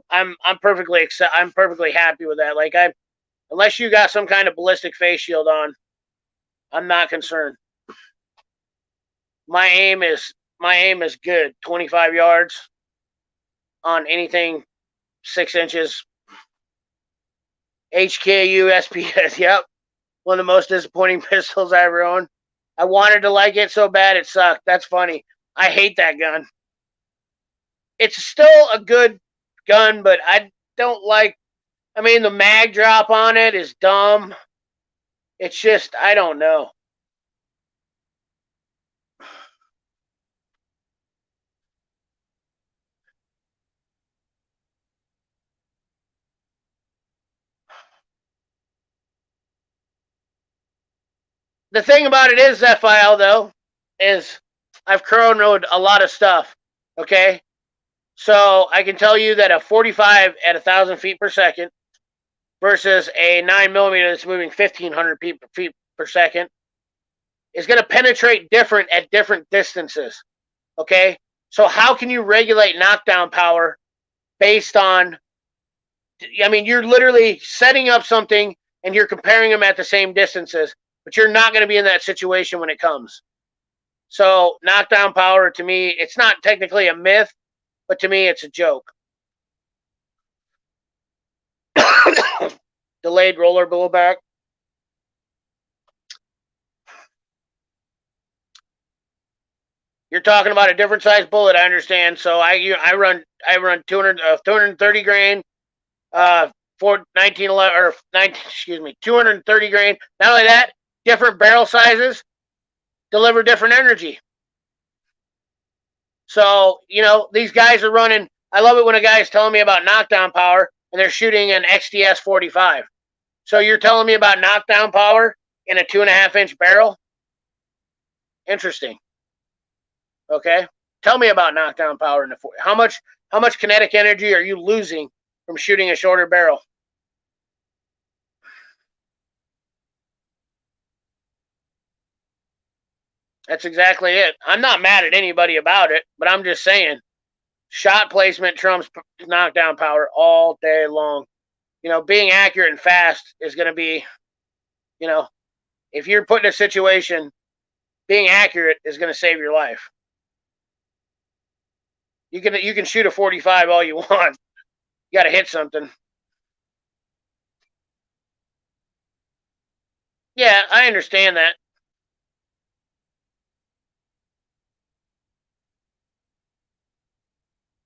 I'm perfectly happy with that. Like, unless you got some kind of ballistic face shield on, I'm not concerned. My aim is good. 25 yards on anything 6 inches. HKU SPS. Yep. One of the most disappointing pistols I ever owned. I wanted to like it so bad it sucked. That's funny. I hate that gun. It's still a good gun, but I don't like. I mean, the mag drop on it is dumb. It's just, I don't know. The thing about it is, FIL, though, is I've chronoed a lot of stuff, okay? So I can tell you that a 45 at 1,000 feet per second versus a 9 millimeter that's moving 1,500 feet per second is going to penetrate different at different distances. Okay, so how can you regulate knockdown power based on? I mean, you're literally setting up something and you're comparing them at the same distances, but you're not going to be in that situation when it comes. So knockdown power, to me, it's not technically a myth, but to me, it's a joke. Delayed roller blowback. You're talking about a different size bullet, I understand. So I run 230 grain, 1911 or 19, excuse me, 230 grain. Not only that, different barrel sizes deliver different energy. So, these guys are running. I love it when a guy is telling me about knockdown power and they're shooting an XDS 45. So you're telling me about knockdown power in a 2.5-inch barrel? Interesting. Okay. Tell me about knockdown power in the how much kinetic energy are you losing from shooting a shorter barrel? That's exactly it. I'm not mad at anybody about it, but I'm just saying shot placement trumps knockdown power all day long. Being accurate and fast is going to be, if you're put in a situation, being accurate is going to save your life. You can shoot a 45 all you want. You got to hit something. Yeah, I understand that.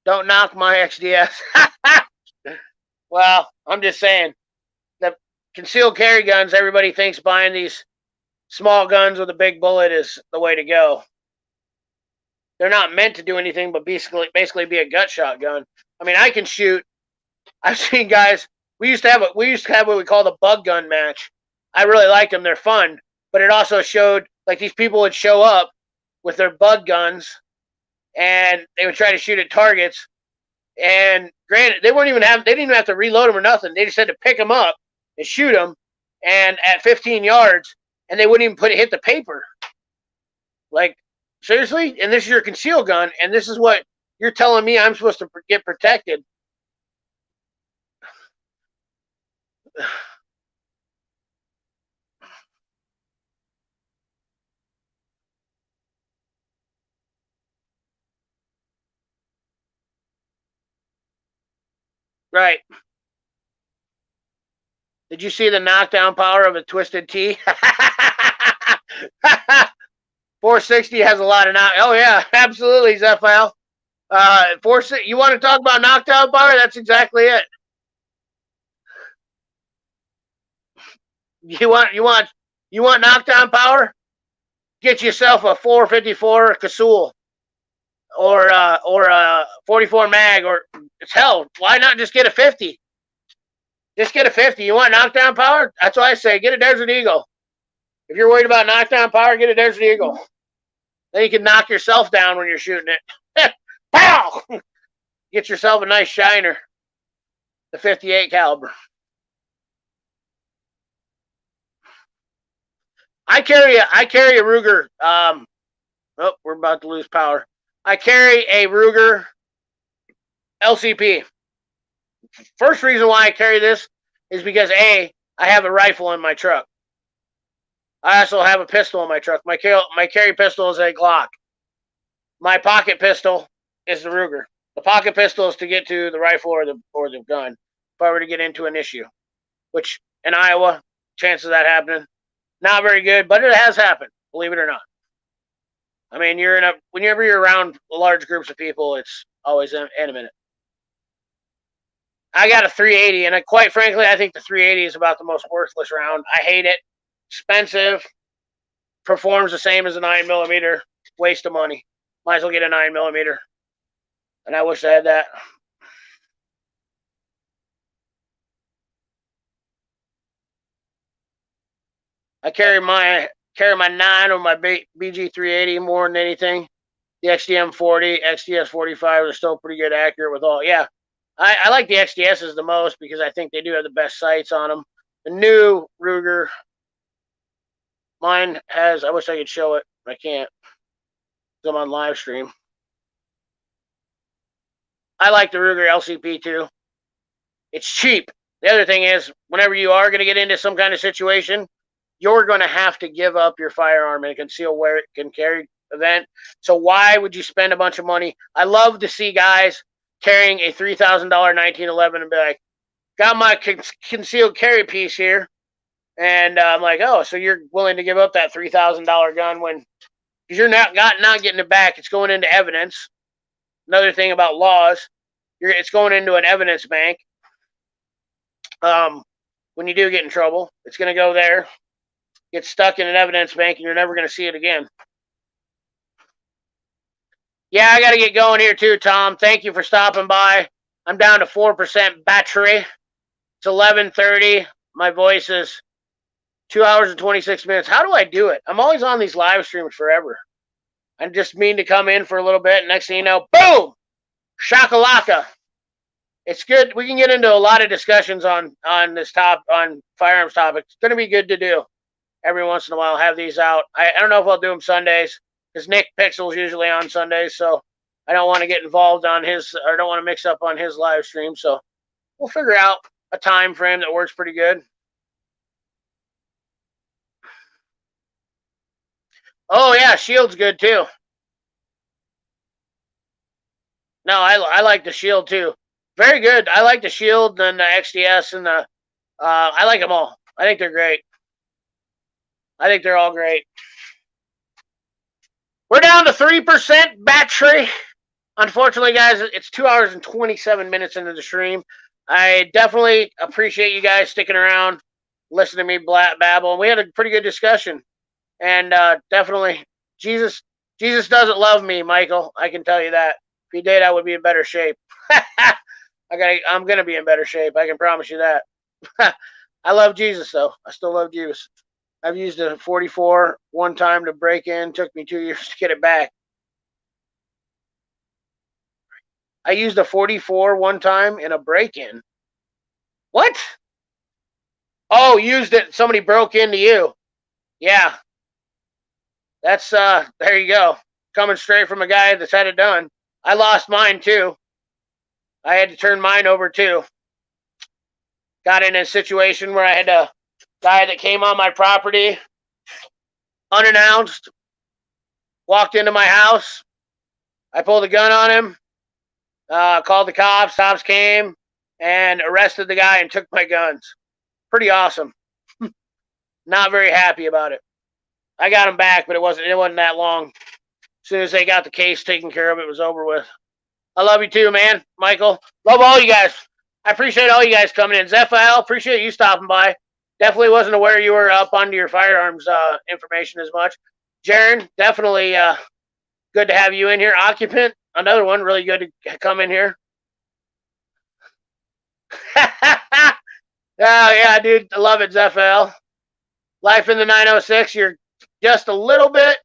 Don't knock my XDS. Well, I'm just saying the concealed carry guns. Everybody thinks buying these small guns with a big bullet is the way to go. They're not meant to do anything but basically be a gut shot gun. I mean, I can shoot. I've seen guys. We used to have what we call the bug gun match. I really liked them. They're fun, but it also showed like these people would show up with their bug guns and they would try to shoot at targets. And granted, they didn't even have to reload them or nothing. They just had to pick them up and shoot them, and at 15 yards, and they wouldn't even hit the paper. Like, seriously? And this is your concealed gun, and this is what you're telling me I'm supposed to get protected. Right. Did you see the knockdown power of a Twisted T? 460 has a lot of knock. Oh yeah, absolutely, Zephyl. 460. You want to talk about knockdown power? That's exactly it. You want knockdown power? Get yourself a 454 Casull or a 44 mag, or hell, why not just get a 50? Just get a 50. You want knockdown power? That's why I say get a Desert Eagle. If you're worried about knockdown power, get a Desert Eagle. Then you can knock yourself down when you're shooting it. Pow! Get yourself a nice shiner, the 58 caliber. I carry a Ruger. We're about to lose power. I carry a Ruger LCP. First reason why I carry this is because I have a rifle in my truck. I also have a pistol in my truck. My carry pistol is a Glock. My pocket pistol is the Ruger. The pocket pistol is to get to the rifle or the gun if I were to get into an issue, which in Iowa, chances of that happening, not very good, but it has happened, believe it or not. I mean, whenever you're around large groups of people, it's always imminent. I got a 380, and quite frankly, I think the 380 is about the most worthless round. I hate it. Expensive. Performs the same as a 9mm. Waste of money. Might as well get a 9mm. And I wish I had that. I carry my 9 or my BG 380 more than anything. The XDM40, XDS45 are still pretty good, accurate with all. Yeah, I like the XDSs the most because I think they do have the best sights on them. The new Ruger, mine has. I wish I could show it. I can't. I'm on live stream. I like the Ruger LCP too. It's cheap. The other thing is, whenever you are going to get into some kind of situation, you're going to have to give up your firearm and conceal where it can carry event. So why would you spend a bunch of money? I love to see guys carrying a $3,000 1911 and be like, got my concealed carry piece here. And I'm like, oh, so you're willing to give up that $3,000 gun when, because you're not getting it back. It's going into evidence. Another thing about laws, it's going into an evidence bank. When you do get in trouble, it's going to go there, get stuck in an evidence bank, and you're never going to see it again. Yeah, I got to get going here too, Tom. Thank you for stopping by. I'm down to 4% battery. It's 11:30. My voice is 2 hours and 26 minutes. How do I do it? I'm always on these live streams forever. I just mean to come in for a little bit. Next thing you know, boom, shakalaka. It's good. We can get into a lot of discussions on this on firearms topics. It's going to be good to do every once in a while. Have these out. I don't know if I'll do them Sundays because Nick Pixel's usually on Sundays, so I don't want to get involved on his, or don't want to mix up on his live stream. So we'll figure out a time frame that works pretty good. Oh yeah, Shield's good too. No, I like the Shield too. Very good. I like the Shield and the XDS and the. I like them all. I think they're great. I think they're all great. We're down to 3% battery. Unfortunately, guys, it's 2 hours and 27 minutes into the stream. I definitely appreciate you guys sticking around, listening to me babble. We had a pretty good discussion, and definitely, Jesus doesn't love me, Michael. I can tell you that. If he did, I would be in better shape. I'm gonna be in better shape. I can promise you that. I love Jesus, though. I still love Jesus. I've used a 44 one time to break in. Took me 2 years to get it back. I used a 44 one time in a break-in. What? Oh, used it. Somebody broke into you. Yeah. That's there you go. Coming straight from a guy that's had it done. I lost mine too. I had to turn mine over too. Got in a situation where I had a guy that came on my property unannounced, walked into my house. I pulled a gun on him, called the cops. Cops came and arrested the guy and took my guns. Pretty awesome. Not very happy about it. I got him back, but it wasn't that long. As soon as they got the case taken care of, it was over with. I love you too, man, Michael. Love all you guys. I appreciate all you guys coming in. Zephael, appreciate you stopping by. Definitely wasn't aware you were up onto your firearms information as much. Jaron, definitely good to have you in here. Occupant, another one, really good to come in here. Oh, yeah, dude. I love it, Zephael. Life in the 906, you're just a little bit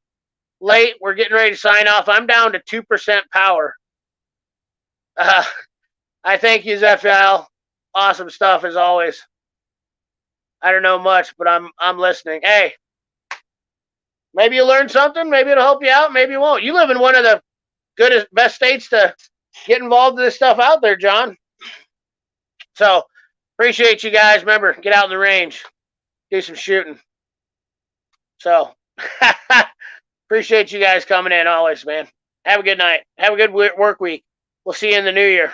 late. We're getting ready to sign off. I'm down to 2% power. I thank you, Zephael. Awesome stuff as always. I don't know much, but I'm listening. Hey, maybe you learned something. Maybe it'll help you out. Maybe it won't. You live in one of the best states to get involved in this stuff out there, John. So appreciate you guys. Remember, get out in the range, do some shooting. So appreciate you guys coming in always, man. Have a good night. Have a good work week. We'll see you in the new year.